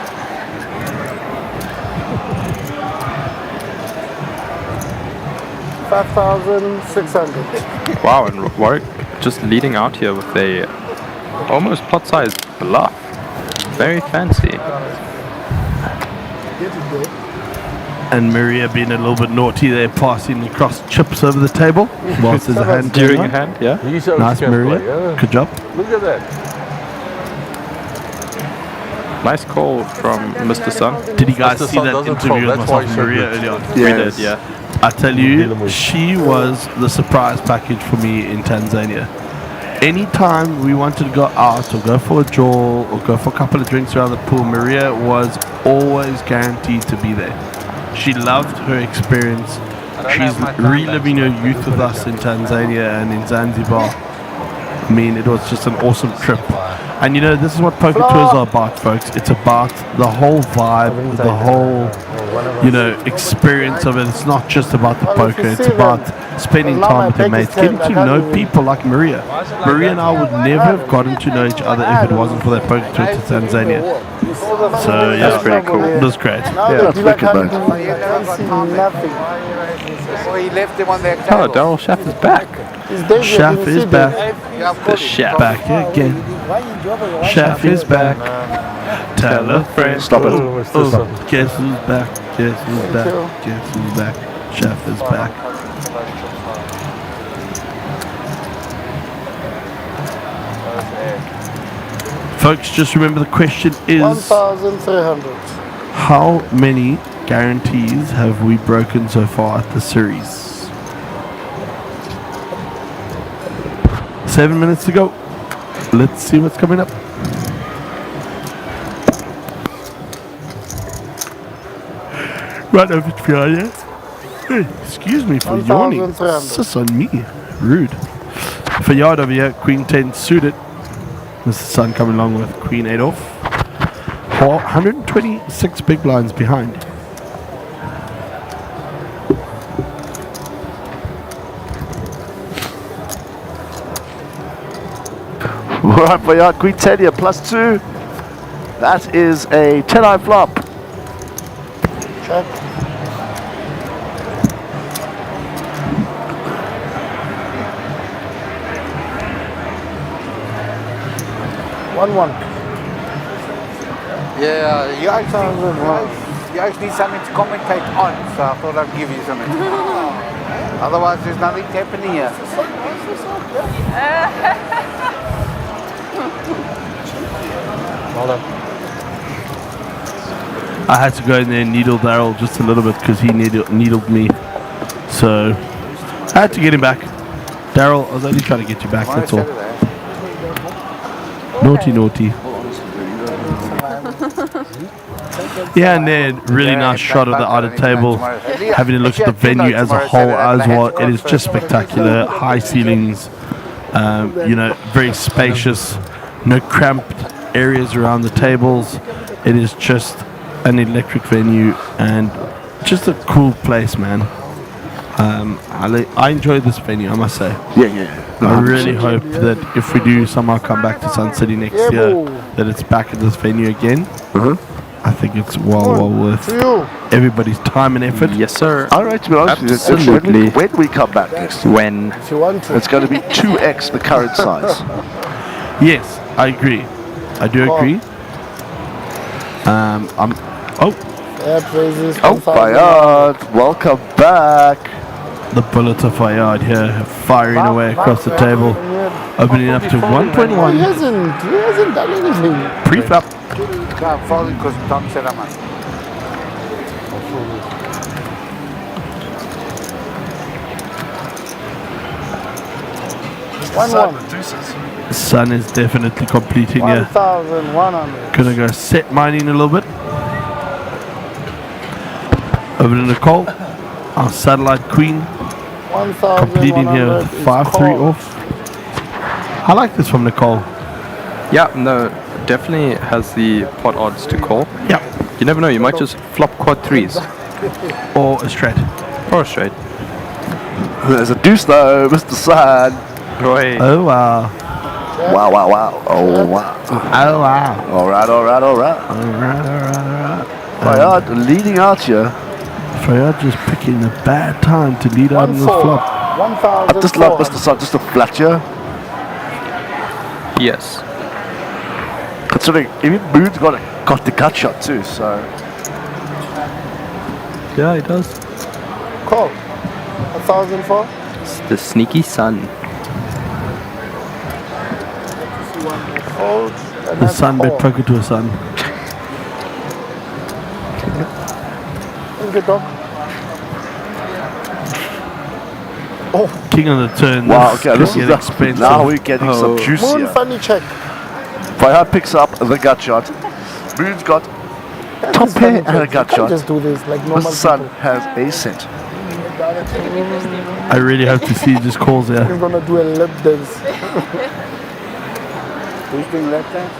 $5,600. Wow, and Warwick just leading out here with a almost pot-sized bluff. Very fancy. And Maria being a little bit naughty there, passing across chips over the table whilst there's a hand During going a on. hand, yeah. He's so Nice, can Maria. play, yeah. Good job. Look at that. Nice call from Mr. Sun. Did you guys Mr. see Sun that doesn't interview fold, with that's why myself he's and so Maria good. earlier on? We did, yeah. I tell you, she was the surprise package for me in Tanzania. Anytime we wanted to go out or go for a jaw or go for a couple of drinks around the pool, Maria was always guaranteed to be there. She loved her experience. She's reliving her youth with us in Tanzania and in Zanzibar. I mean, it was just an awesome trip. And you know, this is what poker tours are about, folks. It's about the whole vibe, the whole, you know, experience of it. It's not just about the poker. It's about spending time with your mates, getting to know people like Maria. Maria and I would never have gotten to know each other if it wasn't for that poker tour to Tanzania. So yeah, That's pretty cool. It was great. Yeah, That's wicked, mate. nothing. Or he left them on their Oh, table. Daryl Schaff is back. Chef is back. Yeah, of The course. chef. Back again. Chef is back. Tell a friend. Stop it. Oh, guess who's back? Guess who's back? Guess who's back? Chef is back. Folks, just remember the question is 1,300. how many guarantees have we broken so far at the series? 7 minutes to go. Let's see what's coming up. Right over to Fiona. Hey, excuse me for yawning. 1,300. It's just on me. Rude. For yard over here, Queen 10 suited. Mr. Sun coming along with Queen 8 off. 126 big blinds behind. Alright, for yard, Queen 10 here, +2. That is a 10-eye flop. Check. One. Yeah, you actually need something to commentate on, so I thought I'd give you something. Otherwise, there's nothing happening here. Well done. I had to go in there and needle Daryl just a little bit because he needled me. So I had to get him back. Daryl, I was only trying to get you back, that's all. Naughty. Yeah, and then really nice shot of the outer table. Having a look at the venue as a whole as well. It is just spectacular. High ceilings, you know, very spacious. No cramped areas around the tables. It is just an electric venue and just a cool place, man. I enjoy this venue, I must say. Yeah. I really hope that if we do somehow come back to Sun City next year, that it's back at this venue again. I think it's well worth everybody's time and effort. Yes, sir. All right, to be honest with you, Absolutely. when we come back next year, When? If you want to. it's going to be 2x the current size. Yes, I agree. I do agree. Air praises. Bayard, welcome back. The bullet of Fayad here, firing away across the table, opening up to 1.1. He hasn't done anything. Pre-flop. I'm falling because Tom said I'm on. 1-1. Sun is definitely completing here. 1,100. Gonna go set mining a little bit. Over to Nicole, our satellite queen, completing here with 5-3 off. I like this from Nicole. Yeah, no, definitely has the pot odds to call. Yeah. You never know, you might just flop quad threes. Or a straight. Or a straight. There's a deuce though, Mr. Sun. Roy. Oh wow. Wow, wow, wow. Oh wow. Oh wow. Alright. Alright. Fayad leading out here. Fayad just picking a bad time to lead out in the flop. I just love Mr. Sun, just a flat here. Yes. Considering even Moon's got the gut shot too, so. Yeah, he does. Call. 1,004. It's the sneaky Sun. Fold. The SunBet Poker Tour Sun. Thank you, Doc. Oh. King on the turn. Wow, okay, this is expensive. now we're getting some juice Moon here. funny check. Fayad picks up the gut shot. Moon's got top pair and a gut shot. Just do this like normal Mr. Sun has a set. I really hope to see just calls He's there. gonna do a lip dance. Who's doing lap dance?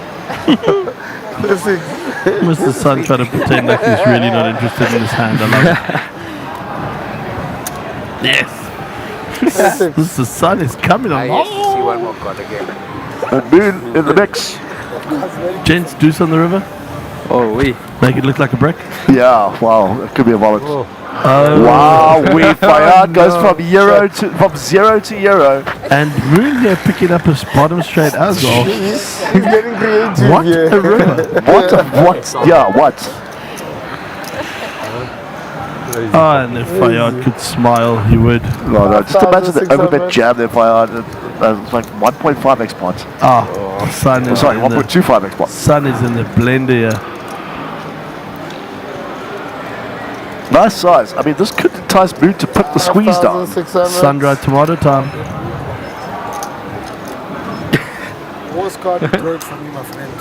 Mr. Sun trying to pretend like he's really not interested in his hand. I love it. Yes. Mr. Sun is coming I along. see one more card again. And Moon in the mix. Gents, deuce on the river. Oh, we. Make it look like a brick. Yeah, wow, it could be a wallet. Oh. Wow, Fayad goes from from 0 to euro. And Moon here picking up his bottom straight as well. He's getting creative. What here. a river. What? Oh, and if Fayad could smile, he would. No, just imagine the overbet jam there, Fayad. It's like 1.5 x pots. Sun is Sorry, in the 1.25 x pots. Sun is in the blender here. Nice size. I mean, this could entice Moon to put the squeeze down. Sun-dried tomato time. Worst card great for me, my friend.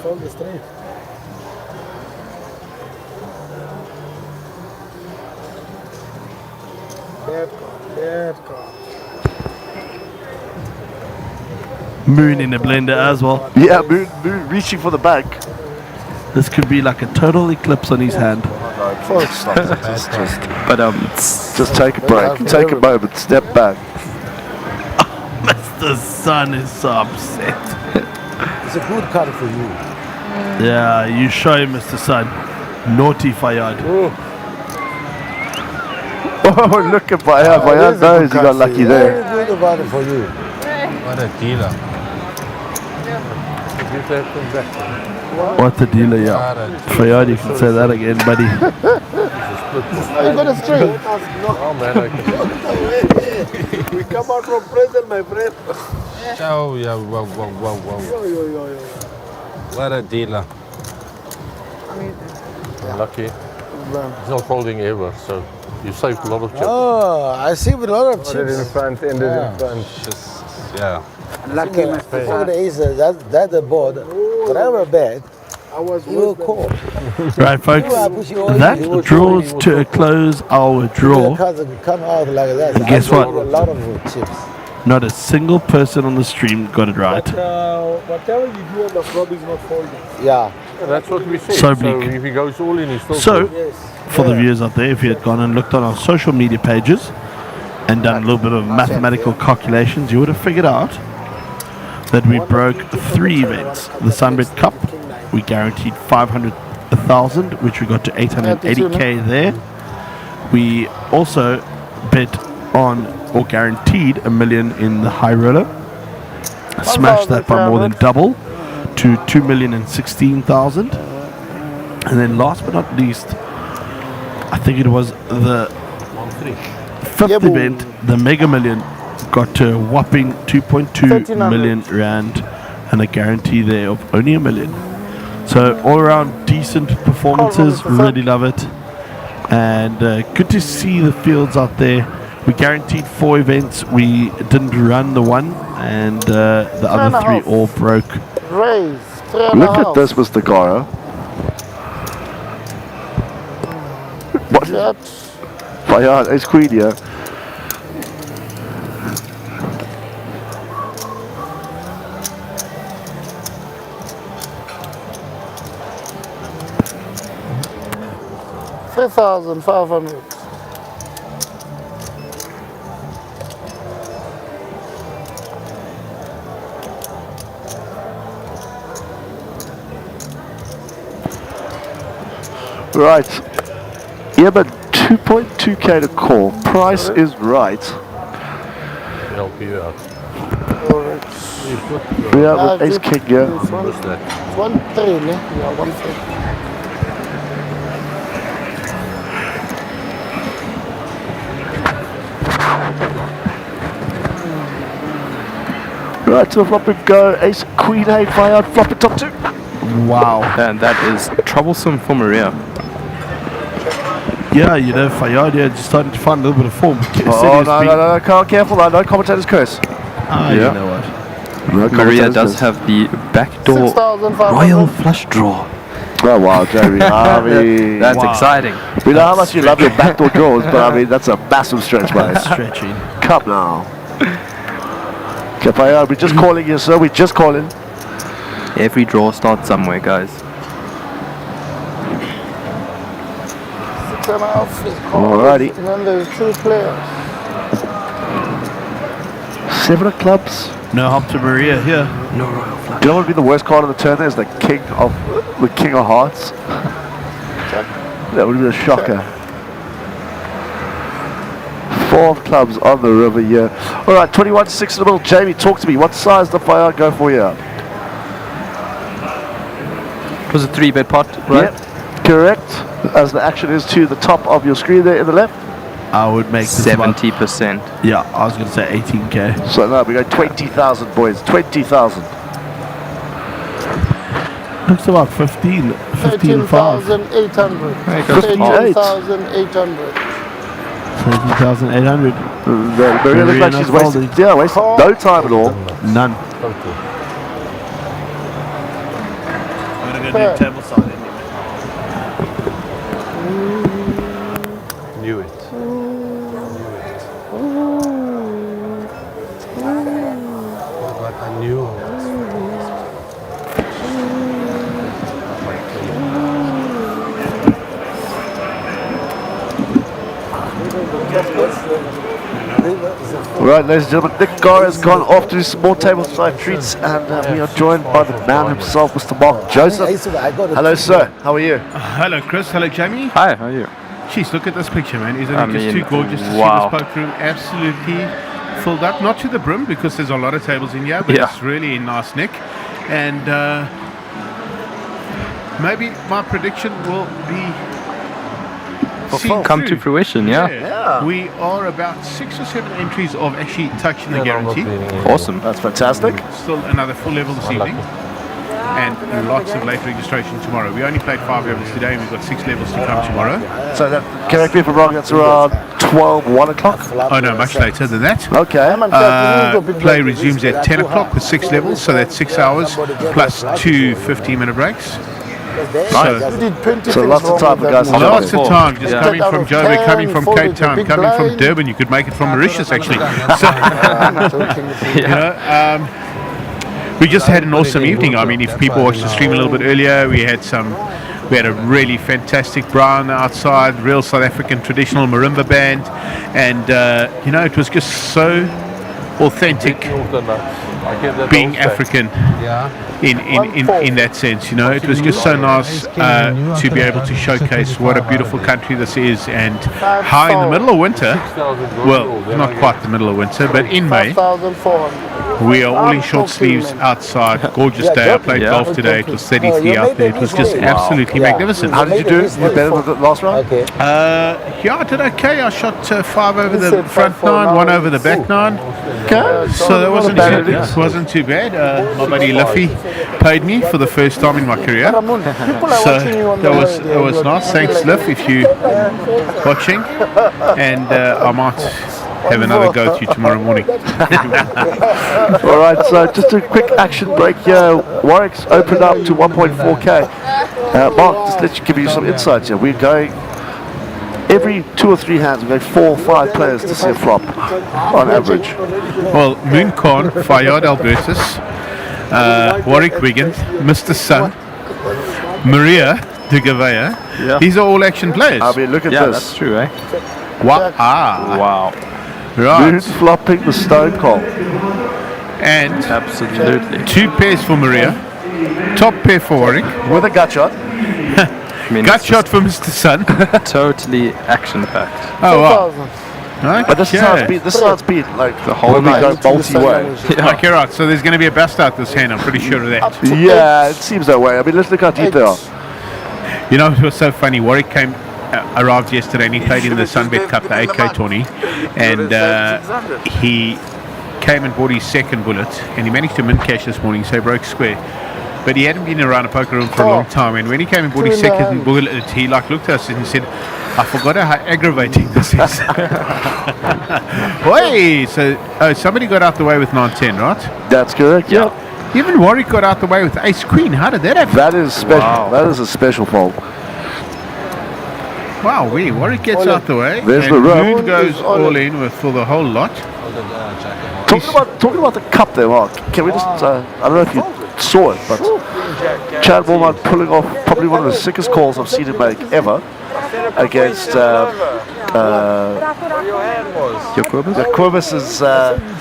Fold the straight. Bad card. Moon in the blender as well. Yeah, Moon reaching for the bank. This could be like a total eclipse on his hand. Just take a break. Take a moment. Step back. Mr. Sun is so upset. It's a good card for you. Yeah, you show him, Mr. Sun. Naughty Fayad. Oh, look at Fayad. Fayad knows he got lucky there. Very good about it for you. What a dealer. What a dealer, yeah. Fayad, you can say that again, buddy. You got a straight. Oh man, We come out from prison, my friend. oh yeah, wow. Yo. What a dealer. Lucky. He's not folding ever, so you saved a lot of chips. Oh, I see with a lot of chips. Ended in front. Yeah. Lucky, Look at the aces. That's the board. Whatever bet, you will call. Right, folks, that draws to a close our draw. The cards come out like that. And guess I what? saw a lot of chips. Not a single person on the stream got it right. Whatever you do on the flop is not folding. Yeah. That's what we said. So bleak. if he goes all in, he's still So, good. for the viewers out there, if you had gone and looked on our social media pages and done a little bit of mathematical calculations, you would have figured out that we broke 3 events. The SunBet Cup, we guaranteed 500,000, which we got to 880k there. We also bet on or guaranteed $1 million in the high roller. Smashed that by more than double to 2,016,000. And then last but not least, I think it was the 5th event, the Mega Million, got to a whopping 2.2 million rand. and a guarantee there of only $1 million. So all around decent performances, really love it. And good to see the fields out there. We guaranteed 4 events. We didn't run the one, and the other 3 all broke. Raise. Look at this, Mr. Gara. What? Fayad, ace queen, yeah. $3,500. Right. Yeah, but 2.2k to call. Price is right. Help you out. Yeah, with ace king, yeah. It's 1-3, ne? Yeah, 1-3. Right, to the flop and go. Ace queen 8, Fayad, flop it top 2. Wow. And that is troublesome for Maria. Yeah, you know, Fayad just starting to find a little bit of form. Oh, no, careful, no commentator's curse. You know what? No Maria does have the backdoor 6,500. royal flush draw. Oh, wow, Jerry. I mean, That's exciting. We know how much you love your backdoor draws, but I mean, that's a massive stretch, mate. Stretching. Come now. Okay, Fayad, we're just calling you, sir. We're just calling. Every draw starts somewhere, guys. 6.5 is called. Alrighty. And then there's 2 players. 7 of clubs. No help to Maria here. No royal flush. Do you know what would be the worst card of the turn? Is the king of hearts. That would be a shocker. 4 of clubs on the river here. All right, 21-6 in the middle. Jamie, talk to me. What size does Fayad go for here? It was a 3-bet pot, right? Yep, correct. As the action is to the top of your screen there in the left. I would make this 70%. Yeah, I was going to say 18k. So now we go 20,000, boys. 20,000. Looks about 15 5. 13,800. 13,800. 17,800. Maria looks like she's wasting no time at all. None. I'm going to go do table side anyway. Knew it. But I knew it. Right, ladies and gentlemen, Nick Gar has gone off to do some more tableside treats, and we are joined by the man himself, Mr. Mark Joseph. Hello, sir. How are you? Hello, Chris. Hello, Jamie. Hi, how are you? Jeez, look at this picture, man. Isn't it just too gorgeous to wow. see this poker room absolutely filled up? Not to the brim, because there's a lot of tables in here, but Yeah. it's really a nice nick. And maybe my prediction will be seen Come through. to fruition, yeah. We are about 6 or 7 entries of actually touching the guarantee. Awesome. That's fantastic. Still another full level this evening. And lots of late registration tomorrow. We only played 5 levels today, and we've got 6 levels to come tomorrow. So that, correct me if I'm wrong, that's around 12, 1 o'clock? Oh no, much later than that. Okay. Play resumes at 10 o'clock with 6 levels, so that's 6 hours plus 2 15-minute breaks. So lots of time for guys to Lots jump of in. time, just coming from Joburg, coming from Cape Town, coming from Durban. You could make it from Mauritius, actually. So, you know, we just had an awesome evening. I mean, if people watched the stream a little bit earlier, we had a really fantastic brown outside, real South African traditional marimba band, and you know, it was just so authentic being African in that sense. You know, it was just so nice to be able to showcase what a beautiful country this is, and how in the middle of winter, well, not quite the middle of winter, but in May, we are all in short sleeves outside. Gorgeous day. I played golf today. It was 33 out there. It was just absolutely magnificent. How did you do? You better than the last round? Yeah, I did okay. I shot 5 over the front 9, 1 over the back 9. Okay. So that wasn't too bad. My buddy Luffy paid me for the first time in my career. So that was nice. Thanks, Luff, if you watching. And I might have another go to you tomorrow morning. All right, so just a quick action break here. Warwick's opened up to 1.4k. Mark, just let you give you some insights here. We're going every 2 or 3 hands. We're going 4 or 5 players to see a flop on average. Well, Moon Khan, Fayyad Albertus, Warwick Wiggins, Mr. Sun, Maria de Gavea. These are all action players. I mean, look at Yeah, this. that's true, eh? Wow. Moon Right. flopping the stone call. And absolutely 2 pairs for Maria. Top pair for Warwick. With a gut shot. Gut shot for Mr. Sun. Totally action-packed. Oh, wow. Right. But this is how it's been. This is how it's been. Like The whole when we night. go multi-way. Okay, right. So there's going to be a bust out this hand. I'm pretty sure of that. Yeah, it seems that way. I mean, let's look how deep they are. You know, it was so funny. Warwick arrived yesterday and he played in the SunBet Cup, the 8K tourney, and he came and bought his second bullet, and he managed to mint cash this morning, so he broke square. But he hadn't been around a poker room for a long time, and when he came and bought his second bullet, he looked at us and said, "I forgot how aggravating this is." Wait, so somebody got out the way with 9-10, right? That's correct. Yeah. Even Warwick got out the way with Ace Queen. How did that happen? That is special. Wow. That is a special fold. Wow, Warwick gets out the way. There's and the rub. Moon goes all in for the whole lot. Talking about the cup there, Mark. Can we just? I don't know if you saw it, but Chad Walmart pulling off probably one of the sickest calls I've seen him make ever against Jacobus's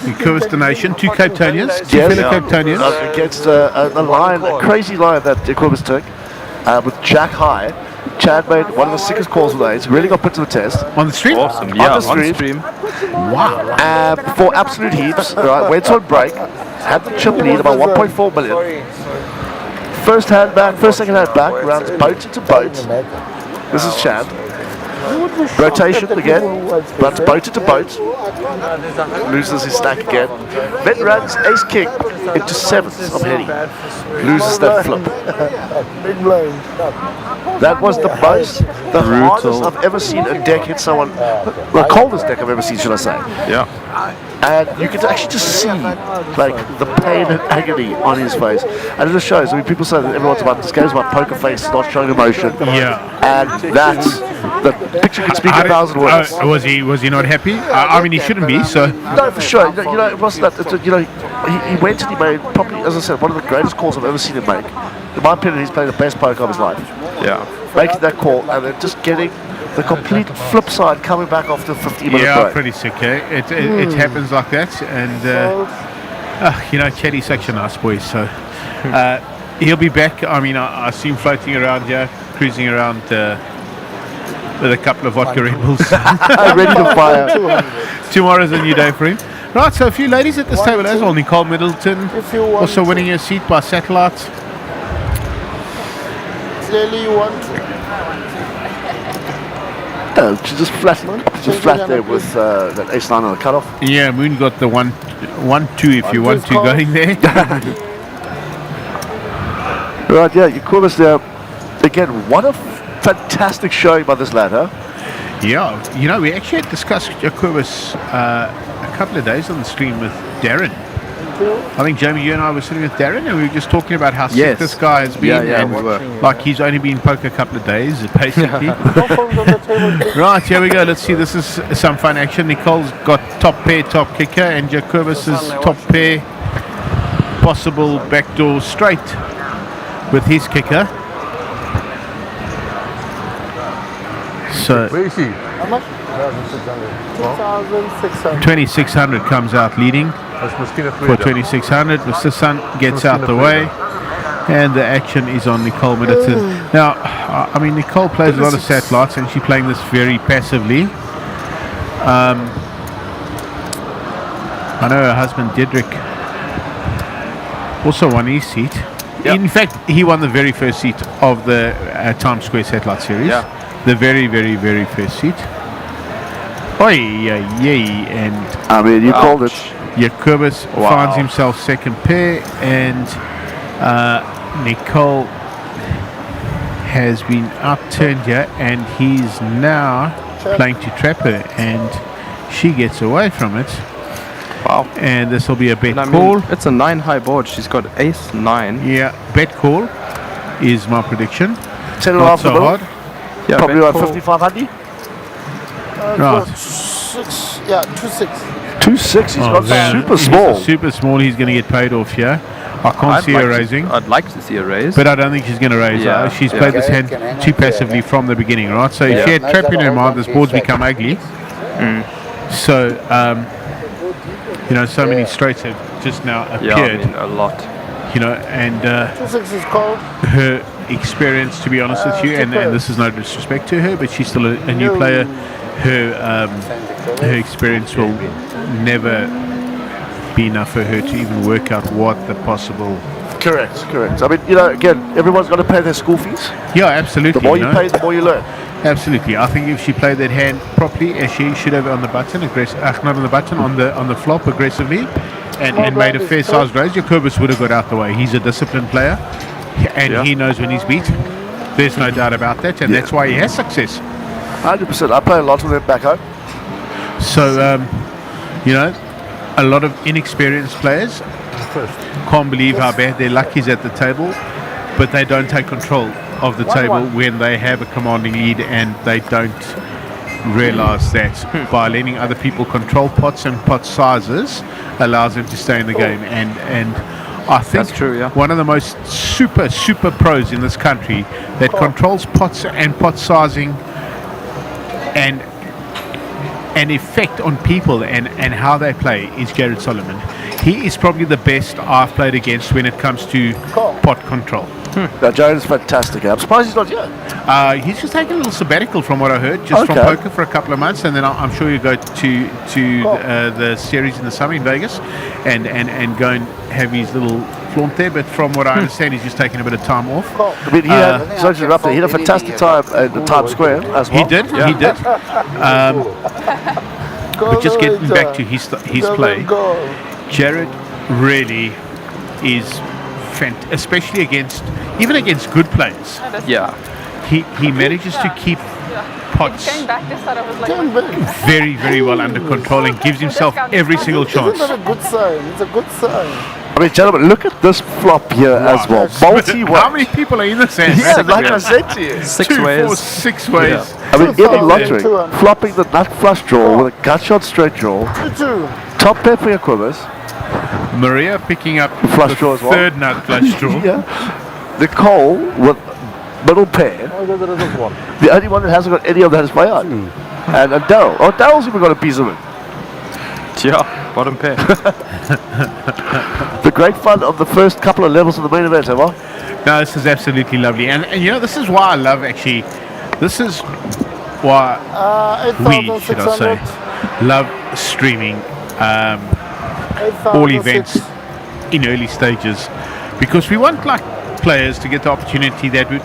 Jacobus donation, 2 Cape Townians, 2 fellow Cape Townians. Against a line, a crazy line that Jacobus took with Jack High. Chad made one of the sickest calls of the days. Really got put to the test. On the stream? Awesome, On yeah, the stream. Wow. For absolute heaps. Right, went on break. Had the chip lead about 1.4 million. First hand back, second hand back. Rounds boat to boat. This is Chad. Rotation again. Runs boat to boat. Loses his stack again. Then runs ace king into 7s of Henny. Loses that flip. That was the hardest I've ever seen a deck hit someone. The coldest deck I've ever seen, should I say. Yeah. And you can actually just see like the pain and agony on his face. And it just shows. I mean, people say that everyone's about this game's about poker face, not showing emotion. Yeah. And that's the picture can speak 1,000 words. Was he not happy? I mean, he shouldn't be. So no, for sure. You know, it wasn't that. He went and he made probably, as I said, one of the greatest calls I've ever seen him make. In my opinion, he's playing the best poker of his life. Yeah. Making that call and then just getting the complete flip side coming back after 15 minutes. yeah, pretty sick. It happens like that, and Chetty's such a nice boy. So he'll be back. I mean, I see him floating around here, cruising around with a couple of vodka Red Bulls, ready to fire. Tomorrow's a new day for him. Right, so a few ladies at this table as well. Nicole Middleton also winning her seat by satellite. Clearly you want to. No, she's just flat there with that ace 9 on the cutoff. Yeah, Moon got the 1-2 if you want to going there. Right, yeah, Jacobus there. Again, what a fantastic showing by this lad, huh? Yeah, we actually had discussed Jacobus a couple of days on the stream with Darren. I think, Jamie, you and I were sitting with Darren and we were just talking about how sick this guy has been. Yeah, and we were. like he's only been poker a couple of days, basically. Right, here we go. Let's see. This is some fun action. Nicole's got top pair, top kicker, and Jacobus's top pair, possible backdoor straight with his kicker. So How much? 2,600. 2,600 comes out leading for 2,600. Mr. Sun gets out the way, and the action is on Nicole Middleton. Now, I mean, Nicole plays a lot of satellites, and she's playing this very passively. I know her husband Dedrick also won his seat. Yep. In fact, he won the very first seat of the Times Square Satellite Series. Yeah. The very, very, very first seat. Oi, yay, and I mean, you called it. Jacobus finds himself second pair, and Nicole has been outturned here, and he's now playing to trap her, and she gets away from it. Wow. And this will be a bet I mean, call. it's a 9 high board. She's got ace 9. Yeah, bet call is my prediction. 10 and a Not half so the middle. hard. Yeah, Probably bet around call. 5,500. Right. 6, yeah, 2-6. 2.6. He's got man, super small. He's super small. He's going to get paid off here. I can't see her raising. I'd like to see her raise. But I don't think she's going to raise. Yeah, She's yeah. played this hand too passively from the beginning, right? So if she had trap in her mind, this board's become ugly. So, you know, so many straights have just now appeared. Yeah, I mean, a lot. You know, and 2-6 is called. her experience, to be honest with you, and this is no disrespect to her, but she's still a new player. Her experience will never be enough for her to even work out what the possible. Correct. I mean, you know, again, everyone's got to pay their school fees. Yeah, absolutely. The more you pay, the more you learn. Absolutely. I think if she played that hand properly, as she should have on the button, not on the button, on the flop aggressively, and made a fair sized raise, Jacobus would have got out the way. He's a disciplined player, and he knows when he's beat. There's no doubt about that, and that's why he has success. 100%. I play a lot with them back home. So, you know, a lot of inexperienced players can't believe how bad their luck is at the table, but they don't take control of the table when they have a commanding lead, and they don't realize that by letting other people control pots and pot sizes allows them to stay in the game. And I think that's true, yeah. One of the most super pros in this country that controls pots and pot sizing and effect on people and how they play is Jared Solomon. He is probably the best I've played against when it comes to pot control. Now, Jared's fantastic. I'm surprised he's not here. He's just taking a little sabbatical from what I heard, just from poker for a couple of months, and then I'm sure he'll go to the series in the summer in Vegas and go and have his little flaunt there. But from what I understand, he's just taking a bit of time off. I mean, he had a fantastic time at the Times Square as well. He did. But just getting back to his play, Jared really is especially against good players. Yeah. He manages to keep pots very well under control and gives himself every single chance. It's a good sign. It's a good sign. I mean, gentlemen, look at this flop here as well. Multi-way. How many people are in this hand? Yeah, like I said to you. 6 2, ways. 4, 6 ways. Yeah. I mean, even lottery, flopping the nut flush draw with a gut shot straight draw. Top pair for Jacobus. Maria picking up flush the draw as well. third nut flush draw. Nicole with middle pair. The only one that hasn't got any of that is Bayard. And Daryl. Oh, Daryl's even got a piece of it. Yeah, bottom pair. The great fun of the first couple of levels of the main event, have I? No, this is absolutely lovely. And you know, this is why I love this is why we, should I say, love streaming all events in early stages, because we want like players to get the opportunity that would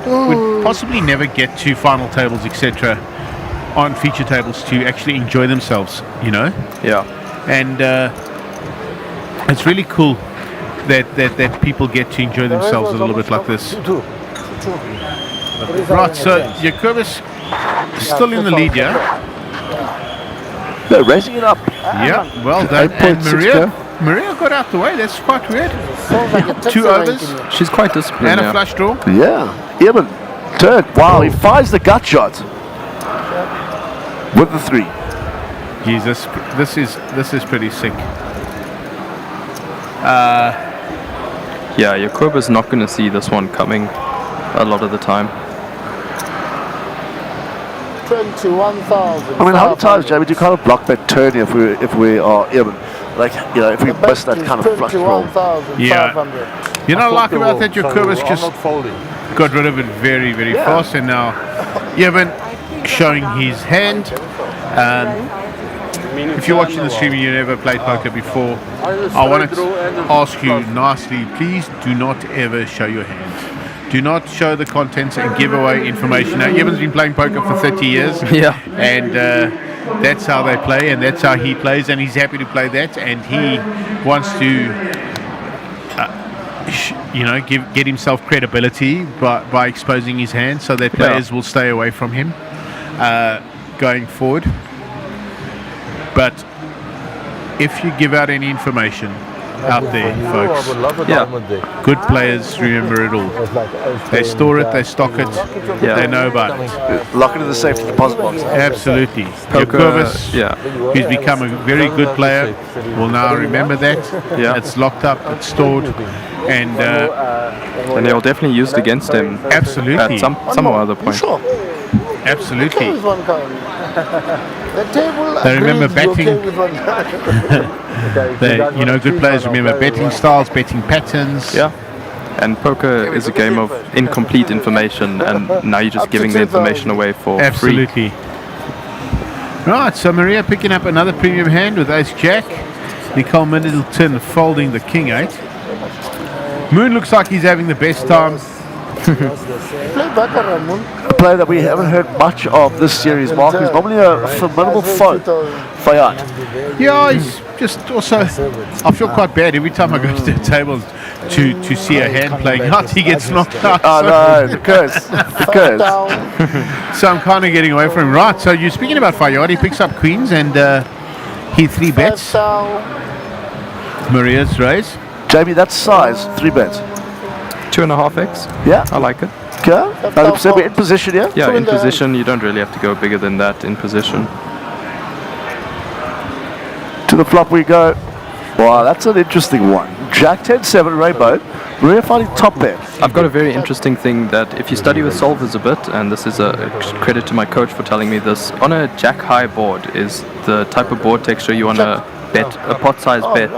possibly never get to final tables, etc., on feature tables, to actually enjoy themselves, you know. Yeah. And it's really cool that people get to enjoy themselves a little bit like this. Right, so Jacobus still in the lead, yeah? They're raising it up. Yeah, well done. And Maria got out the way. That's quite weird. 2 overs. She's quite disciplined. And a flush draw. Yeah. Eben, turn. Wow, he fires the gut shot with the 3. Jesus, this is pretty sick. Yeah, Jacobus not going to see this one coming a lot of the time. 21,000. I mean, how many times, Jamie, do you kind of block that turn if we are even, like, you know, if we miss that kind of flush roll? Yeah. You know, like about that, Jacobus just got rid of it very fast, and now Evan showing his hand. If you're watching the stream and you never played poker before, I wanted to ask you nicely, please do not ever show your hand. Do not show the contents and give away information. Now, Evan's been playing poker for 30 years. Yeah. And that's how they play, and that's how he plays, and he's happy to play that, and he wants to, get himself credibility by exposing his hand, so that players will stay away from him going forward. But if you give out any information out there, folks, good players remember it all. They store it, they stock it, they know about it. Lock it in the safe deposit box. Absolutely. Jokovic, who's become a very good player, will now remember that. It's locked up, it's stored, and they'll definitely use it against him. Absolutely. At some other point. Absolutely. The table They remember agrees, you're batting. okay with one guy. Good players remember betting styles, betting patterns. Yeah. And poker is a game of incomplete information, and now you're just giving the information away for Absolutely. free. Right, so Maria picking up another premium hand with Ace Jack. Nicole Middleton folding the King 8. Moon looks like he's having the best time. Play baccarat, Moon. A player that we haven't heard much of this series, Mark, is normally a formidable foe. Fayad. Yeah, he's just also, I feel quite bad every time I go to the table to see a hand playing out, he gets knocked out. Oh no, because. So I'm kind of getting away from him. Right, so you're speaking about Fayad, he picks up queens and he 3 bets. Maria's raise. Jamie, that's size, 3 bets. 2.5x. Yeah. I like it. Okay. 100%. We're in position, yeah? Yeah, in position, you don't really have to go bigger than that in position. To the flop we go. Wow, that's an interesting one. Jack 10-7 rainbow. Maria finding top pair. I've got a very interesting thing that if you study with solvers a bit, and this is a credit to my coach for telling me this, on a jack high board is the type of board texture you want to bet, a pot size bet,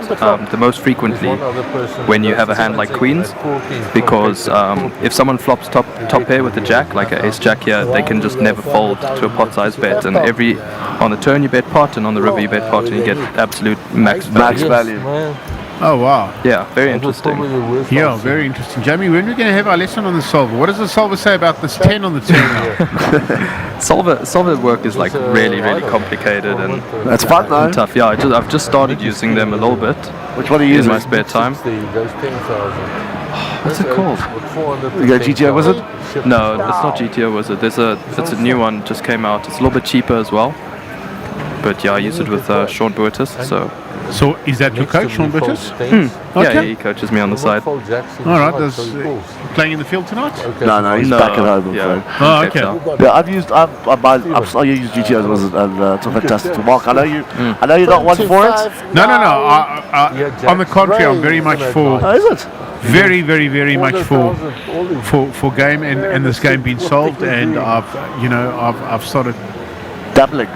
the most frequently when you have a hand like queens, because if someone flops top pair with a jack, like an ace jack here, they can just never fold to a pot size bet, and on the turn you bet pot, and on the river you bet pot, and you get absolute max value. Oh wow. Yeah, very interesting. Yeah, very interesting. Jamie, when are we going to have our lesson on the solver? What does the solver say about this 10 on the turn? Solver work is like really complicated and that's fun though. And tough. Yeah, I've just started using them a little bit. Which one are you using? In my spare time. What's it called? You got GTO Wizard? No, it's not GTO Wizard. It's a new one just came out. It's a little bit cheaper as well. But yeah, I use it with Sean Burtis. So is that your coach, Sean Burtis? Okay. Yeah, he coaches me on the side. All right, playing in the field tonight? No, he's back at home. Yeah. Oh, okay. Yeah, I use GTO Wizard, and it's a fantastic tool. Mark, I know you're not one for it. No. On the contrary, I'm very much for. Oh, is it? Very, very, very much for game and this game being solved, and I've started dabbling,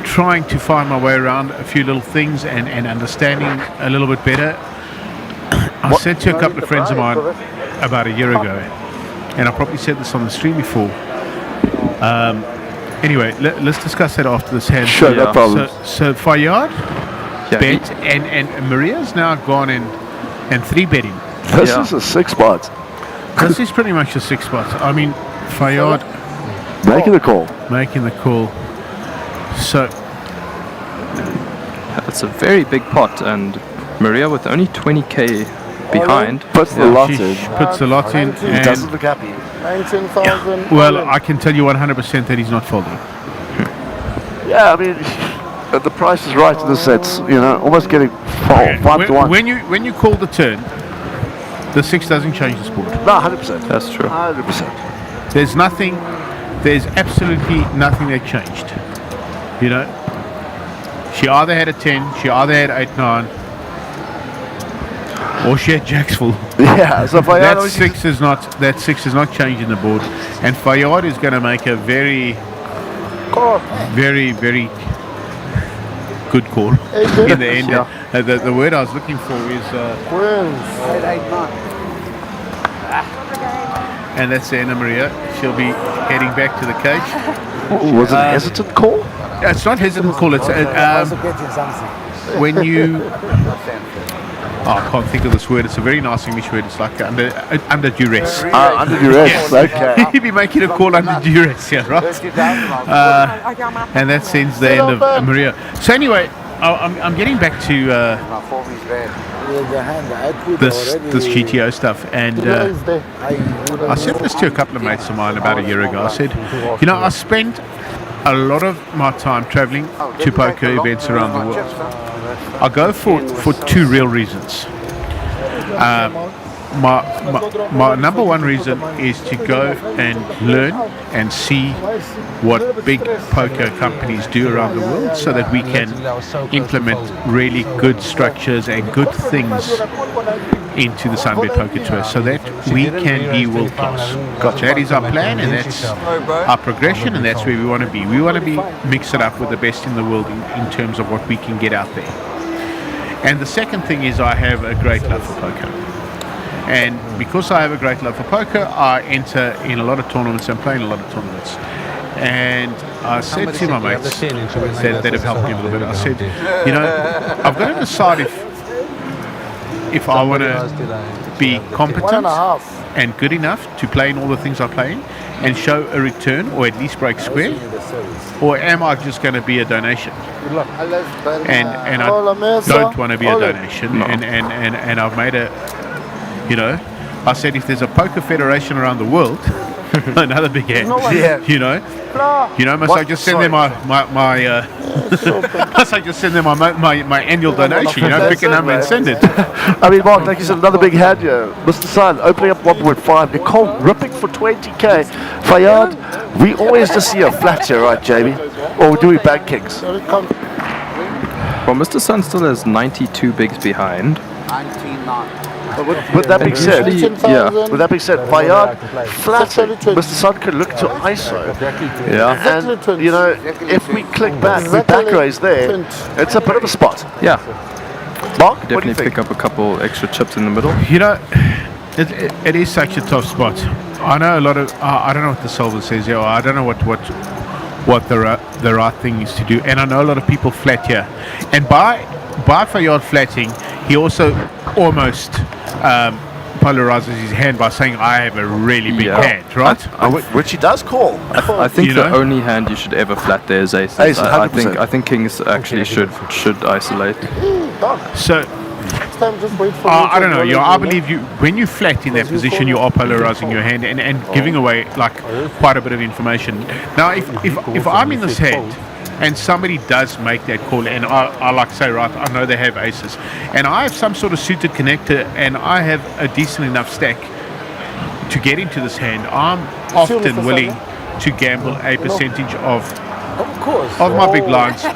trying to find my way around a few little things and understanding a little bit better. I said to a couple of friends of mine about a year ago, and I probably said this on the stream before. Anyway, let's discuss that after this hand. Sure, no problem. So Fayad bet, and Maria's now gone and 3 betting. This is a 6 spot. This is pretty much a 6 spot. I mean, Fayad making the call. So it's a very big pot, and Maria with only 20k behind puts the lot in. Puts the lot in. He doesn't look happy. 19,000. Well, I can tell you 100% that he's not folding. Yeah, I mean, the price is right in the sense. Almost getting 5 to 1. When you call the turn, the 6 doesn't change the score. No, 100%. That's true. 100%. There's absolutely nothing that changed. She either had a 10, she either had 8-9, or she had jacks full. Yeah, so that 6 is not changing the board, and Fayad is going to make a very, very, very good call in the end. The word I was looking for is and that's Anna Maria. She'll be heading back to the cage. Was it a hesitant call? It's not hesitant call. It's when you I can't think of this word. It's a very nice English word. It's like under duress. Under duress, okay. He'd be making a call under duress, yeah, right? And that sends the end of Maria. So anyway, I'm getting back to this GTO stuff, and I said this to a couple of mates of mine about a year ago. I said, you know, I spent a lot of my time traveling to poker events around the world. I go for two real reasons. My number one reason is to go and learn and see what big poker companies do around the world, so that we can implement really good structures and good things into the SunBet Poker Tour, so that we can be world class. Gotcha. That is our plan, and that's our progression, and that's where we want to be. We want to be mix it up with the best in the world in terms of what we can get out there. And the second thing is I have a great love for poker. And because I have a great love for poker, I enter in a lot of tournaments and play in a lot of tournaments. And I said to my mates that have helped me a little bit, I said, you know, I've got to decide if I want to be competent and good enough to play in all the things I play in and show a return, or at least break square, or am I just going to be a donation? And I don't want to be a donation. And I've made you know, I said if there's a poker federation around the world, another big hand, you know, must I just send them must I just send them my annual donation, you know, pick a number and send it. I mean, Mark, like you said, another big hand here. Mr. Sun opening up 1.5, Nicole ripping for 20k. Fayyad, we always just see a flat here, right, Jamie? Or do we bag kicks? Well, Mr. Sun still has 92 bigs behind. 99. With that being said, with that being said, Fayyad flattered. Mr. Sun could look to ISO. Yeah. And, you know, if we click back, we back raise there, it's a bit of a spot. Yeah. Mark, what do you definitely think? pick up a couple extra chips in the middle. You know, it is such a tough spot. I know a lot of, I don't know what the solver says here, I don't know what the right thing is to do, and I know a lot of people flat here. And by Fayyad flatting, he also almost polarizes his hand by saying, I have a really big hand, right? Which he does call. I think the only hand you should ever flat there is aces. Aces, I think kings actually should isolate. So I don't know. I believe when you flat in that position, you are polarizing your hand and giving away like quite a bit of information. Now, if I'm in this hand and somebody does make that call, and I like say, right, I know they have aces, and I have some sort of suited connector, and I have a decent enough stack to get into this hand, I'm often willing to gamble a percentage of my big lines to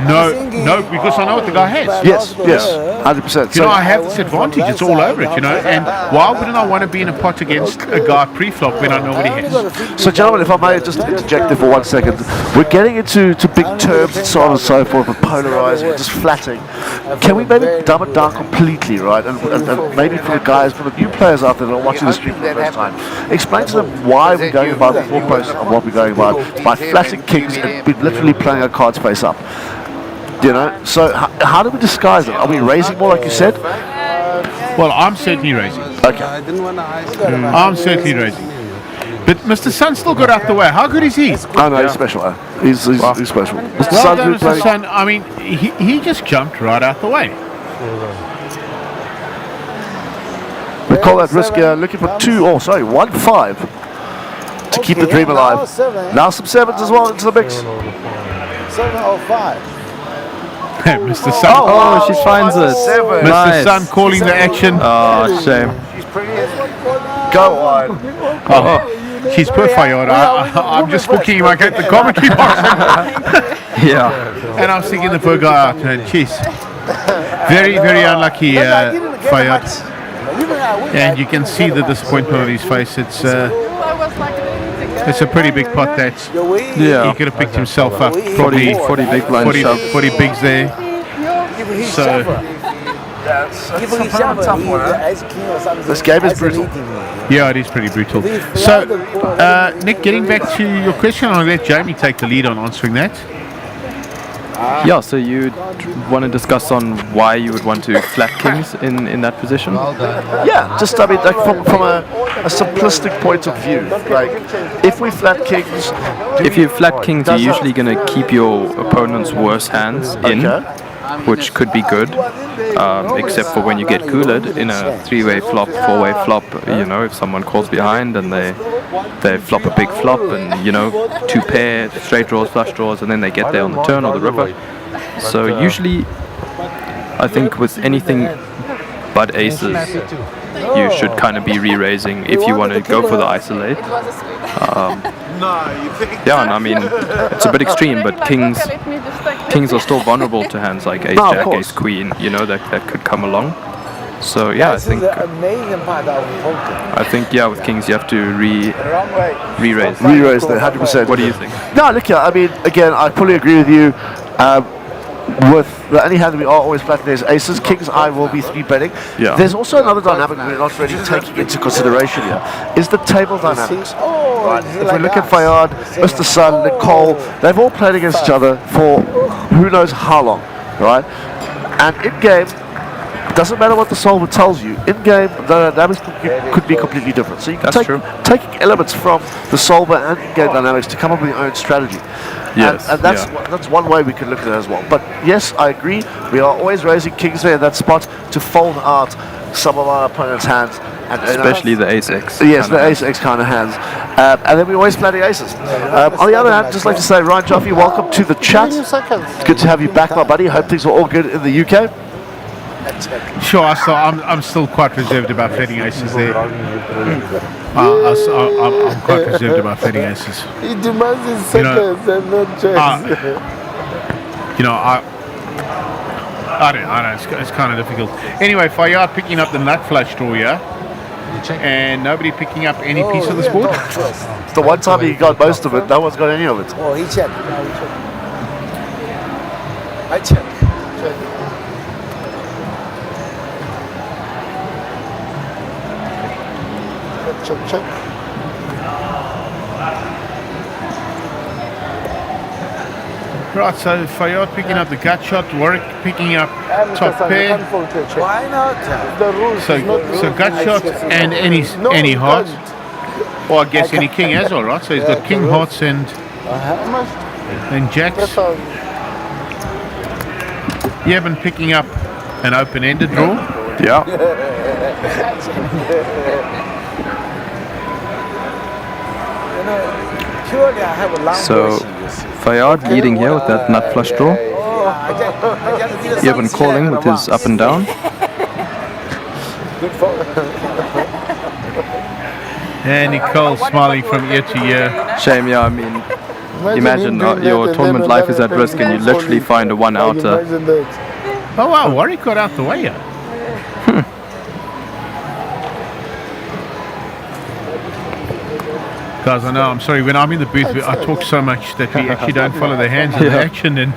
know because I know what the guy has. Yes, 100%. You know, I have this advantage. It's all over it, you know. And why wouldn't I want to be in a pot against a guy pre-flop when I know what he has? So, gentlemen, if I may just interject there for 1 second, we're getting into big terms and so on and so forth, with polarizing, just flatting. Can we maybe dumb it down completely, right? And maybe for the guys, for the new players out there that are watching the stream for the first time, explain to them why we're going about the thought process of what we're going about by flatting kings and we're literally playing our cards face up. You know, so how do we disguise it? Are we raising more, like you said? Well, I'm certainly raising. Okay. I'm certainly raising. But Mr. Sun still got out the way. How good is he? Oh no, he's special. He's special. Mr. Well Sun, done, Mr. Sun. I mean, he just jumped right out the way. We call that riskier. Looking for 1-5 to keep the dream alive. Now some sevens as well into the mix. 705. Mr. Sun. Oh, she finds it. Mr. Nice. Sun calling the action. Oh, shame. Go on. Oh, she's poor Fayyad. I'm just looking him like at the commentary box. Yeah. And I'm thinking the poor guy out. Jeez. Very, very unlucky, Fayyad. And you can see the disappointment on his face. It's a pretty big pot that he could have picked himself up. Probably 40 big blinds. 40 bigs there. So this game is brutal. Yeah, it is pretty brutal. So, Nick, getting back to your question, I'll let Jamie take the lead on answering that. Yeah, so you want to discuss on why you would want to flat kings in that position? Yeah, just I mean, like from a simplistic point of view, like if we flat kings, If you flat kings, you're usually going to keep your opponent's worst hands in, which could be good, except for when you get coolered in a 3-way flop, 4-way flop. You know, if someone calls behind and they flop a big flop, and you know, 2 pair, straight draws, flush draws, and then they get there on the turn or the river. So usually, I think with anything but aces, you should kind of be re-raising if you want to go for the isolate. Yeah, and I mean, it's a bit extreme, but kings are still vulnerable to hands like ace jack, ace queen, you know, that could come along. So yeah, I think yeah, with kings you have to re-raise. Re-raise there, 100%. What do you think? No, look, I mean, again, I fully agree with you. With the only hand that we are always flatting is aces, kings I will be 3-betting. Yeah. There's also another dynamic we're not really taking into consideration here, is the table dynamics. Right. If we look at Fayard, Mr. Sun, Nicole, they've all played against each other for who knows how long, right? And in-game, doesn't matter what the solver tells you, in-game, the dynamics could be completely different. So you can taking elements from the solver and in-game dynamics to come up with your own strategy. Yes, and that's one way we can look at it as well. But yes, I agree, we are always raising kings there in that spot to fold out some of our opponent's hands. And, especially the ace-x. Yes, the ace-x kind of hands. And then we always play aces. On the other hand, I'd just like to say, Ryan Jaffe, welcome to the chat. It's good to have you back, my buddy. Hope things are all good in the UK. Sure, I'm still quite reserved about flatting aces there. I'm quite reserved about flatting aces. He demands his seconds and not checks. You know, I don't know, it's kind of difficult. Anyway, Fayard picking up the nut flush draw here, and nobody picking up any piece of the board. It's the one time he got most of it, no one's got any of it. Oh, he checked. I check. Check. Right, so Fayard picking up the gut shot, Warwick picking up top pair. Why not? The rules. So gut shot and any hearts. Or I guess any king as well, right? So he's got king hearts and jacks. Yevon picking up an open-ended draw. Yeah. So Fayard leading here with that nut flush draw. Yevon calling with his up and down. And Nicole smiling from ear to ear. Shame, yeah, I mean, imagine your tournament life is at risk and you literally find a one-outer. Oh wow, Warwick got out the way here. Guys, I know, I'm sorry, when I'm in the booth, I talk so much that we actually don't follow the hands and the action and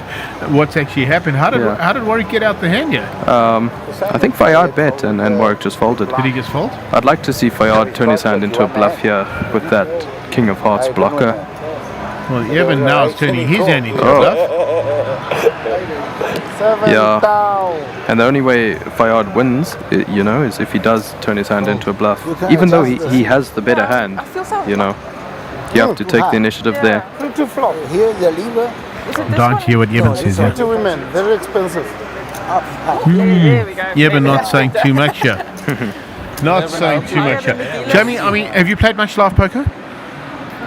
what's actually happened. How did Warwick get out the hand here? I think Fayard bet and Warwick just folded. Did he just fold? I'd like to see Fayard turn his hand into a bluff here with that King of Hearts blocker. Well, Yevon now is turning his hand into a bluff. Yeah, and the only way Fayard wins, you know, is if he does turn his hand into a bluff. Even though he has the better hand, you know, you have to take the initiative there. To flop. Here the lever. Don't hear what Yevon says here. To women, very expensive. Yevon not saying too much here. Not saying too much here. Jamie, I mean, have you played much live poker?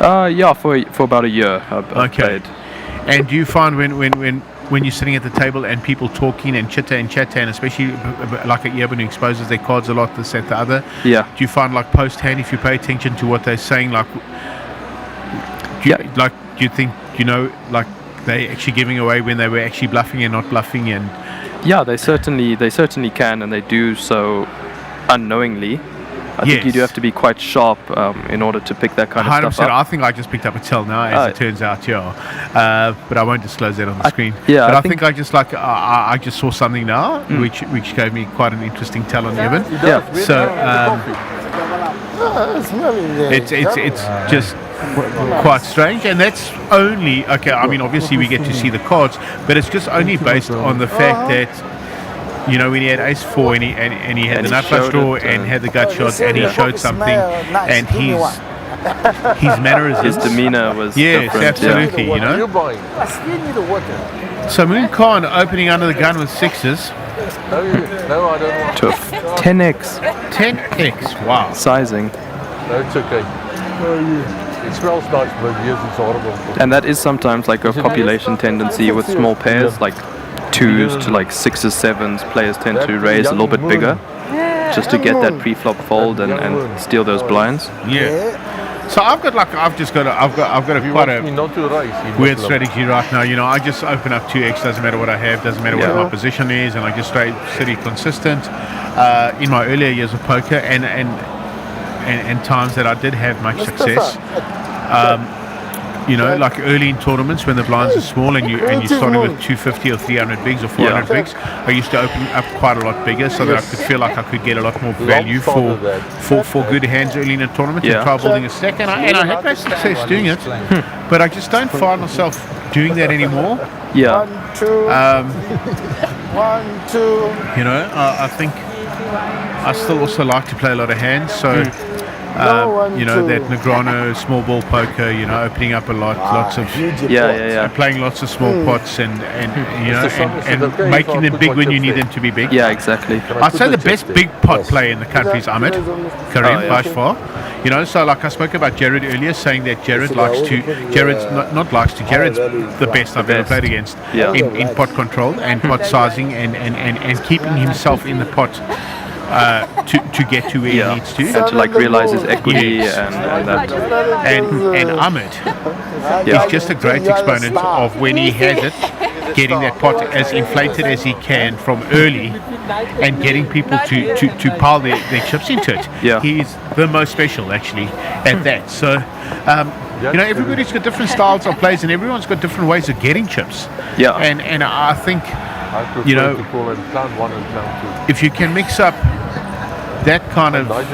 Yeah, for about a year I've played. And do you find when you're sitting at the table and people talking and chatter, and especially like a Yevon who exposes their cards a lot, this, that, the other, do you find like post-hand, if you pay attention to what they're saying, like, do you think, you know, like they actually giving away when they were actually bluffing and not bluffing? And yeah, they certainly can, and they do so unknowingly. I think you do have to be quite sharp in order to pick that kind of stuff up. I think I just picked up a tell now, as it turns out, but I won't disclose that on the screen. Yeah, but I think I just I just saw something now, which gave me quite an interesting tell on Yevon. Yeah. So it's just quite strange, and that's only okay. I mean, obviously we get to see the cards, but it's just only based on the fact that when he had ace 4 and he had the nut flush draw and had the gut shot and he showed something, and his mannerisms, his demeanor was yes, different. absolutely. So Moon Khan opening under the gun with sixes. No, I don't want To 10x. 10x, wow. Sizing. No, it's okay. It smells nice, but yes, it's horrible. And that is sometimes like a population tendency with small pairs, like 2s to like 6s, 7s. Players tend to raise a little bit bigger just to get that pre-flop fold and steal those blinds. Yeah. So I've got quite a weird strategy right now. I just open up 2x, doesn't matter what I have, doesn't matter what my position is, and I just stay pretty consistent. In my earlier years of poker and times that I did have much success. Like early in tournaments when the blinds are small and you're starting with 250 or 300 bigs or 400 bigs, I used to open up quite a lot bigger so that I could feel like I could get a lot more value for good hands early in a tournament and try building a stack. And I had great success doing it, but I just don't find myself doing that anymore. Yeah. 1, 2. I think I still also like to play a lot of hands, so that Negrano small ball poker, opening up a lot, lots of playing lots of small pots and making them big when you need them to be big. Yeah, exactly. I'd say the best big pot player in the country is Ahmed Karim by far. So like I spoke about Jared earlier, saying that Jared's the best I've ever played against in pot control and pot sizing and keeping himself in the pot to get to where he needs to, and to like realize his equity and that. And Ahmed is just a great exponent of when he has it, getting that pot as inflated as he can from early and getting people to pile their chips into it. He's the most special actually at that. So everybody's got different styles of plays and everyone's got different ways of getting chips. And I think if you can mix up that kind of like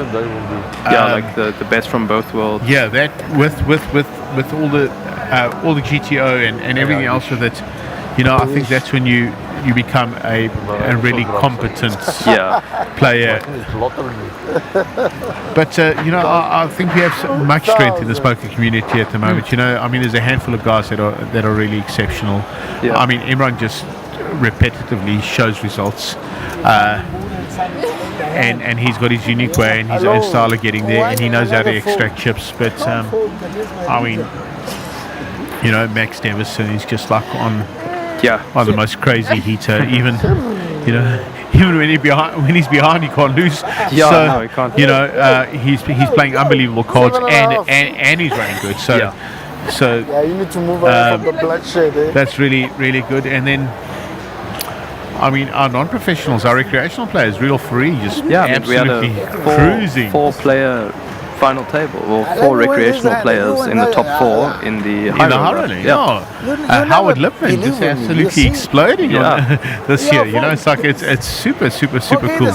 the best from both worlds. Yeah, that with all the GTO and everything else with it, I think that's when you become a really competent player. But I think we have so much strength in the poker community at the moment. There's a handful of guys that are really exceptional. I mean, Imran just repetitively shows results. And he's got his unique way and his own style of getting there, and he knows how to extract chips. But Max Davison is just like on the most crazy heater. Even when he's behind, he can't lose. He can't. He's playing unbelievable cards and he's running good. So you need to move away from the bloodshed. That's really, really good. And then our non-professionals, our recreational players, real free, just absolutely we had cruising. 4-player final table, or 4 recreational players in the top 4 in the high roller. Howard Lipman just absolutely exploding this year. It's like it's super, super, super cool.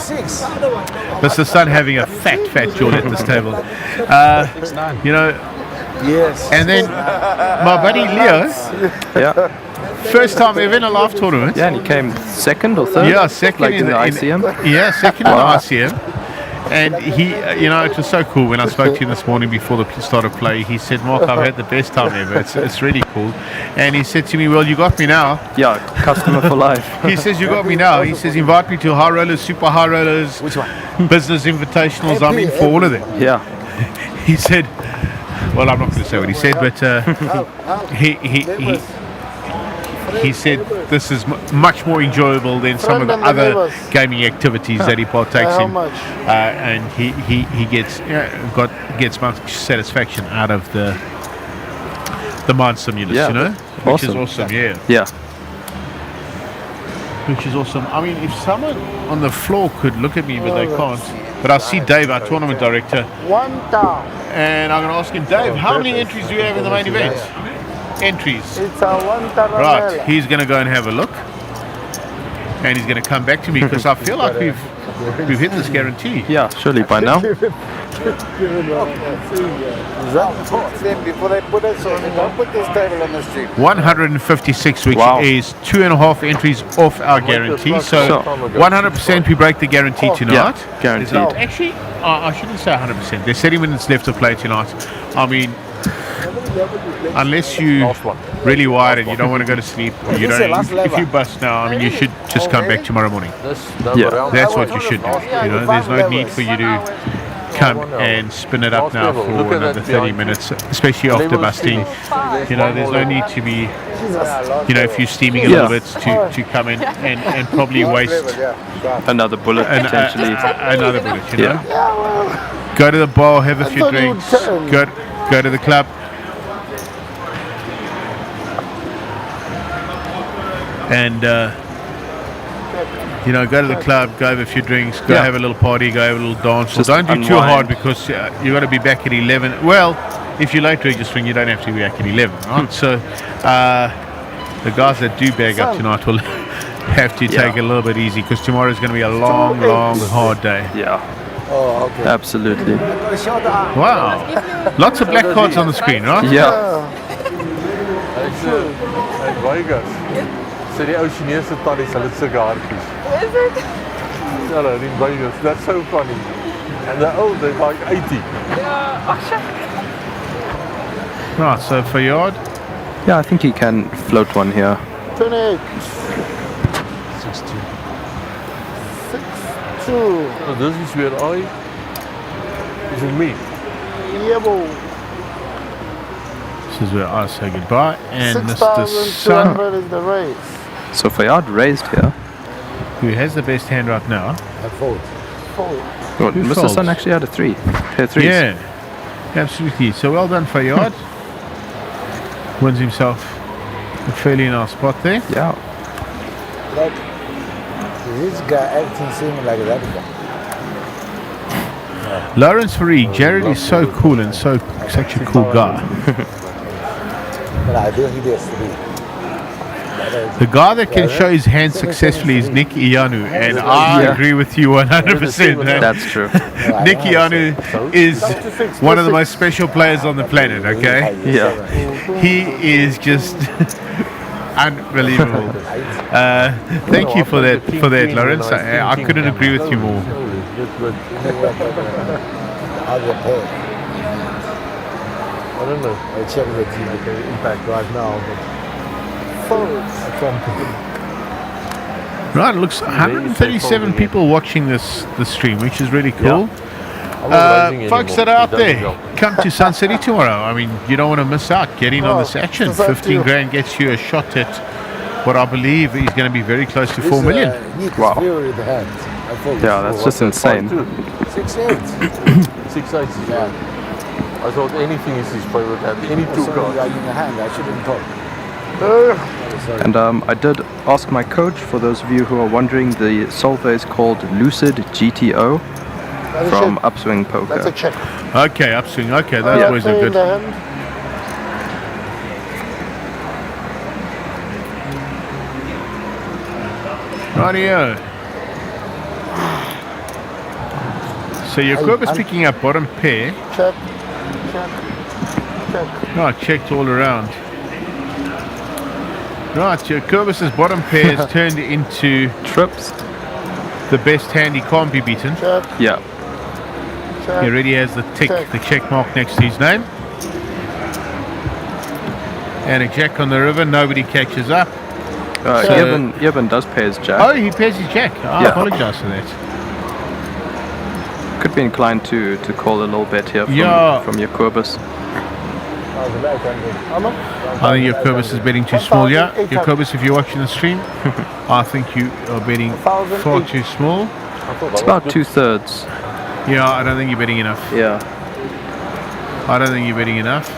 Mr. Sun having a fat jaw at this table. Yes. And then my buddy Leo. First time ever in a live tournament. Yeah, and he came second or third. Yeah, second like in the ICM. Second in the ICM. And he, it was so cool when I spoke to him this morning before the start of play. He said, "Mark, I've had the best time ever. It's really cool." And he said to me, "Well, you got me now." Yeah, customer for life. He says, "You got me now." He says, "Invite me to high rollers, super high rollers, business invitationals. I'm in for all of them." Yeah. He said, "Well, I'm not going to say what he said, but he said this is much more enjoyable than some of the other gaming activities that he partakes in, and he gets much satisfaction out of the mind stimulus, which is awesome. Which is awesome. I mean, if someone on the floor could look at me, but they can't. But I see Dave, our tournament director, and I'm going to ask him, Dave, how many entries do you have in the main event? Entries. It's a 1 Right, he's going to go and have a look, and he's going to come back to me because I feel like we've hit this guarantee. Yeah, surely by now. Then before they put us on, don't put this table on the street. 156, which is 2.5 entries off our guarantee. So 100% we break the guarantee tonight. Yeah, guaranteed. Actually, I shouldn't say 100%. There's 30 minutes left to play tonight. I mean, unless you really wired and you don't want to go to sleep, or you don't, if you bust now, I mean, you should just come back tomorrow morning. Yeah, that's what you should do. You know, there's no need for you to come and spin it up now for another 30 minutes, especially after busting. You know, there's no need to be, you know, if you're steaming a little bit to come in and probably waste another bullet potentially. Another bullet, you know. Go to the bar, have a few drinks, go to the club. And you know, go to the club, go have a few drinks, go have a little party, go have a little dance. Just Don't do too unwind. hard because you got to be back at 11. Well, if you're late registering, you don't have to be back at 11, right? So the guys that do bag up tonight will have to take it a little bit easy because tomorrow is going to be a long, hard day. Yeah. Oh, okay. Absolutely. Wow. Lots of black cards on the screen, right? Yeah. In Vegas. So die ou Chinese tannies, hulle het sigaartjies. Is it? Ja, no, in Vegas. That's so funny. And they're old, they're like 80. Yeah. Oh, shit. Right, so for yard. Yeah, I think he can float one here. 28. 6-2. 6-2. So this is where is it me? Yeah, boy. This is where I say goodbye. And Mr. Sun, 6,200 is the race. So Fayad raised here. who has the best hand right now. I fold. Fold. Well, Who Mr. folds? Sun actually had a pair threes. Yeah, absolutely. So well done, Fayad. Wins himself a fairly nice spot there. Yeah. Like, this guy acting same like that guy. Lawrence Faree, Jared is so cool and such a cool guy. But I do he does three. The guy that can show his hand successfully is Nick Ianu, and I agree with you 100%. Man. That's true. Nick Ianu is one of the most special players on the planet, okay? Yeah. He is just unbelievable. Thank you for that, Lawrence. I couldn't agree with you more. I don't know. I check the team impact right now, but Right, it looks 137 people watching this stream, which is really cool. Folks that are out there, come to Sun City tomorrow. I mean, you don't want to miss out. Get in on this action. 15 grand gets you a shot at what I believe is going to be very close to 4 million. Wow. Yeah, that's just insane. 6-8. 6-8. Yeah. I thought anything is his favorite hand. Any two cards. In the hand, I shouldn't talk. And I did ask my coach, for those of you who are wondering, the solver is called Lucid GTO from Upswing Poker. That's a check. Okay, upswing. Okay, those boys are good. Rightio. So your club is picking up bottom pair. Check. Check. Check. Right, checked all around. Right, your Curvis's bottom pair has turned into trips. The best hand, he can't be beaten. Check. Yeah. Check. He already has the tick, the check mark next to his name. And a jack on the river, nobody catches up. Yevon does pay his jack. Oh, he pays his jack. I apologize for that. Could be inclined to call a little bet here from your Corbus. I think your Corbus is betting too small. Yeah, your Corbus, if you're watching the stream, I think you are betting far too small. It's about 2/3. Yeah, I don't think you're betting enough. Yeah. I don't think you're betting enough.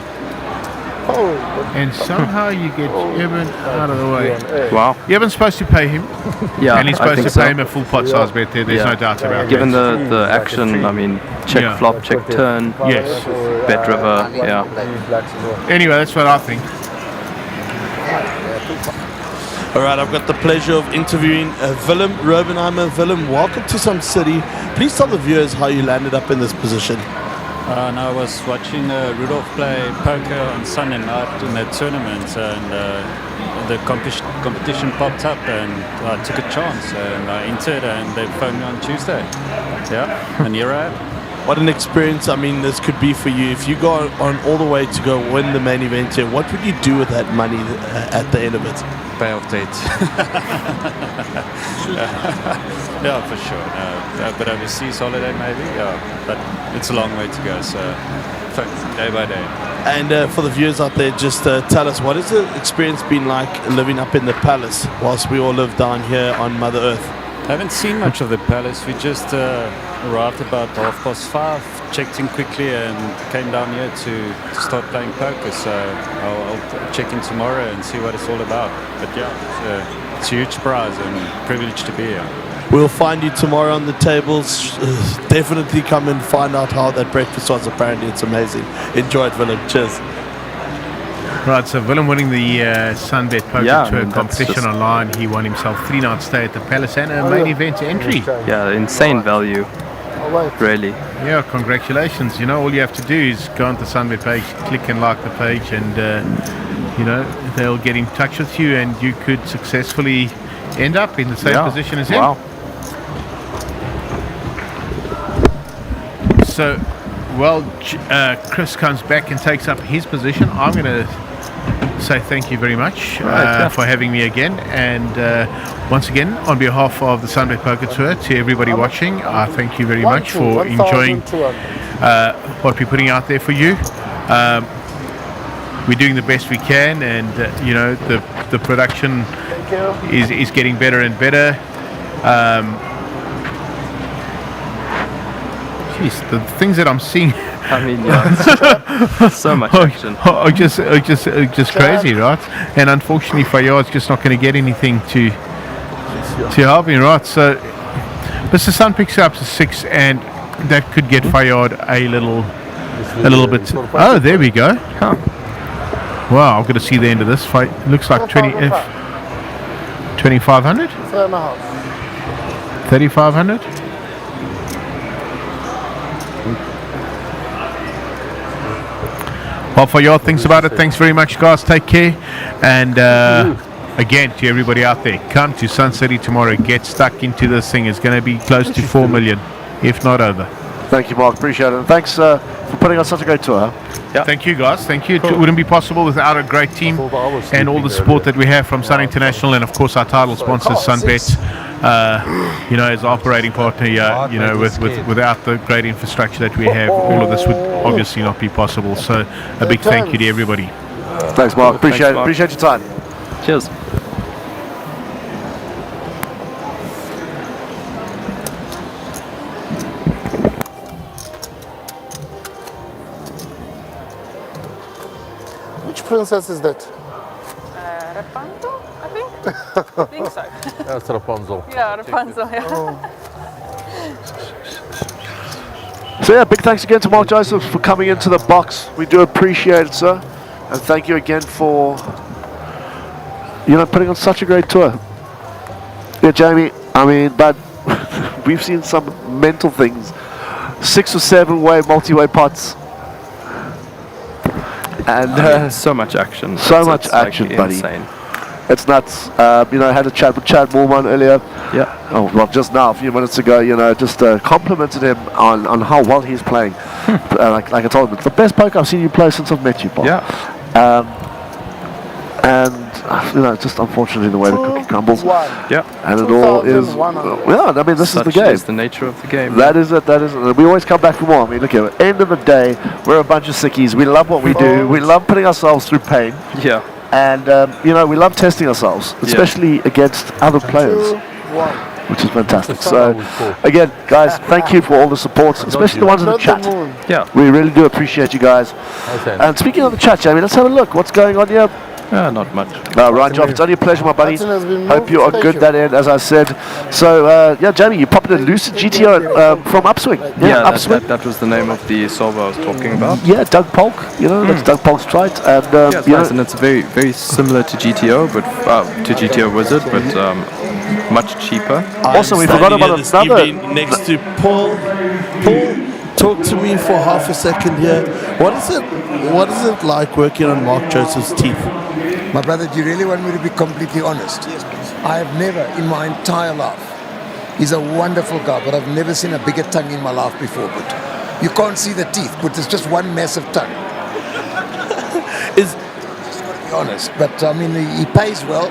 And somehow you get Evan out of the way. Wow. Evan's supposed to pay him. Yeah, and he's supposed to pay him a full pot size bet there. There's no doubt about it. Given the action, I mean, check flop, check turn. Yes. Bet river, yeah. Anyway, that's what I think. All right, I've got the pleasure of interviewing Willem Robenheimer. Willem, welcome to Sun City. Please tell the viewers how you landed up in this position. And I was watching Rudolph play poker on Sunday night in that tournament, and the competition popped up, and I took a chance, and I entered, and they phoned me on Tuesday. Yeah, and here I am. What an experience, I mean, this could be for you. If you go on all the way to go win the main event here, what would you do with that money at the end of it? Pay off debt. Yeah, for sure. No, but overseas holiday maybe, yeah. But it's a long way to go, so day by day. And for the viewers out there, just tell us, what has the experience been like living up in the palace whilst we all live down here on Mother Earth? I haven't seen much of the palace. We just arrived about 5:30, checked in quickly, and came down here to start playing poker. So I'll check in tomorrow and see what it's all about. But yeah, it's a huge prize and privilege to be here. We'll find you tomorrow on the tables. Definitely come and find out how that breakfast was. Apparently it's amazing. Enjoy it, Willem. Cheers. Right, so Willem winning the SunBet Poker Tour competition online. He won himself 3-night stay at the Palace and a main event entry. Yeah, insane value. Really. Yeah, congratulations. You know, all you have to do is go on the SunBet page, click and like the page, and you know, they'll get in touch with you, and you could successfully end up in the same position as him. Wow. So, well, Chris comes back and takes up his position. I'm going to say thank you very much for having me again, and once again on behalf of the SunBet Poker Tour, to everybody watching, I thank you very much for enjoying what we're putting out there for you. We're doing the best we can, and you know, the production is getting better and better. Jeez, the things that I'm seeing, I mean, yeah, so much action. Just crazy, right? And unfortunately, Fayyad's just not going to get anything to help me, right? So, Mr. Sun picks up to 6, and that could get Fayyad a little bit. Oh, there we go. Wow, I've got to see the end of this fight. Looks like 2500. 3500. Well, for your things about it, thanks very much, guys. Take care. And again, to everybody out there, come to Sun City tomorrow. Get stuck into this thing. It's going to be close to 4 million, if not over. Thank you, Mark. Appreciate it. And thanks for putting on such a great tour. Yeah. Thank you, guys. Thank you. It wouldn't be possible without a great team and all the support that we have from Sun International, and of course our title sponsors, SunBet. You know, as operating partner here, you know, without the great infrastructure that we have, all of this would obviously not be possible. So a big thank you to everybody. Thanks, Mark. Appreciate it. Appreciate your time. Cheers. Which princess is that? Rapunzel, I think. I think so. That's Rapunzel. Yeah, Rapunzel, yeah. So yeah, big thanks again to Mark Joseph for coming into the box. We do appreciate it, sir. And thank you again for, you know, putting on such a great tour. Yeah, Jamie, I mean, but we've seen some mental things. 6 or 7 way multi-way pots. And so much action. So much action, buddy. Insane. It's nuts. You know, I had a chat with Chad Moorman earlier. Yeah. Oh, well, just now, a few minutes ago, you know, just complimented him on how well he's playing. Like I told him, it's the best poker I've seen you play since I've met you, Bob. Yeah. And, you know, just unfortunately the way the cookie crumbles. Yeah. And it all is, yeah, I mean, this is the game. Is the nature of the game. That is it, that is it. We always come back for more. I mean, look at it. End of the day, we're a bunch of sickies. We love what we do. We love putting ourselves through pain. Yeah. And, you know, we love testing ourselves, especially against other players, which is fantastic. So, again, guys, thank you for all the support, especially the ones in the chat. Yeah. We really do appreciate you guys. And speaking of the chat, Jamie, let's have a look. What's going on here? Not much. Right, Joff, it's only a pleasure, my buddy. Hope you are good that end, as I said. So, yeah, Jamie, you popped a Lucid GTO from Upswing. Yeah, Upswing. that was the name of the solver I was talking about. Yeah, Doug Polk. You know, that's Doug Polk's trite. And, yeah, it's nice, and it's very, very similar to GTO, but to GTO Wizard, but much cheaper. Also, we forgot about another next to Paul talk to me for half a second here. What is it like working on Mark Joseph's teeth? My brother, do you really want me to be completely honest? Yes, please. I have never in my entire life, he's a wonderful guy, but I've never seen a bigger tongue in my life before. But you can't see the teeth, but it's just one massive tongue. Just got to be honest. But I mean, he pays well,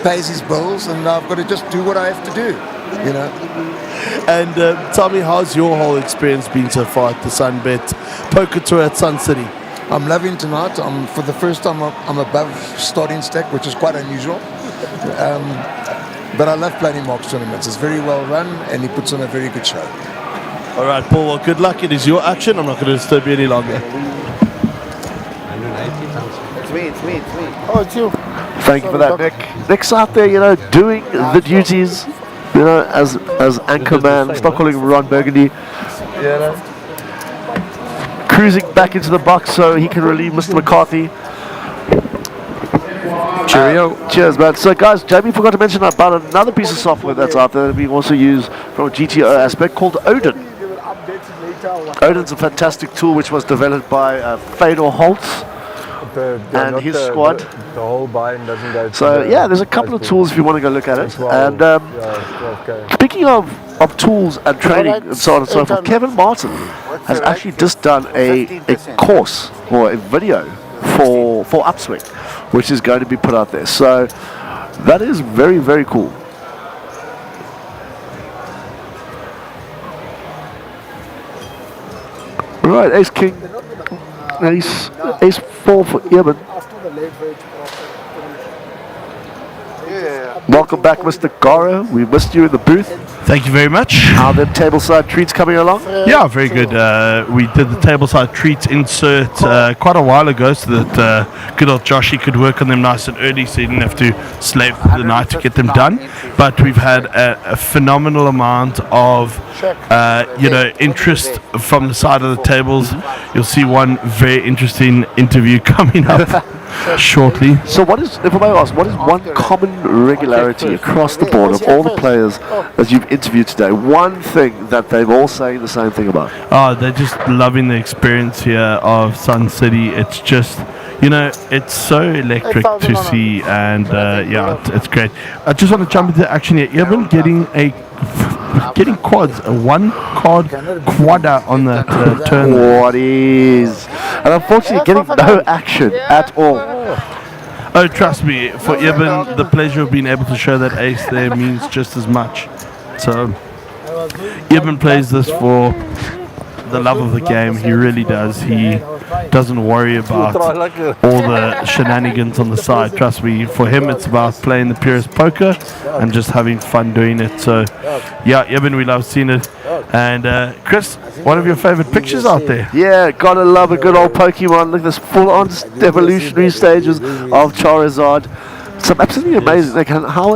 pays his bills, and I've got to just do what I have to do, you know. And tell me, how's your whole experience been so far at the SunBet Poker Tour at Sun City? I'm loving tonight. For the first time, I'm above starting stack, which is quite unusual. But I love playing in Mark's tournaments. It's very well run, and he puts on a very good show. All right, Paul, well, good luck. It is your action. I'm not going to disturb you any longer. It's me. Oh, it's you. Thank you for that, Nick. Nick's out there, doing the duties, as anchor man. Stop calling him Ron Burgundy. Cruising back into the box so he can relieve Mr. McCarthy. Cheerio. Cheers, man. So, guys, Jamie forgot to mention about another piece of software that's out there that we also use from a GTO aspect called Odin. Odin's a fantastic tool which was developed by Fedor Holtz and his squad. The whole buy-in doesn't go. So yeah, there's a couple of tools if you want to go look at it. And speaking of tools and training and so on and so forth, Kevin Martin has actually just done a course or a video for Upswing, which is going to be put out there. So that is very, very cool. Right, Ace King, Ace 4 for Eamon. Welcome back, Mr. Gara. We missed you in the booth. Thank you very much. How are the tableside treats coming along? Yeah, very good. We did the tableside treats insert quite a while ago so that good old Joshy could work on them nice and early so he didn't have to slave through the night to get them done. But we've had a phenomenal amount of interest from the side of the tables. You'll see one very interesting interview coming up shortly. So what is one common regularity across the board of all the players that you've interviewed today? One thing that they've all saying the same thing about? Oh, they're just loving the experience here of Sun City. It's just, it's so electric to see, and it's great. I just want to jump into action here. Evan getting quads, a one card quadder on that turn. What is? And unfortunately getting no action at all. Oh, trust me, for Eben, the pleasure of being able to show that ace there means just as much. So, Eben plays this for the love of the game. He really does. He doesn't worry about all the shenanigans on the side. Trust me, for him it's about playing the purest poker and just having fun doing it. So, yeah, Eben, we love seeing it. And Chris, one of your favorite pictures out there? Yeah, gotta love a good old Pokemon. Look at this full-on evolutionary stages of Charizard. Some absolutely amazing. Like how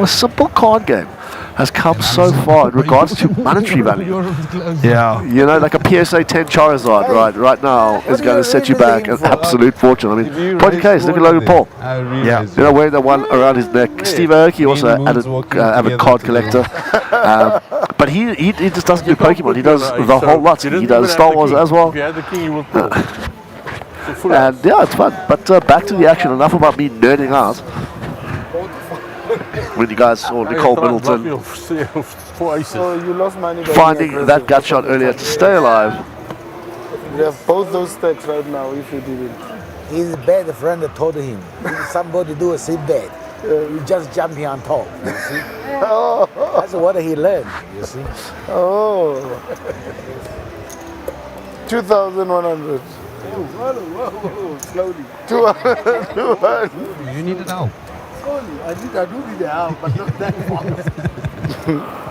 a simple card game has come so far in regards to monetary value. Yeah. Like a PSA 10 Charizard right now is going to set you back an absolute fortune. I mean, point in case, look at Logan Paul. Yeah. Wearing the one around his neck. Steve Aoki, also avid card collector. But he just doesn't do Pokemon. He does the whole lot. He does Star Wars as well. If you had the king, you would pull. And yeah, it's fun. But back to the action. Enough about me nerding out. When you guys saw Nicole Middleton finding that gut shot earlier to stay alive. We have both those stacks right now if you did it. His bad friend told him, if somebody do a sit bad, you just jump here on top, you see. That's what he learned, you see. Oh. 2,100. Whoa, slowly. 200. You need it now. I do need the help, but not that fast.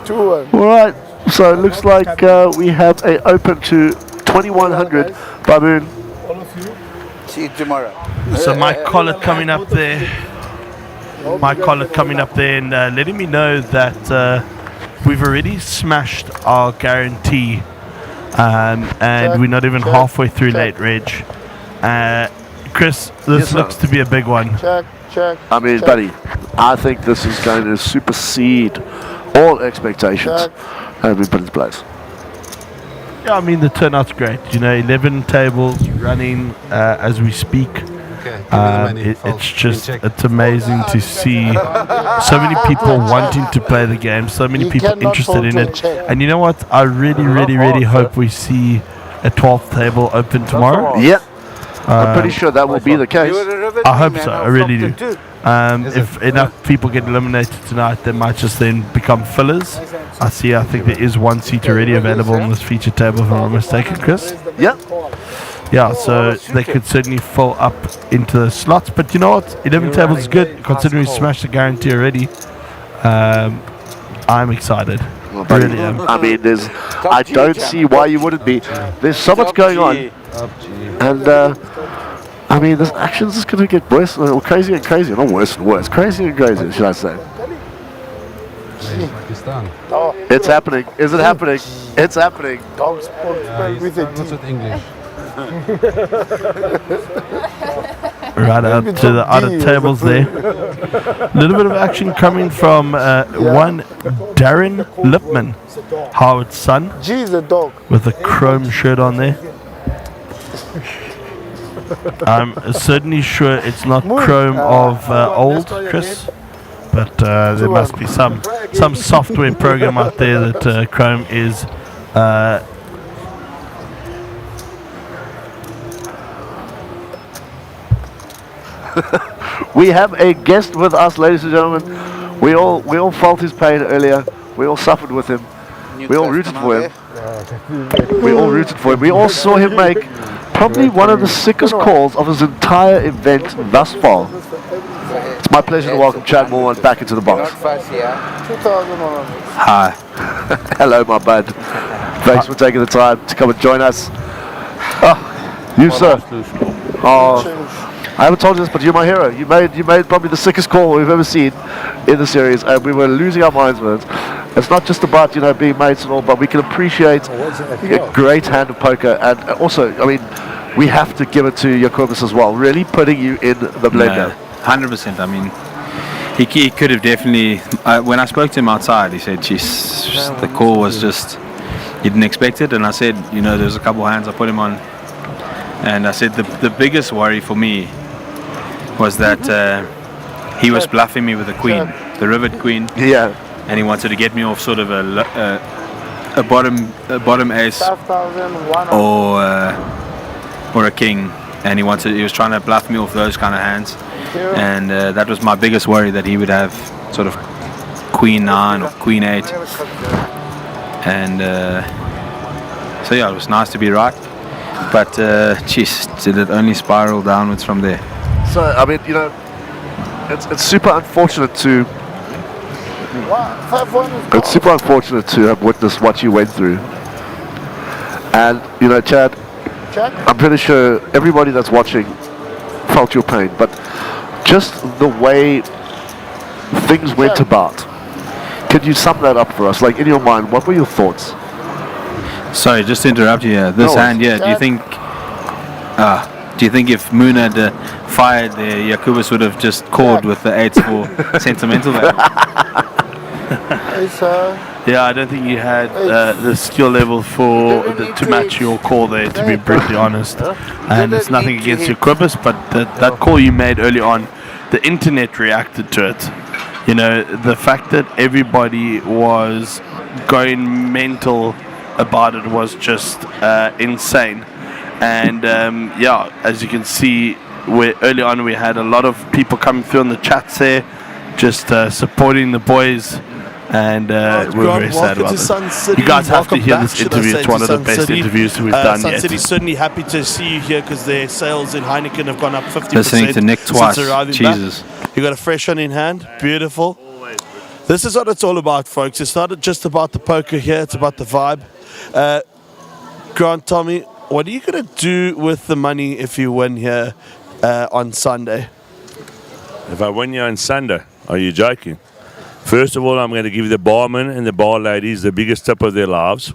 2-1. Alright, so it looks like we have a open to 2,100. Baboon. All of you. See you tomorrow. So Mike Collett coming up there. And letting me know that we've already smashed our guarantee. And we're not even halfway through late reg. Chris, this looks to be a big one. Check. I mean, buddy, I think this is going to supersede all expectations that have been put into place. Yeah, I mean the turnout's great. 11 tables running as we speak. It's amazing to see so many people wanting to play the game, so many people interested in it. And you know what? I really hope we see a 12th table open tomorrow. Yeah. I'm pretty sure that will be the case. I hope so. I really do. If enough people get eliminated tonight, they might just then become fillers. I think there is one seat already available on this feature table, if I'm not mistaken, Chris. Yeah. Yeah, so they could certainly fill up into the slots. But you know what? 11 tables is good, considering we smashed the guarantee already. I'm excited. Really am. I mean, I don't see why you wouldn't be. There's so much going on. And, I mean, this action's just going to get worse, or crazier and crazier. Not worse and worse. Crazier and crazier, should I say. It's happening. Is it happening? It's happening. Dogs spell with it. What's it English? Right out to the other tables there. A little bit of action coming from one Darren Lipman, Howard's son, with a chrome shirt on there. I'm certainly sure it's not chrome of old, Chris, but there must be some software program out there that chrome is We have a guest with us, ladies and gentlemen. We all felt his pain earlier. We all suffered with him. We all rooted for him. We all saw him make probably one of the sickest calls of his entire event thus far. It's my pleasure to welcome Chad Morwan back into the box. Hi. Hello, my bud. Thanks for taking the time to come and join us. You, sir. I haven't told you this, but you're my hero. You made probably the sickest call we've ever seen in the series, and we were losing our minds with it. It's not just about being mates and all, but we can appreciate a great hand of poker, and also, I mean, we have to give it to Jacobus as well. Really putting you in the blender. 100%. I mean, he could have definitely. When I spoke to him outside, he said, "Geez, the call was just he didn't expect it." And I said, there's a couple hands I put him on, and I said the biggest worry for me was that he was bluffing me with the queen, the rivet queen. Yeah. And he wanted to get me off sort of a bottom ace or a king, and he was trying to bluff me off those kind of hands, and that was my biggest worry, that he would have sort of queen 9 or queen 8, and so yeah, it was nice to be right, but did it only spiral downwards from there. So, I mean, it's super unfortunate to have witnessed what you went through. And, Chad, I'm pretty sure everybody that's watching felt your pain, but just the way things went about, could you sum that up for us? Like, in your mind, what were your thoughts? Sorry, just to interrupt you here. This hand here, do you think if Moon had fired there, Jacobus would have just called with the 8s for sentimental value? Yeah, I don't think you had the skill level to match your call there, to be brutally honest. And it's nothing against Jacobus, but that call you made early on, the internet reacted to it. The fact that everybody was going mental about it was just insane. And as you can see, early on we had a lot of people coming through on the chats there, just supporting the boys, and we're very sad about it. You guys have to hear this interview. It's one of the best interviews we've done Sun yet. City's certainly happy to see you here because their sales in Heineken have gone up 50%. Listening to Nick twice. Since arriving Jesus. back. You got a fresh one in hand. Beautiful. This is what it's all about, folks. It's not just about the poker here. It's about the vibe. Grant, Tommy, what are you going to do with the money if you win here on Sunday? If I win here on Sunday, are you joking? First of all, I'm going to give the barman and the bar ladies the biggest tip of their lives.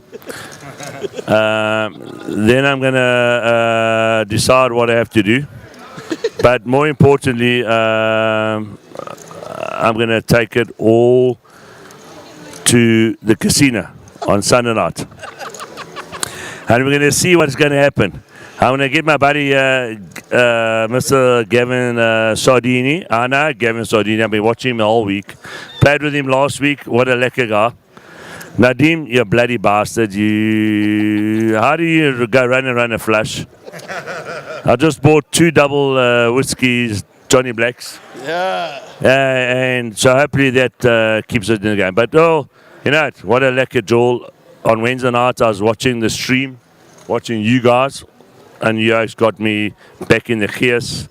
Then I'm going to decide what I have to do. But more importantly, I'm going to take it all to the casino on Sunday night. and we're going to see what's going to happen. I'm going to get my buddy, Mr. Gavin Sardini. I know Gavin Sardini. I've been watching him all week. Played with him last week. What a lekker guy. Nadim, you bloody bastard. How do you go run a flush? I just bought 2 double whiskeys, Johnny Blacks. Yeah. And so hopefully that keeps it in the game. But, you know, what a lekker Joel. On Wednesday night, I was watching the stream, watching you guys. And you guys got me back in the gears.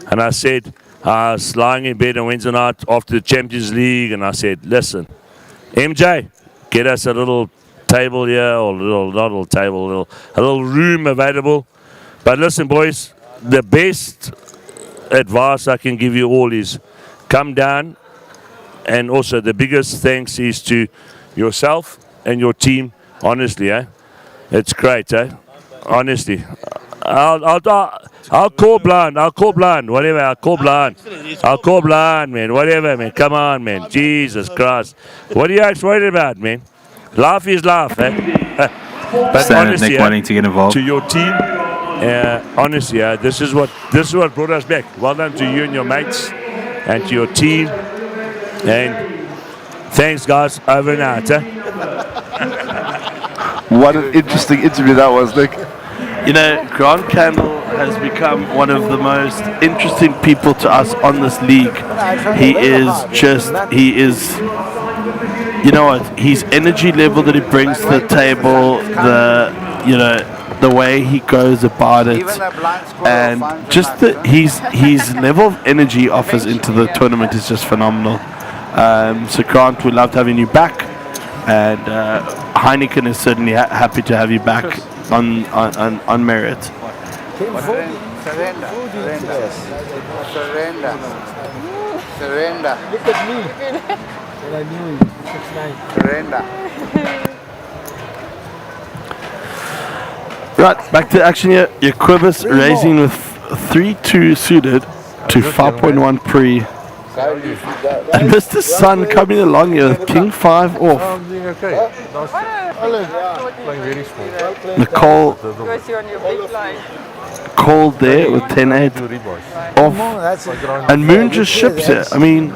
And I said, I was lying in bed on Wednesday night after the Champions League, and I said, listen, MJ, get us a little table here, or not a little table, a little room available. But listen, boys, the best advice I can give you all is come down, and also the biggest thanks is to yourself and your team, honestly, It's great, Honestly. I'll call blind. Whatever. I'll call blind, man. Whatever, man. Come on, man. Jesus Christ. What are you guys worried about, man? Laugh is laugh, But honestly, Nick wanting to get involved. To your team, honestly, this is what brought us back. Well done to you and your mates, and to your team. And thanks, guys. Over and out. What an interesting interview that was, Nick. You know, Grant Candle has become one of the most interesting people to us on this league. He is, you know what, his energy level that he brings to the table, the way he goes about it, and just his level of energy offers into the tournament is just phenomenal. So Grant, we loved having you back, and Heineken is certainly happy to have you back on merit. Surrender. Look at me. And I knew him. 6'9". Surrender. Right, back to action here. Jacobus raising with 3-2 suited to 5.1 pre. And Mr. Sun coming along here with King 5 off. I'm doing okay. Playing very small. Nicole Because you're on your big line. called there with 10-8 off. And Moon just ships it. I mean, We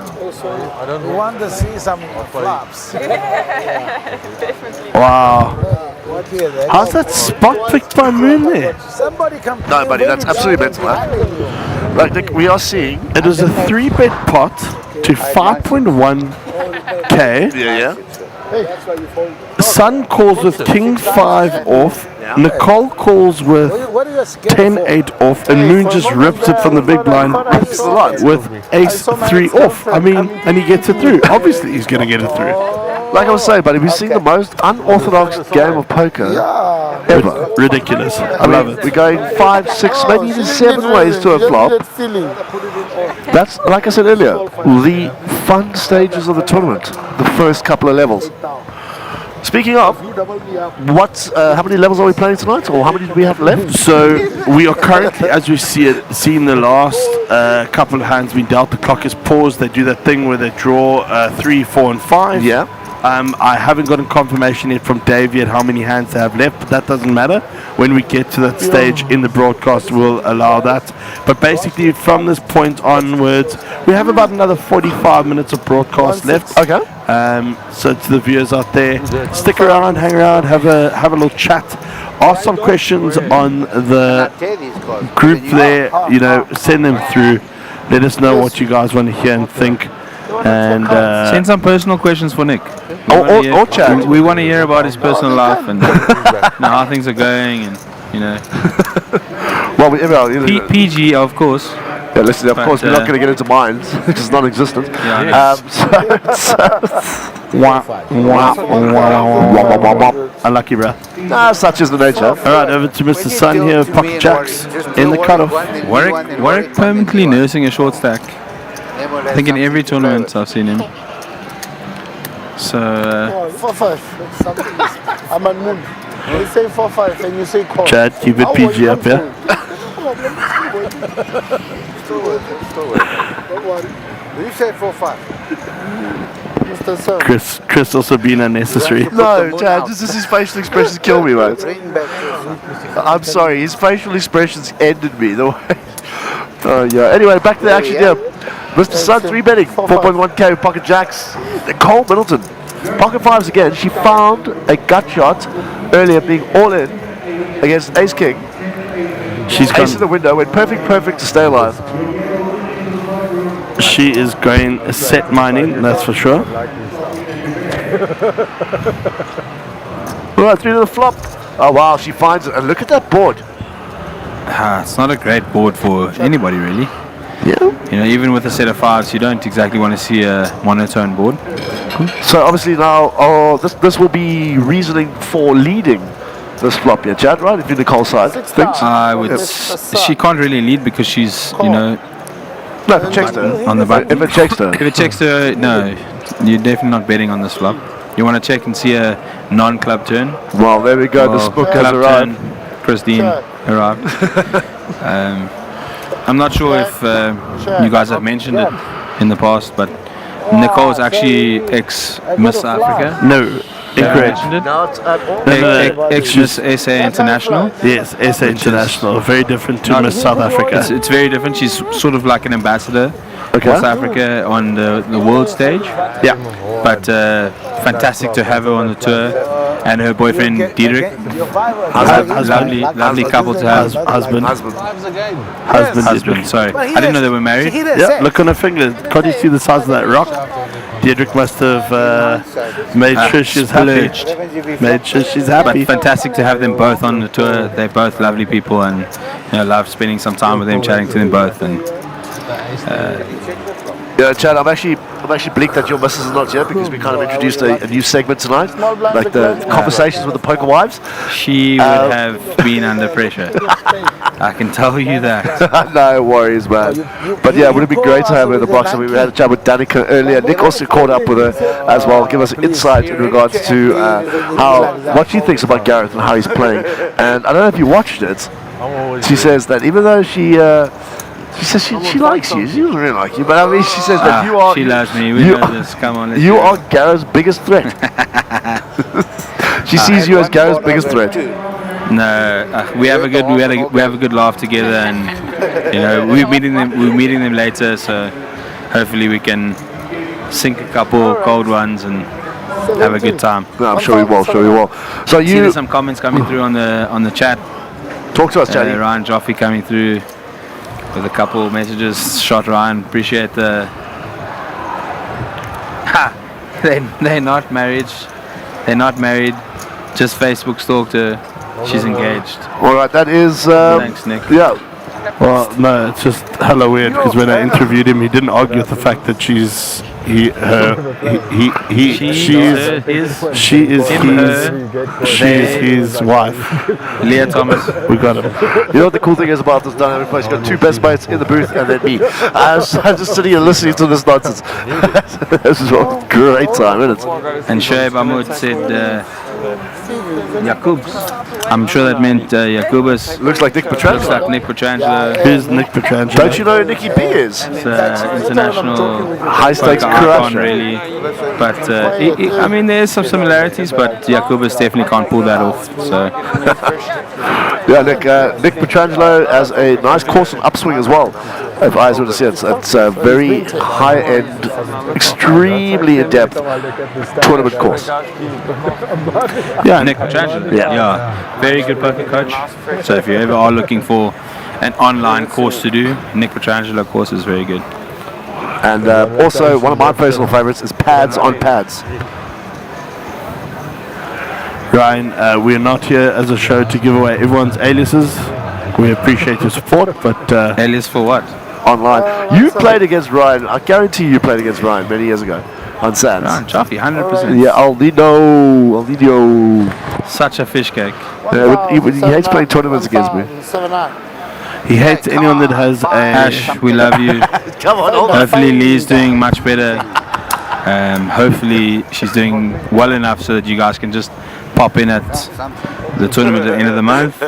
want to see some flops. wow. How's that spot picked by Moon there? Somebody come. No, buddy, that's absolutely mental, Like, Nick, we are seeing... It was a 3-bet pot to 5.1k. Yeah. Sun calls with King 5 off. Nicole calls with 10-8 off, and Moon just rips it from the big blind with Ace 3 off. I mean, and he gets it through. Obviously, he's going to get it through. Like I was saying, buddy, we've seen the most unorthodox game of poker ever. Ridiculous. I love it. We're going 5, 6, maybe even 7 ways to a flop. That's, like I said earlier, the fun stages of the tournament, the first couple of levels. Speaking of, how many levels are we playing tonight, or how many do we have left? So we are currently, as we seeing the last couple of hands being dealt. The clock is paused. They do that thing where they draw 3, 4, and 5. Yeah. I haven't gotten confirmation yet from Dave yet how many hands they have left, but that doesn't matter. When we get to that stage in the broadcast, we'll allow that. But basically, from this point onwards, we have about another 45 minutes of broadcast left. Okay. So to the viewers out there, stick around, hang around, have a little chat, ask some questions on the group there. You know, send them through. Let us know what you guys want to hear and think. And send some personal questions for Nick. Or chat. We want to hear about his personal life and how things are going, and Well, PG, of course. Yeah, listen, of course, we're not going to get into mines, which is non-existent. Unlucky, bro. Such is the nature. All right, over to Mr. Sun here with Pocket Jacks in the cutoff. Warwick permanently nursing a short stack. I think in every tournament I've seen him. So 4-5. I'm on Moon. They say 4-5 and you say call. Chad, keep it PG up, yeah? Still working. Don't worry. You say 4-5. Mr. Sir. Chris also being unnecessary. No, Chad, just his facial expressions kill me, mate. I'm sorry, his facial expressions ended me. The way. Oh yeah. Anyway, back to the action here. Mr. Sun 3 betting 4.1k with pocket jacks. Cole Middleton, pocket fives again. She found a gut shot earlier, being all in against Ace King. She's Ace in the window, went perfect to stay alive. She is going set mining, that's for sure. Right, through to the flop. Oh wow, she finds it, and look at that board. It's not a great board for anybody, really. Yeah. You know, even with a set of fives, you don't exactly want to see a monotone board. So obviously now, this will be reasoning for leading this flop here, Chad, right? If you're Nicole's side, thinks. She can't really lead because she's, you know, no, if it checks her. On the button. If it checks her. If it checks her, no, you're definitely not betting on this flop. You want to check and see a non-club turn. Well, there we go. The spook has arrived. Christine arrived. I'm not sure if you guys have mentioned it in the past, but Nicole is actually ex-Miss Africa. No. Incorrect. Ex-Miss SA International. Yes, SA International. Very different to Miss South Africa. It's very different. She's sort of like an ambassador for South Africa on the world stage. Yeah. But fantastic to have her on the tour. And her boyfriend, Diederik. Lovely couple to have. Husband, sorry. I didn't know they were married. Yeah, look on her finger. Can't you see the size of that rock? Diederik must have made sure she's happy. Made sure she's happy. But fantastic to have them both on the tour. They're both lovely people, and you know, love spending some time with them, chatting to them both. And yeah, Chad, I'm actually bleak that your missus is not here because we kind of introduced a new segment tonight, like the conversations with the poker wives. She would have been under pressure. I can tell you that. No worries, man. But yeah, would it be great to have her in the box? I mean, we had a chat with Danica earlier. Nick also caught up with her as well, give us insight in regards to what she thinks about Gareth and how he's playing. And I don't know if you watched it. She says that even though she says she likes you. She doesn't really like you, but I mean, she says that you are. She loves me. We know this. Come on. You are Gareth's biggest threat. She sees you as Gareth's biggest threat. No, we have a good laugh together, and you know we're meeting them later. So hopefully we can sink a couple cold ones and have a good time. No, I'm sure we will. So see there's some comments coming through on the chat. Talk to us, Chatty. Ryan Joffe coming through with a couple messages. Shot Ryan, appreciate the. They're not married. They're not married. Just Facebook stalked her. She's engaged. All right, that is. Thanks, Nick. Yeah. Well, no, it's just hella weird because when I interviewed him, he didn't argue with the fact that she is his wife. Leah Thomas. We got him. You know what the cool thing is about this dynamic place? You've got two best mates in the booth and then me. I'm just sitting here listening to this nonsense. This is a great time, isn't it? And Shoaib Ahmed said Jacobs. I'm sure that meant Jacobus. Looks like Nick Petrangelo. Looks like Nick Petrangelo. Who's Nick Petrangelo? Don't you know who Nicky B is? It's international high stakes icon, really. But I mean, there's some similarities, but Jacobus definitely can't pull that off. So. Yeah, Nick Petrangelo has a nice course on upswing as well. If eyes were to see it, it's a very high-end, extremely in-depth tournament course. Yeah, Nick Petrangelo. Yeah, very good poker coach. So if you ever are looking for an online course to do, Nick Petrangelo course is very good. And also, one of my personal favorites is Pads on Pads. Ryan, we're not here as a show to give away everyone's aliases. We appreciate your support, but alias for what? Online. You played against Ryan. I guarantee you played against Ryan many years ago on Sands. Ryan Chaffee, 100%. Yeah, Aldino. Such a fish cake. Yeah, he hates playing tournaments against me. He hates anyone that has a... Ash, we love you. Come on, hopefully Lee's doing much better. Hopefully she's doing well enough so that you guys can just pop in at the tournament at the end of the month.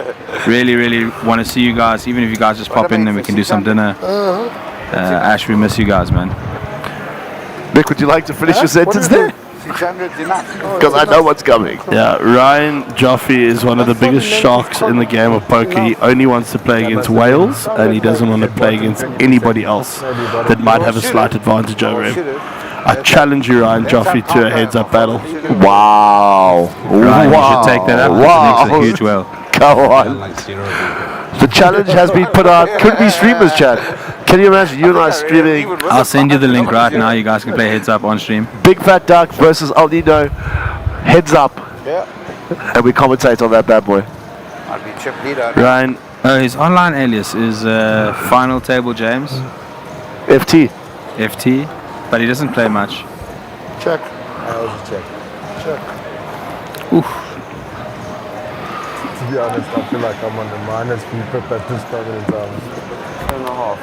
Really want to see you guys. Even if you guys just pop in, then we can do some dinner. Ash, we miss you guys, man. Mick, would you like to finish your sentence there? 600 is enough. Because I know what's coming. Yeah, Ryan Joffe is one of the biggest sharks in the game of poker. He only wants to play against Wales, and he doesn't want to play against anybody else that might have a slight advantage over him. I challenge you, Ryan Joffe, to a heads-up battle. Wow. Ryan, wow. you should take that up. Wow. It's a huge whale. Go on. The challenge has been put out. Could be streamers, chat. Can you imagine you and I streaming? I'll send you the link right now. You guys can play heads up on stream. Big Fat Duck versus El Nino. Heads up. Yeah. And we commentate on that bad boy. I'll be chip leader. Ryan. His online alias is Final Table James. FT. FT. But he doesn't play much. Check. I also check. Check. Oof. To be honest, I feel like I'm on the minus people at this point in time. 2.5.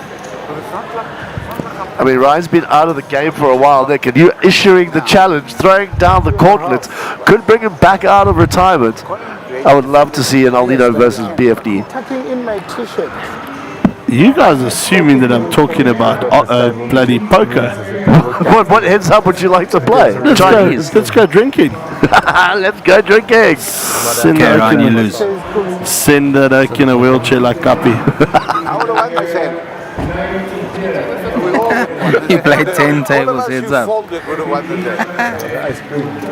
I mean, Ryan's been out of the game for a while, Nick, and you issuing the challenge, throwing down the gauntlet, could bring him back out of retirement. I would love to see an El Nino versus BFD. Tucking in my t-shirt. You guys are assuming that I'm talking about bloody poker. what heads up would you like to play? Chinese. Let's go drinking. Let's go drinking. Send Okay, that Ryan, oak you in lose. Send that oak in a wheelchair like Guppy. I would have won this end. He played 10 tables heads up.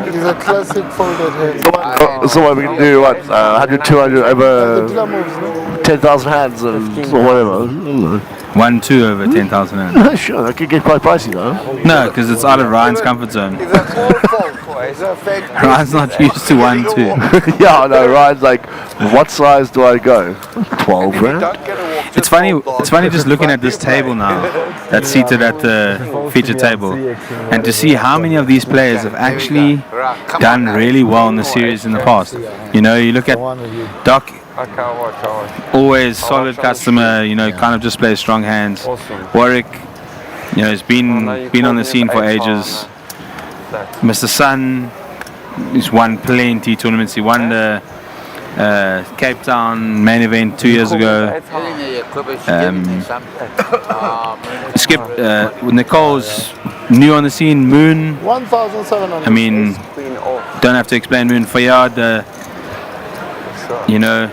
It's a classic folded head. So what we can do, 100, 200 over 10,000 hands or whatever. 1-2 over 10,000 hands. Sure, that could get quite pricey though. No, because it's out of Ryan's comfort zone. It's a full fold, boy. It's a fake. Ryan's not used to 1-2. Yeah, I know. Ryan's like, what size do I go? 12 rand? It's funny just looking at this table now that's seated at the feature table and to see how many of these players have actually done really well in the series in the past. You know, you look at Doc, always solid customer, you know, kind of just plays strong hands. Warwick, you know, has been on the scene for ages. Mr. Sun, he's won plenty tournaments. He won the Cape Town main event 2 years ago. Skip, Nicole's new on the scene. Moon, 1,700. I mean, don't have to explain Moon. Fayyad, you know,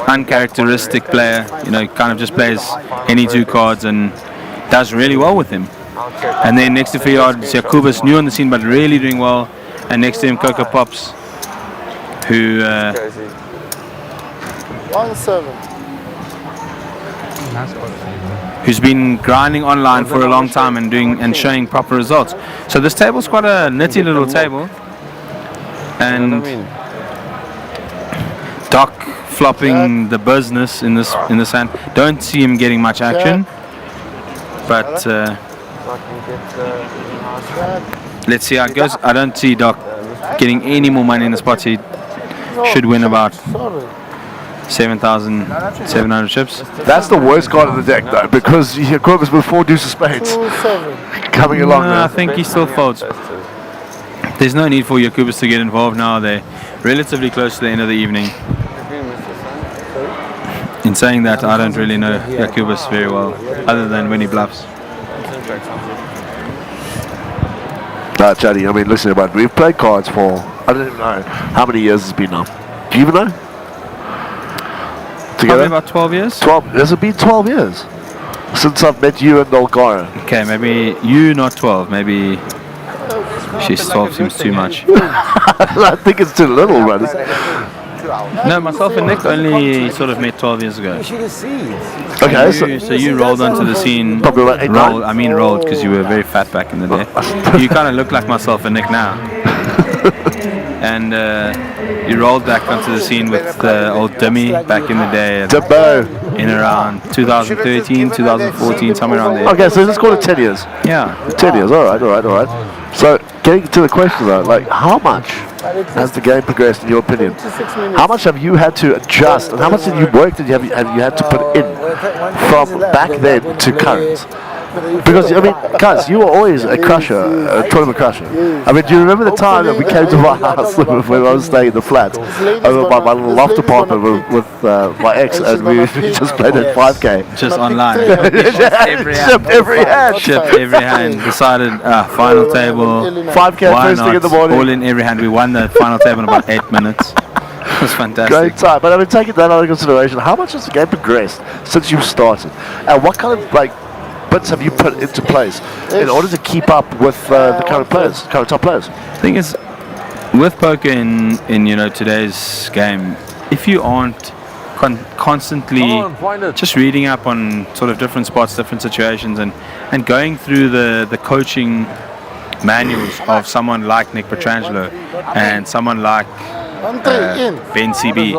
uncharacteristic player, you know, kind of just plays any two cards and does really well with him. And then next to Fayyad, Jakubas, new on the scene but really doing well. And next to him, Coco Pops, who 1,700. who's been grinding online for a long time and showing proper results. So this table's quite a nitty little table. And Doc flopping the business in this hand. Don't see him getting much action. But let's see how it goes. I don't see Doc getting any more money in the spots. He should win about 7,700 chips. That's the worst card of the deck though, because Jakubas with 4 deuces spades coming along. No, I think he still folds. There's no need for Jakubas to get involved now. They're relatively close to the end of the evening. In saying that, I don't really know Jakubas very well, other than when he bluffs. Chaddy, I mean, listen, but we've played cards for, I don't even know how many years it's been now. Do you even know? Probably about 12 years. 12. Has it been 12 years since I've met you and Olgara? Okay, maybe you not 12. Maybe she's 12 seems too much. I think it's too little, man. No, myself and Nick only sort of met 12 years ago. Okay, so you rolled onto the scene. Probably like 8, 9. I mean rolled because you were very fat back in the day. You kind of look like myself and Nick now. And you rolled back onto the scene with old Dummy back in the day. In around 2013, 2014, somewhere around there. Okay, so let's call it 10 years. Yeah. 10 years, alright. So, getting to the question though, like how much has the game progressed in your opinion? How much have you had to adjust, and how much have you worked and have you had to put in from back then to current? Because, I mean, guys, you were always a crusher, a tournament crusher. I mean, do you remember the time that we came to my house when I was staying in the flat over by my little loft apartment with my ex, and we just played at 5K? Just online. Shipped every hand. Shipped every hand. Decided final table. 5K Why first thing in not? the morning. All in every hand. We won the final table in about 8 minutes. It was fantastic. Great time. But I mean, taking that under consideration, how much has the game progressed since you've started? And what kind of bits have you put into place in order to keep up with the current top players? The thing is, with poker in today's game, if you aren't constantly just reading up on sort of different spots, different situations, and going through the coaching manuals of someone like Nick Petrangelo and someone like Ben CB,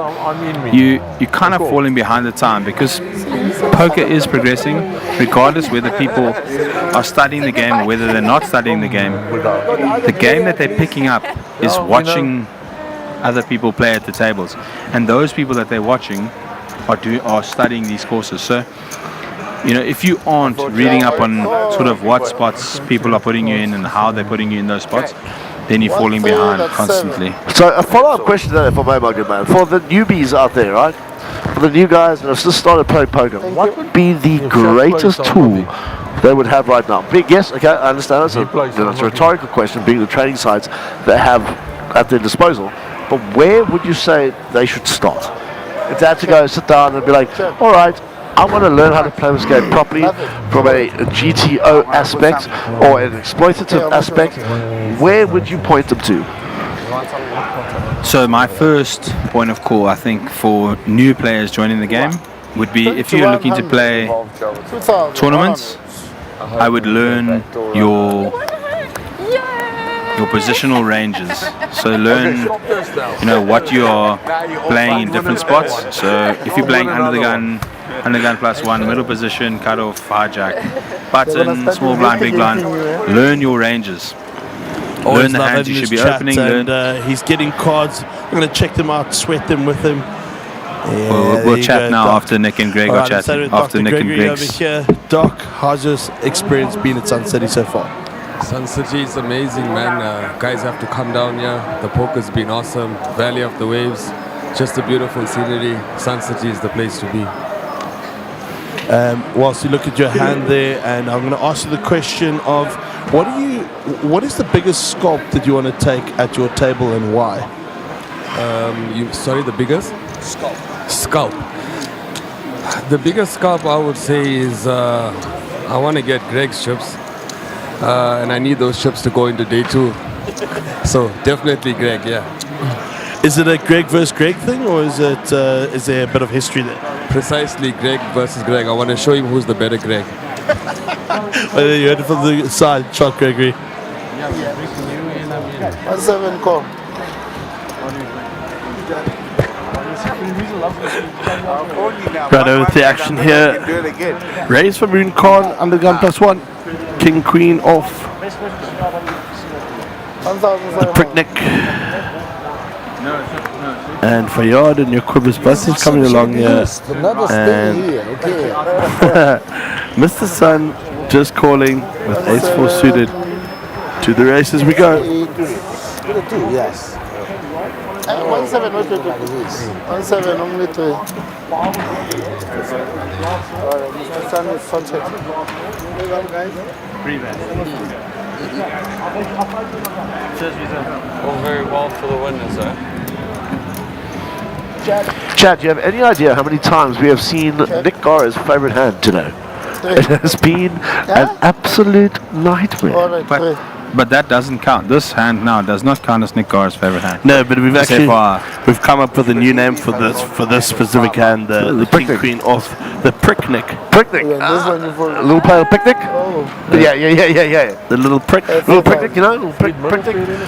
you're kind of falling behind the time, because poker is progressing regardless whether people are studying the game or whether they're not studying the game. The game that they're picking up is watching other people play at the tables, and those people that they're watching are studying these courses. So if you aren't reading up on sort of what spots people are putting you in and how they're putting you in those spots, then you're falling behind constantly. So a follow-up question then, if I may, my good man. For the newbies out there, right? For the new guys that have just started playing poker, what would be the greatest tool they would have right now? Yes, okay, I understand that. So it's a rhetorical question, being the training sites they have at their disposal. But where would you say they should start? If they had to go sit down and be like, all right, I want to learn how to play this game properly from a GTO aspect or an exploitative aspect, where would you point them to? So my first point of call, I think, for new players joining the game would be, if you're looking to play tournaments, I would learn your positional ranges. So learn, what you are playing in different spots. So if you're playing under the gun +1, middle position, cutoff, hijack, button, small blind, big blind, learn your ranges. Learn the hands you should be opening. And he's getting cards. I'm going to check them out, sweat them with him. Yeah, we'll chat now after Nick and Greg are chatting. After Nick and Greg's. Over here. Doc, how's your experience been at Sun City so far? Sun City is amazing, man. Guys have to come down here. The poker's been awesome. Valley of the Waves, just a beautiful scenery. Sun City is the place to be. Whilst you look at your hand there, and I'm going to ask you the question of what is the biggest scalp that you want to take at your table and why? Sorry, the biggest? Scalp. The biggest scalp I would say is I want to get Greg's chips. And I need those chips to go into day 2. So definitely Greg, yeah. Is it a Greg versus Greg thing, or is there a bit of history there? Precisely Greg versus Greg. I want to show him who's the better Greg. You heard it from the side, shot Gregory. 1-7 call. Right over to the action here. Raise for Moon Khan, under gun +1. King Queen off. The Pricknick. And Fayyad and your Quibbers bus is coming along here. And Mr. Sun just calling with ace-4 suited. To the races we go. Yes. 1-7, what 1-7, only 3. Mr. Sun is sorted. All very well for the winners, eh? Chad, do you have any idea how many times we have seen Nick Gara's favourite hand today? It has been an absolute nightmare. But that doesn't count. This hand now does not count as Nick Gara's favourite hand. No, but we've come up with a new name for this specific hand, the King Queen off, the Pricknick. Pricknick. A little player picnic. Yeah. The little picnic, little picnic.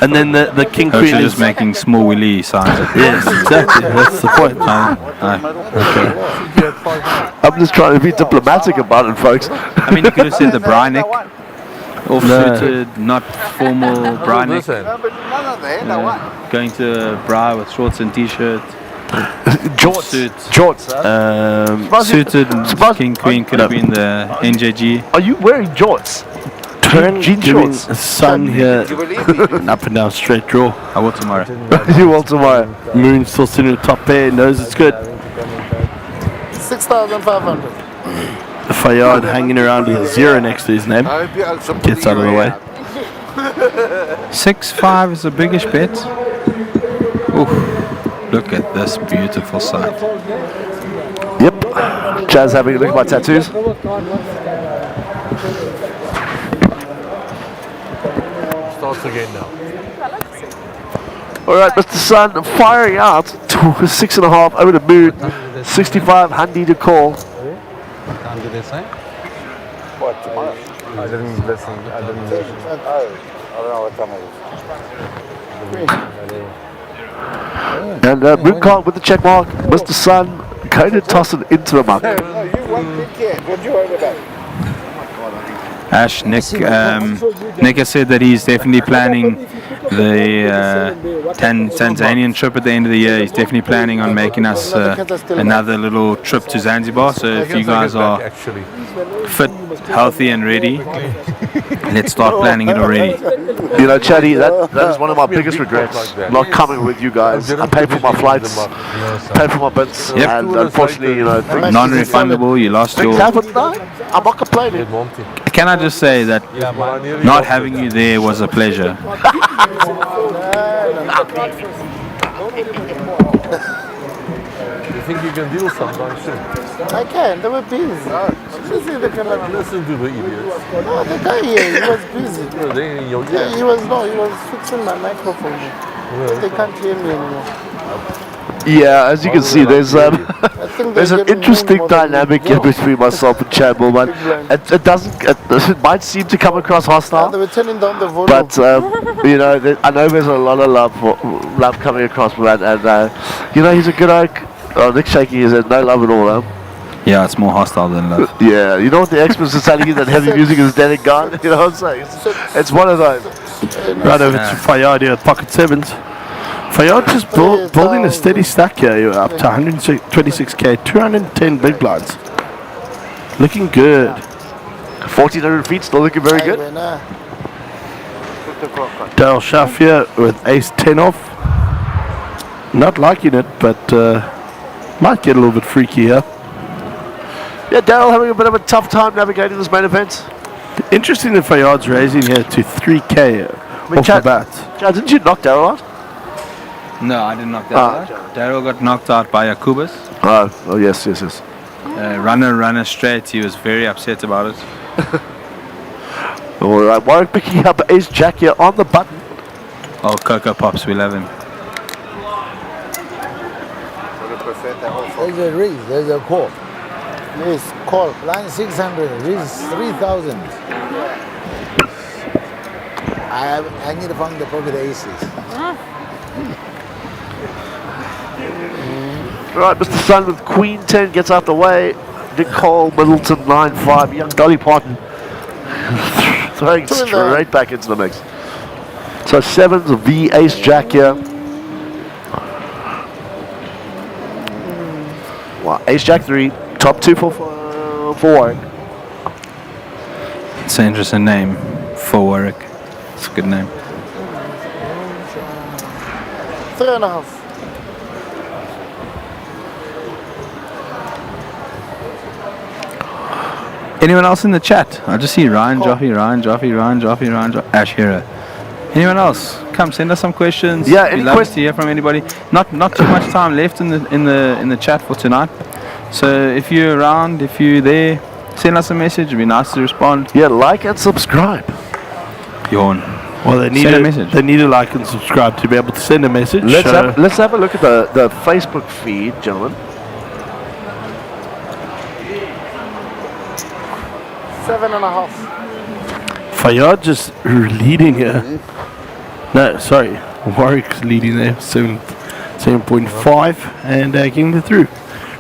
And then the King Coach Queen is is just making small willy signs. Yes, exactly. That's the point. Okay. I'm just trying to be diplomatic about it, folks. I mean, you could have said the Brynick. Off-suited, not formal Brynick. Going to bra with shorts and t-shirt. Jorts. Suited King Queen could have been the NJG. Are you wearing jorts? Turn giving shorts. sun here. Up and down straight draw. I will tomorrow. You will tomorrow. Moon still sitting in the top pair. Knows it's good. 6,500. Fayyad hanging around with a 0 next to his name. Gets out of the way. 6-5 is a biggish bet. Oof. Look at this beautiful sight. Yep. Jazz having a look at my tattoos. Starts again now. All right, Mr. Sun firing out to 6.5 over the moon. 65 handy to call. What time did they say? What, tomorrow? I didn't listen. I don't know what time it is. And moon card with the check mark. Mr. Sun going to toss it into the muck. No, you won big kid. What you heard about? Ash, Nick has said that he's definitely planning the Tanzanian trip at the end of the year. He's definitely planning on making us another little trip to Zanzibar. So if you guys are fit, healthy and ready, let's start planning it already. You know, Chaddy, that is one of my biggest regrets, not coming with you guys. I paid for my flights, paid for my bits, and unfortunately, you know, non-refundable, you lost things your... happened. No, I'm not complaining. Can I just say that not having you there was a pleasure? You think you can deal sometime soon? I can. They were busy. Listen to the idiots. No, the guy here, he was busy. He was fixing my microphone. They can't hear me anymore. Yeah, as you can see, there's an interesting dynamic here between myself and Chad Bullman. It might seem to come across hostile. They were turning down the volume. But you know, I know there's a lot of love coming across from that, and you know, he's a good oak. Nick Shaky is no love at all. Yeah, it's more hostile than love. Yeah, you know what the experts are telling you, that heavy music is dead and gone. You know what I'm saying? It's one of those. Right over to Fayyad here at pocket sevens. Fayyad just building a steady stack here. You're up to 126k, 210 big blinds. Looking good. 1,400 feet, still looking very good. Dale Schaff here with ace 10 off. Not liking it, but might get a little bit freaky here. Yeah, Daryl having a bit of a tough time navigating this main event. Interesting that Fayyad's raising here to 3k off the bat. Chad, didn't you knock Daryl out? No, I didn't knock that out. Daryl got knocked out by Yakubas. Oh yes. Runner straight. He was very upset about it. All right, Warwick picking up ace jack here on the button. Oh, Coco Pops, we love him. There's a raise, there's a call. Yes, call. Line 600, raise 3,000. I need to find the pocket aces. Right, Mr. Sun with Queen 10 gets out the way. Nick Cole, Middleton 9-5. Young Dolly Parton throwing straight back into the mix. So sevens V ace jack here. Wow, ace jack 3, top 2 for Warwick. It's an interesting name for Warwick. It's a good name. 3.5. Anyone else in the chat? I just see Ryan Joffe, Ash Hera. Anyone else? Come send us some questions. Yeah, we'd any love to hear from anybody. Not too much time left in the chat for tonight. So if you're around, if you're there, send us a message. It'd be nice to respond. Yeah, like and subscribe. Yawn. Well, they need Send a message. They need to like and subscribe to be able to send a message. Let's have a look at the Facebook feed, gentlemen. 7.5. Fayyad just leading here. No, sorry, Warwick's leading there, 7.5, and getting it through.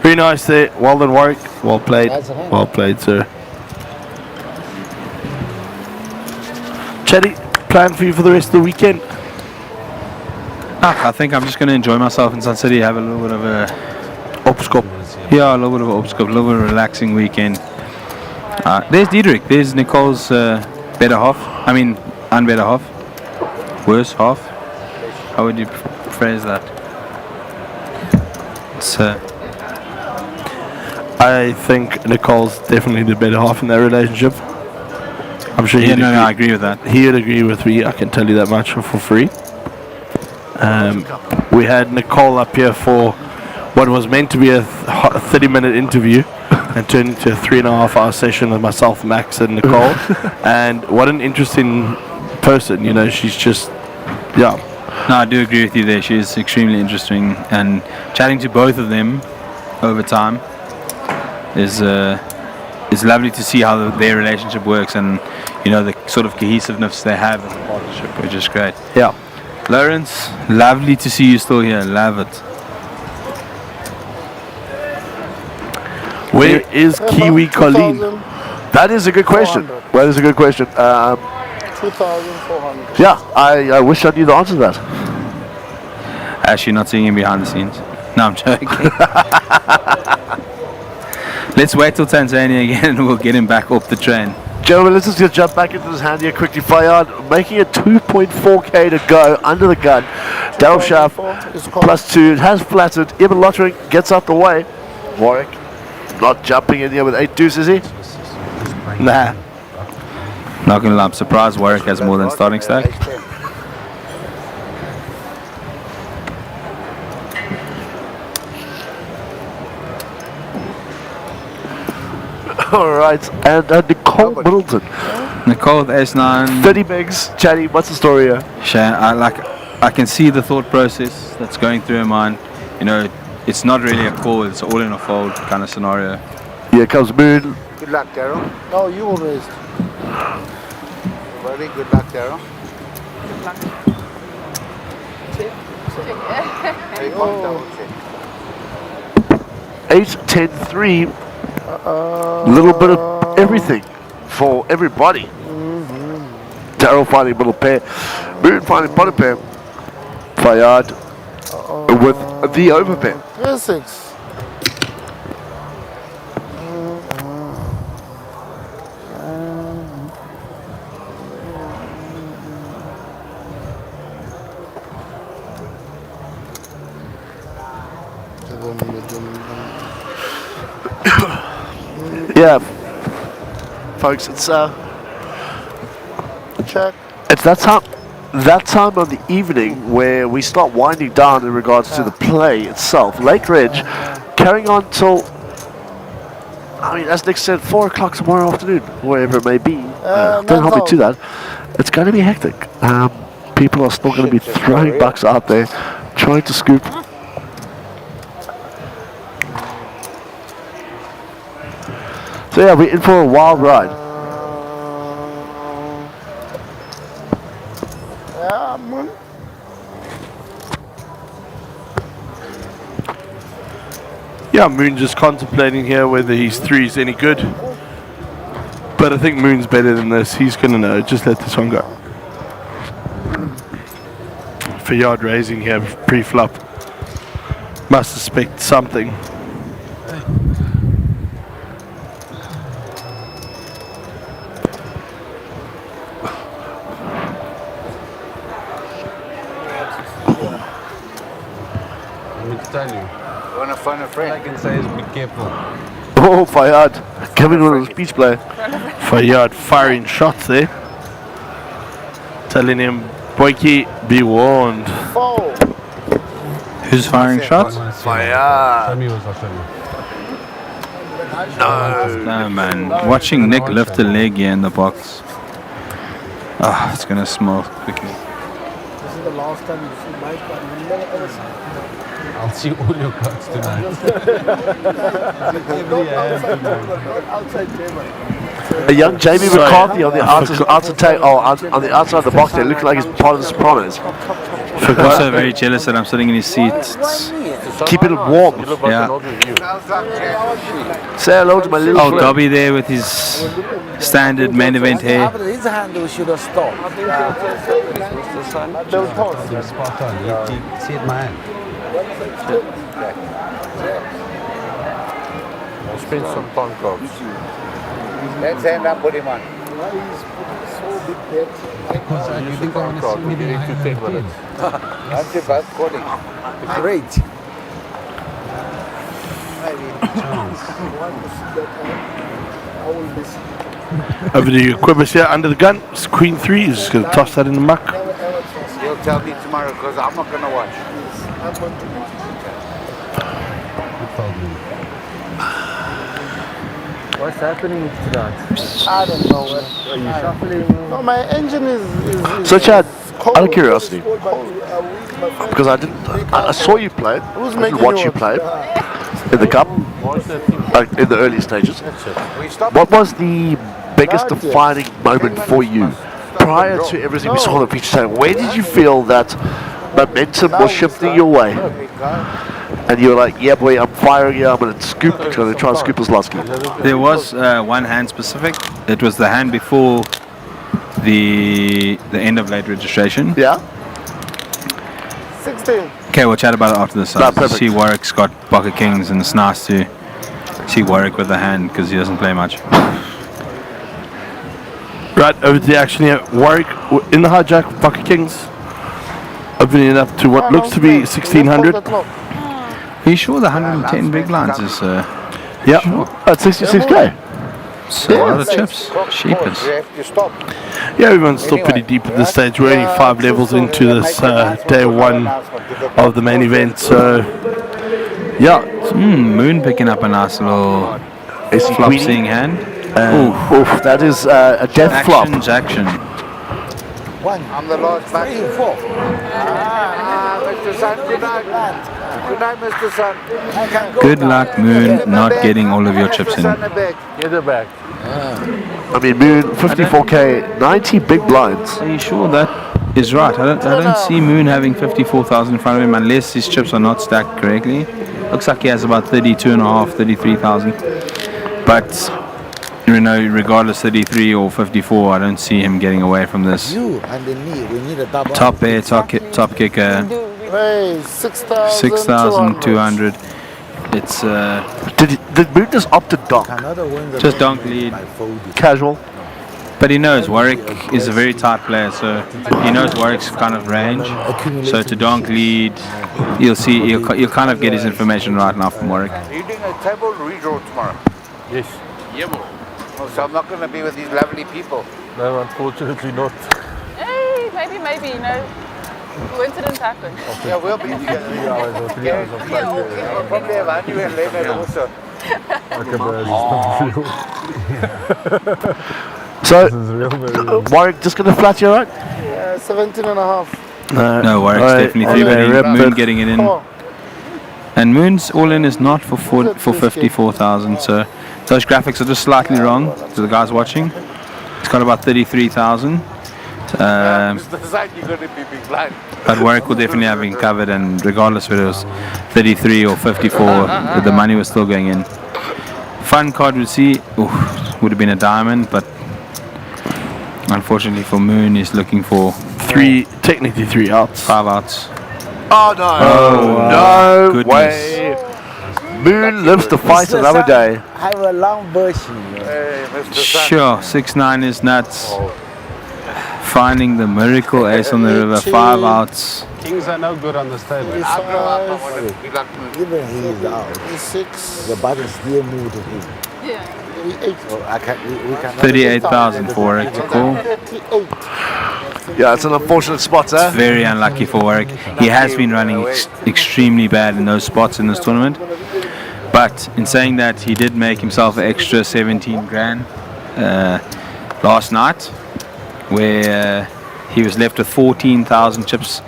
Very nice there. Well done, Warwick. Well played. Well played, sir. Chatty, plan for you for the rest of the weekend? I think I'm just going to enjoy myself in Sun City, have a little bit of a opskop. Yeah, a little bit of an opskop, a little bit of a relaxing weekend. There's Diederik, there's Nicole's better half. I mean, unbetter half. Worse half. How would you phrase that? It's, I think Nicole's definitely the better half in that relationship. I'm sure Yeah, no, I agree with that. He'd agree with me, I can tell you that much for free. We had Nicole up here for what was meant to be a 30-minute interview and turned into a 3.5-hour session with myself, Max, and Nicole. And what an interesting person, you know, she's just, yeah. No, I do agree with you there. She's extremely interesting, and chatting to both of them over time is lovely to see how their relationship works, and you know the sort of cohesiveness they have as a partnership, which is great. Yeah. Lawrence, lovely to see you still here. Love it. Where is Kiwi Colleen? That is a good question. That is a good question. 2,400. Yeah, I wish I knew the answer to that. Actually, not seeing him behind the scenes. No, I'm joking. Let's wait till Tanzania again and we'll get him back off the train. Gentlemen, let's just jump back into this hand here quickly. Fayard making it 2.4k to go under the gun. Daryl Schaff +2 has flattered. Ibn Lottering gets out the way. Warwick not jumping in here with 8 deuce, is he? Nah. Not gonna lie, I'm surprised Warwick has more than starting stack. Alright, and Nicole Middleton. Nicole with S9. 30 bigs. Chatty, what's the story here? I can see the thought process that's going through her mind. You know, it's not really a call, it's all in a fold kind of scenario. Here comes Moon. Good luck, Daryl. No, you will raise. Very good luck, Daryl. Good luck. Oh. 8-10-3. Little bit of everything for everybody. Daryl finding middle pair. Moon finding bottom pair. Fayard with the over pair. 6. Yeah, folks, it's check. It's that time of the evening where we start winding down in regards to the play itself. Lake Ridge carrying on till, I mean, as Nick said, 4 o'clock tomorrow afternoon, wherever it may be. Don't hold me to that. It's going to be hectic. People are still going to be throwing bucks out there, trying to scoop. So yeah, we're in for a wild ride. Yeah, man. Yeah, Moon just contemplating here whether his 3 is any good. But I think Moon's better than this. He's going to know. Just let this one go. For yard raising here pre-flop. Must suspect something. Tell you. You want to find a friend? All I can say is be careful. Oh, Fayard coming with a speech play. Fayard firing shots there. Telling him, Boyki, be warned. Who's firing shots? Fayard. No, man. Watching Nick lift a leg here in the box. Ah, it's gonna smell quickly. This is the last time you see my card. You never ever see. I'll see all your cards tonight. Outside table. A young Jamie McCarthy on the outside of the box there, looking like he's part of the Sopranos. Also very jealous that I'm sitting in his seat. Keep it warm. Yeah. Say hello to my little Oh, friend. Dobby there with his standard main event hair. After his hand, we should have stopped. Spot on. You see it, man. I'll spin some pancakes. Let's end up put him on. Because you think I want to see me being higher than 10. Aren't you both calling? Great. Over to Quibus here under the gun. It's Queen 3. He's just going to toss that in the muck. You'll tell me tomorrow because I'm not going to watch. What's happening tonight? I don't know. No, my engine is So Chad, out of curiosity, because I saw you play, I didn't watch you play in the cup, in the early stages. What was the biggest defining moment for you prior to everything we saw on the pitch today? Where did you feel that momentum was shifting your way? And you were like, yeah boy, I'm firing here, I'm going to try and scoop this last game. There was one hand specific. It was the hand before the end of late registration. Yeah. 16. Okay, we'll chat about it after this. I see Warwick's got pocket kings, and it's nice to see Warwick with the hand because he doesn't play much. Right, over to the action here. Warwick in the hijack, pocket kings. Opening it up to what looks to be 1600. Are you sure the 110 big lines is... yeah, at 66k. So a lot of chips. Sheepers. Yeah, everyone's still pretty deep at this stage. We're only 5 levels into this day 1 of the main event. So, yeah. Moon picking up a nice little flop seeing hand. Oof, that is a death flop. Action. I'm the Lord's back. 3 and 4. Mr. Sun, good night. Good night, Mr. Sun. Good luck, Moon, not getting all of your chips in. Get it back. I mean, Moon, 54k, 90 big blinds. Are you sure that is right? I don't see Moon having 54,000 in front of him unless his chips are not stacked correctly. Looks like he has about 32.5, 33,000. But you know, regardless 33 or 54, I don't see him getting away from this. You and the knee, we need a double. Top air, top kicker. Hey, 6,200. It's did Moon just opt to donk? just donk lead. Casual. But he knows Warwick is a very tight player, so he knows Warwick's kind of range. So to donk lead, you'll see he'll kind of get his information right now from Warwick. Are you doing a table redraw tomorrow? Yes. Yeah. Oh, so I'm not going to be with these lovely people. No, unfortunately not. Hey, maybe, you know. Coincidence happens. Yeah, we'll be together. 3 hours or 3 hours of flight. I'll probably have Andy and Leonard also. So, Warwick just going to flat you, right? Yeah, 17 and a half. No, Warwick's definitely 3 Moon getting it in. And Moon's all in is not for 54,000, so those graphics are just slightly wrong to the guys watching. It's got about 33,000. But Warwick will definitely have been covered, and regardless whether it was 33 or 54, the money was still going in. Fun card we'll see, would have been a diamond, but unfortunately for Moon, he's looking for technically 3 outs. 5 outs. Oh no! No way! Moon lives to fight another day. Have a long version. Sure, 6-9 is nuts. Finding the miracle ace on the river, 5 outs. Kings are no good on this table. Even he is out. 6. The button still moved to him. Yeah. So I can't, we can 38,000 for Warwick to call. Yeah, it's an unfortunate spot, eh? Very unlucky for Warwick. He has been running extremely bad in those spots in this tournament. But in saying that, he did make himself an extra 17 grand last night, where he was left with 14,000 chips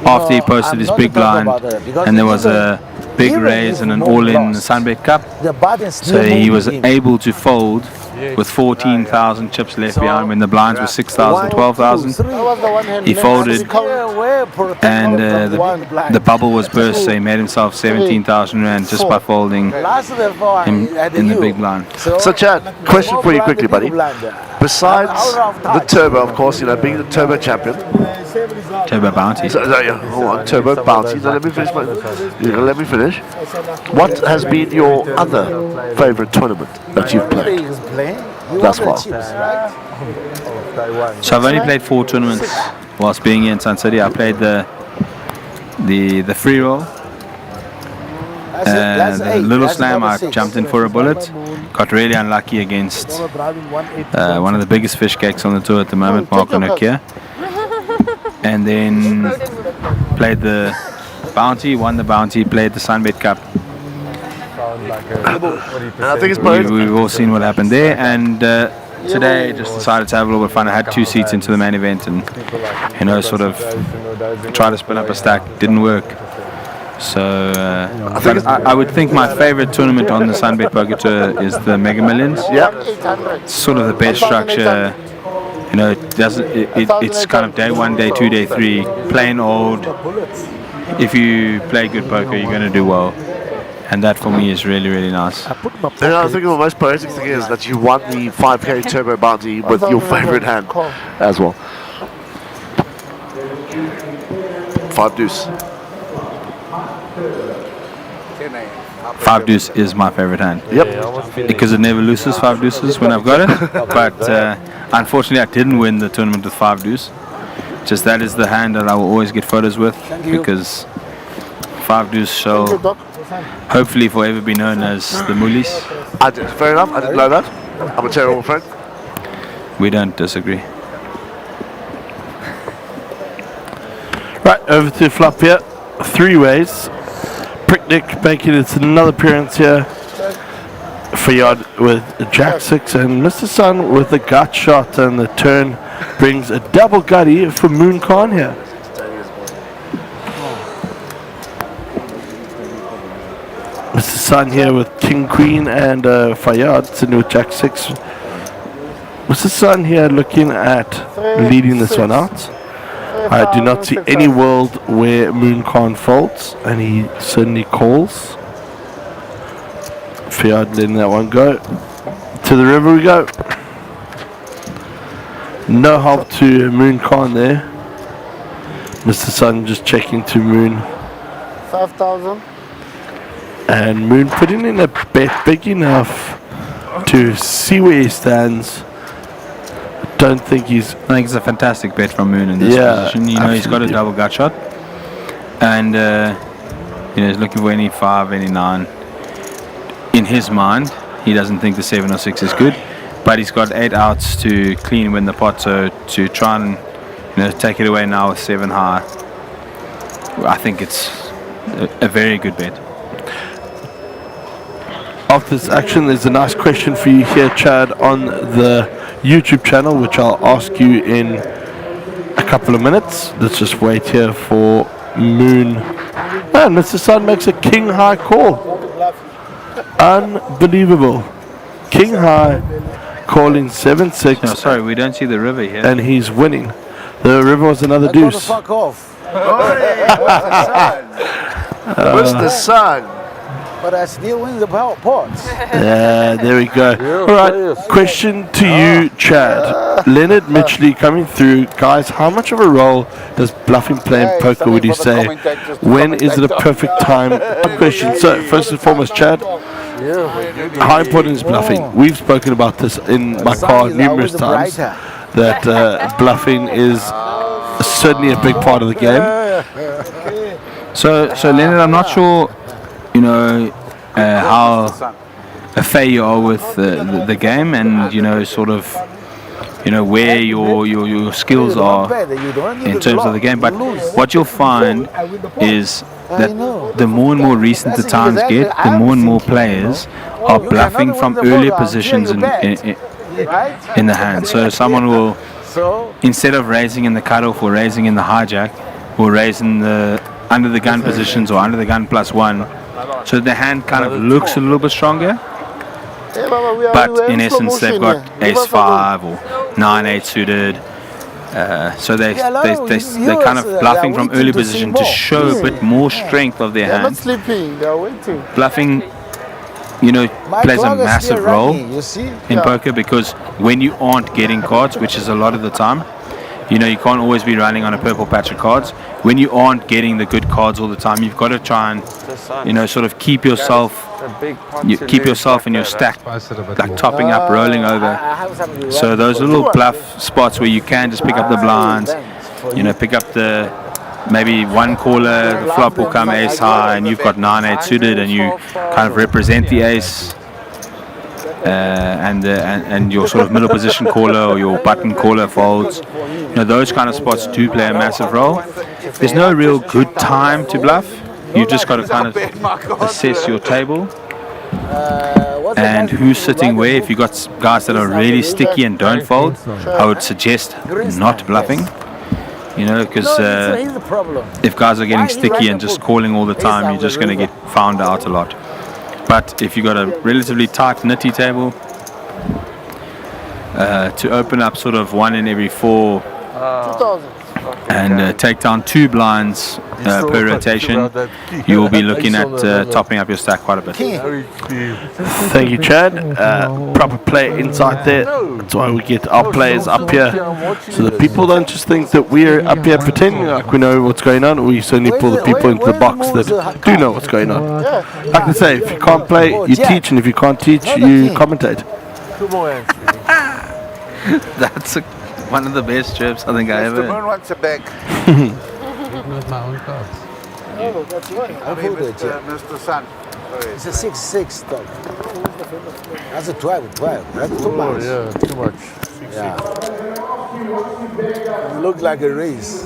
after he posted his big blind, and there was a big raise and an all-in SunBet Cup. So he was able to fold with 14,000 chips left behind when the blinds were 6,000, 12,000. He folded, and the bubble was burst, so he made himself 17,000 rand just by folding him in the big blind. So Chad, question for you quickly, buddy. Besides the turbo, of course, being the turbo champion. Turbo bounty. Hold on, turbo bounty. Now let me finish. Let me finish. What has been your other favorite tournament that you've played thus far? So I've only played 4 tournaments whilst being here in Sun City. I played the free roll. The little slam, I jumped in for a bullet. Got really unlucky against one of the biggest fish cakes on the tour at the moment, Marco Nokia. And then played the bounty, won the bounty, played the SunBet Cup. And I think it's we've all seen what happened there, and today just decided to have a little bit of fun. I had 2 seats into the main event, and sort of try to spin up a stack. Didn't work. So I would think my favorite tournament on the SunBet Poker Tour is the Mega Millions. Yeah. Sort of the best structure. It's kind of day 1, day 2, day 3, plain old. If you play good poker, you're going to do well. And that for me is really, really nice. I think the most poetic thing is that you won the 5k turbo bounty with your favorite hand as well. 5 deuce. 5 deuce is my favorite hand. Yep. Because it never loses 5 deuces when I've got it. But unfortunately, I didn't win the tournament with 5 deuce. Just that is the hand that I will always get photos with, because 5 deuce shall hopefully forever be known as the Moolies. Fair enough. I didn't know that. I'm a terrible friend. We don't disagree. Right, over to flop here. 3 ways. Pricknick making its another appearance here. Fayard with Jack 6 and Mr. Sun with a gut shot, and the turn brings a double gutty for Moon Khan here. Mr. Sun here with King Queen and Fayard sitting with Jack 6. Mr. Sun here looking at leading this one out. I do not see any world where Moon Khan folds, and he certainly calls. Fayard letting that one go. To the river we go. No help to Moon Khan there. Mr. Sun just checking to Moon. 5,000. And Moon putting in a bet big enough to see where he stands. I think it's a fantastic bet from Moon in this position. He's got a double gut shot, and he's looking for any 5, any 9. In his mind, he doesn't think the 7 or 6 is good, but he's got 8 outs to clean win the pot. So to try and take it away now with 7 high, I think it's a very good bet. After this action, there's a nice question for you here, Chad, on the YouTube channel, which I'll ask you in a couple of minutes. Let's just wait here for Moon. And Mr. Sun makes a king high call. Unbelievable. King high calling 7-6. No, sorry, we don't see the river here. And he's winning. The river was another deuce. Fuck off. Mr. Sun. But I still win the pots. Yeah, there we go. All right, question to you, Chad. Leonard Mitchley coming through. Guys, how much of a role does bluffing play in poker, would you say? When is it a perfect time? Question. So, first and foremost, Chad, how important is bluffing? We've spoken about this in my car numerous times, that bluffing is certainly a big part of the game. So Leonard, I'm not sure how affair you are with the game, and sort of where your skills are in terms of the game. But what you'll find is that the more and more recent the times get, the more and more players are bluffing from earlier positions in the hand. So someone will, instead of raising in the cutoff or raising in the hijack, will raise in the under the gun positions or under the gun +1. So the hand kind of looks a little bit stronger, But in essence, they've got ace-5 or 9-8 suited. So they're kind of bluffing from early position to show a bit more strength of their They're not hand. sleeping, they're waiting. Bluffing, plays a massive role in poker, because when you aren't getting cards, which is a lot of the time, you can't always be running on a purple patch of cards. When you aren't getting the good cards all the time, you've got to try and, sort of keep yourself in your stack, like topping up, rolling over. So those little bluff spots where you can just pick up the blinds, pick up maybe one caller, the flop will come ace high, and you've got 9-8 suited, and you kind of represent the ace. And your sort of middle position caller or your button caller folds, those kind of spots do play a massive role. There's no real good time to bluff. You've just got to kind of assess your table and who's sitting where. If you've got guys that are really sticky and don't fold, I would suggest not bluffing. Because if guys are getting sticky and just calling all the time, you're just going to get found out a lot. But if you've got a relatively tight nitty table, to open up sort of 1 in every 4 and take down 2 blinds per rotation, you will be looking at topping up your stack quite a bit. Thank you, Chad. Proper player insight there. That's why we get our players up here, so that people don't just think that we're up here pretending like we know what's going on. We certainly pull the people into the box that do know what's going on. Like I say, if you can't play, you teach, and if you can't teach, you commentate. That's one of the best trips I think I ever. Mr. Moon wants a bag. Not my own cards. No, that's right. I mean, Mr. Sun. It's a 6-6 dog. That's a 12. That's too much. Yeah, too much. Yeah. It looked like a race.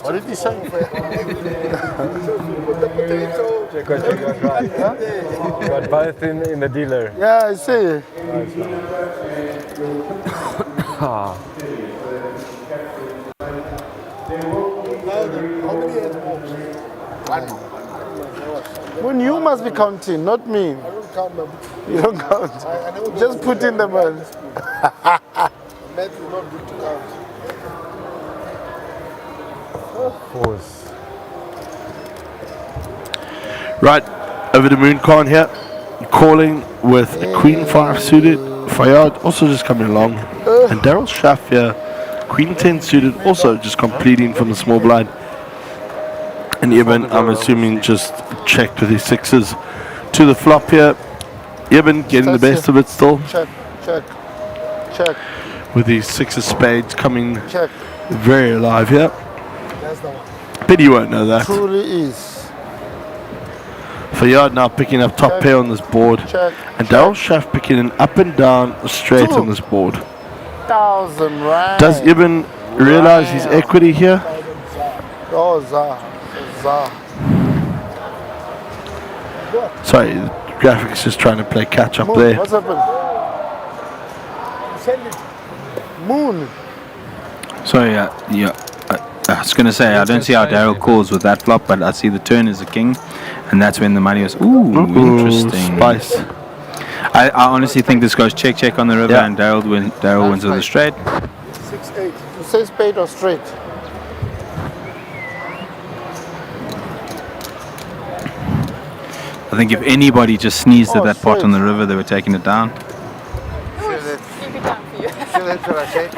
What did he say? Check what you got right, huh? You got both in the dealer. Yeah, I see. When you must be counting, not me. I don't count them. You don't count. Just put in the man. Math is not good to count. Force. Right, over the moon con here, calling with a Queen 5 suited. Fayyad also just coming along, and Daryl Schaff here, Queen 10 suited, also just completing from the small blind. And Eben, I'm assuming, just checked with his 6s to the flop here. Eben getting the best of it still. Check. With these 6 of spades coming Check. very alive here. That's the one. But you won't know that. Truly is. Fayyad now picking up top pair on this board. Check. And Daryl Schaff picking an up and down straight on this board. 1,000 rand. Does Ibn realize his equity here? Oh, Zah. Sorry, the graphics just trying to play catch up Moon, there. what's happened? Moon. Sorry, I was going to say, I don't see how Daryl calls with that flop, but I see the turn is a king, and that's when the money was, interesting. Spice. I honestly think this goes check on the river, and Daryl wins with a straight. 6-8. You say spade or straight? I think if anybody just sneezed at that pot on the river, they were taking it down. See, that's what I said.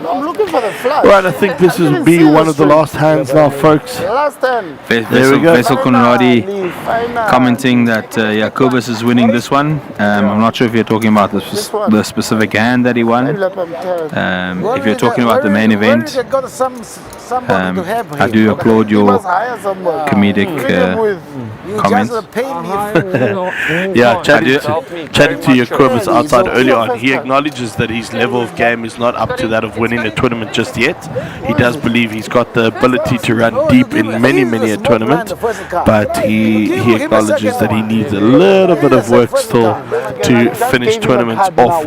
I'm looking for the flush. Right, I think this will be one of the last hands now, folks. Last hand. There we go. Vessel Conradi commenting that Jacobus is winning this one. I'm not sure if you're talking about the specific hand that he won. If you're talking about the main event, I do applaud your comedic comments. Yeah, chatting to Jacobus outside earlier on, he acknowledges that his level of game is not up to that of winning. winning a tournament just yet. He does believe he's got the ability to run deep in many a tournament, but he acknowledges that he needs a little bit of work still to finish tournaments off.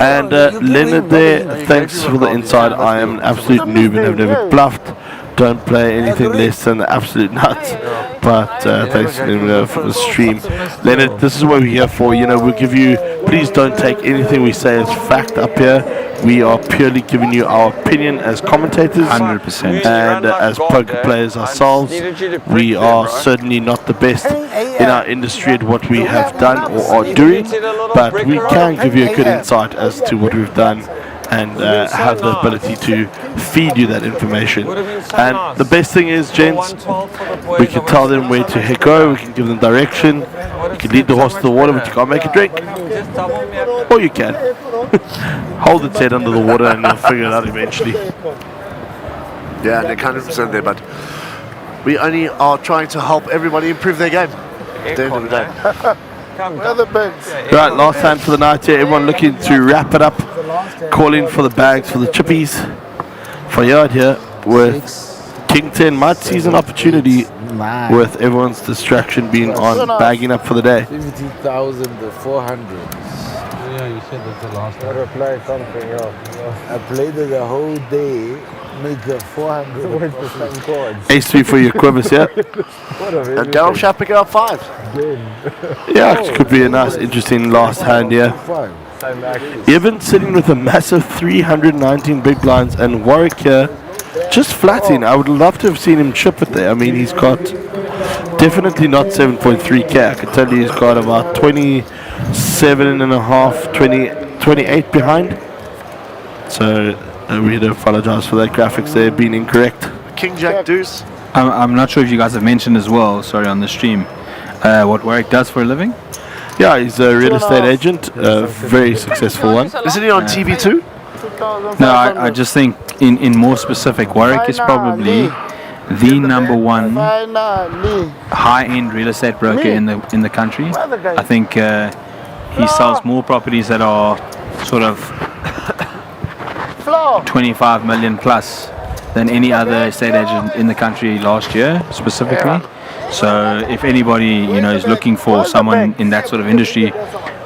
And Leonard there, thanks for the insight. I am an absolute noob and have never bluffed. Don't play anything less than the absolute nuts. But thanks for the stream. Leonard, this is what we're here for. You know, we'll give you, please don't take anything we say as fact up here. We are purely giving you our opinion as commentators 100%. and as poker players ourselves. We are certainly not the best in our industry at what we have done or are doing, but we can give you a good insight as to what we've done and have the ability to feed you that information. And the best thing is, gents, we can tell them where to go, we can give them direction, you can lead the horse to the water, but you can't make it drink. Or you can. Hold its head under the water and you'll figure it out eventually. Yeah, they're 100% there, but we only are trying to help everybody improve their game at the end of the day. Where are the bags? Right, last hand for the night here. Everyone looking to wrap it up. Calling for the bags for the chippies. For Yard here with King 10 might seize an opportunity with everyone's distraction being on bagging up for the day. 50,400. Yeah, you said that's the last I replied something else. I played it the whole day, made the 400 chords. Ace 3 for your quivers here. And Daryl Shaft picking up 5. Yeah, it could be a nice, interesting last hand here. Evan sitting with a massive 319 big blinds and Warwick here just flatting. I would love to have seen him chip it there. I mean, he's got definitely not 7.3k. I can tell you he's got about 27 and a half, 28 behind. So we do apologize for that graphics there being incorrect. King Jack Deuce. I'm not sure if you guys have mentioned as well, sorry, on the stream, what Warwick does for a living. Yeah, he's a real estate agent, a very successful one. Isn't he on TV too? No, I just think in more specific, Warwick is probably the number one high-end real estate broker in the country. I think he sells more properties that are sort of 25 million plus than any other estate agent in the country last year specifically. So if anybody is looking for someone in that sort of industry,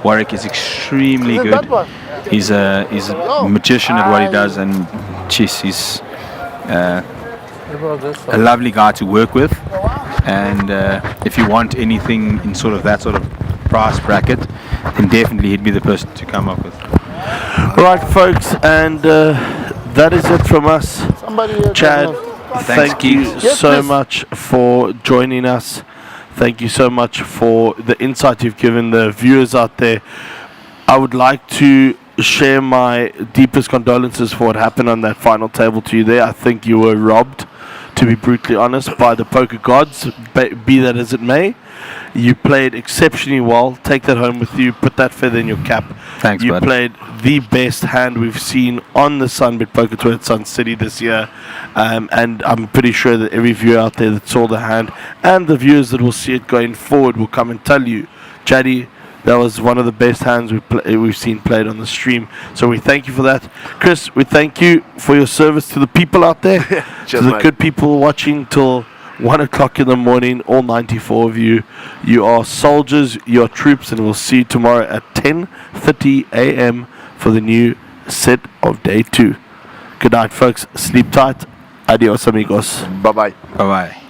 Warwick is extremely good. He's a magician at what he does, and geez, he's a lovely guy to work with. And if you want anything in sort of that sort of price bracket, then definitely he'd be the person to come up with. Right, folks, and that is it from us. Chad, thank you so much for joining us. Thank you so much for the insight you've given the viewers out there. I would like to share my deepest condolences for what happened on that final table to you there. I think you were robbed, to be brutally honest, by the poker gods, be that as it may. You played exceptionally well. Take that home with you. Put that feather in your cap. Thanks, you bud. played the best hand we've seen on the SunBet Poker Tour at Sun City this year. And I'm pretty sure that every viewer out there that saw the hand and the viewers that will see it going forward will come and tell you, Jaddy, that was one of the best hands we've seen played on the stream. So we thank you for that. Chris, we thank you for your service to the people out there, to the good people watching till 1 o'clock in the morning, all 94 of you. You are soldiers, you are troops, and we'll see you tomorrow at 10:30 a.m. for the new set of day 2. Good night, folks. Sleep tight. Adios, amigos. Bye-bye. Bye-bye.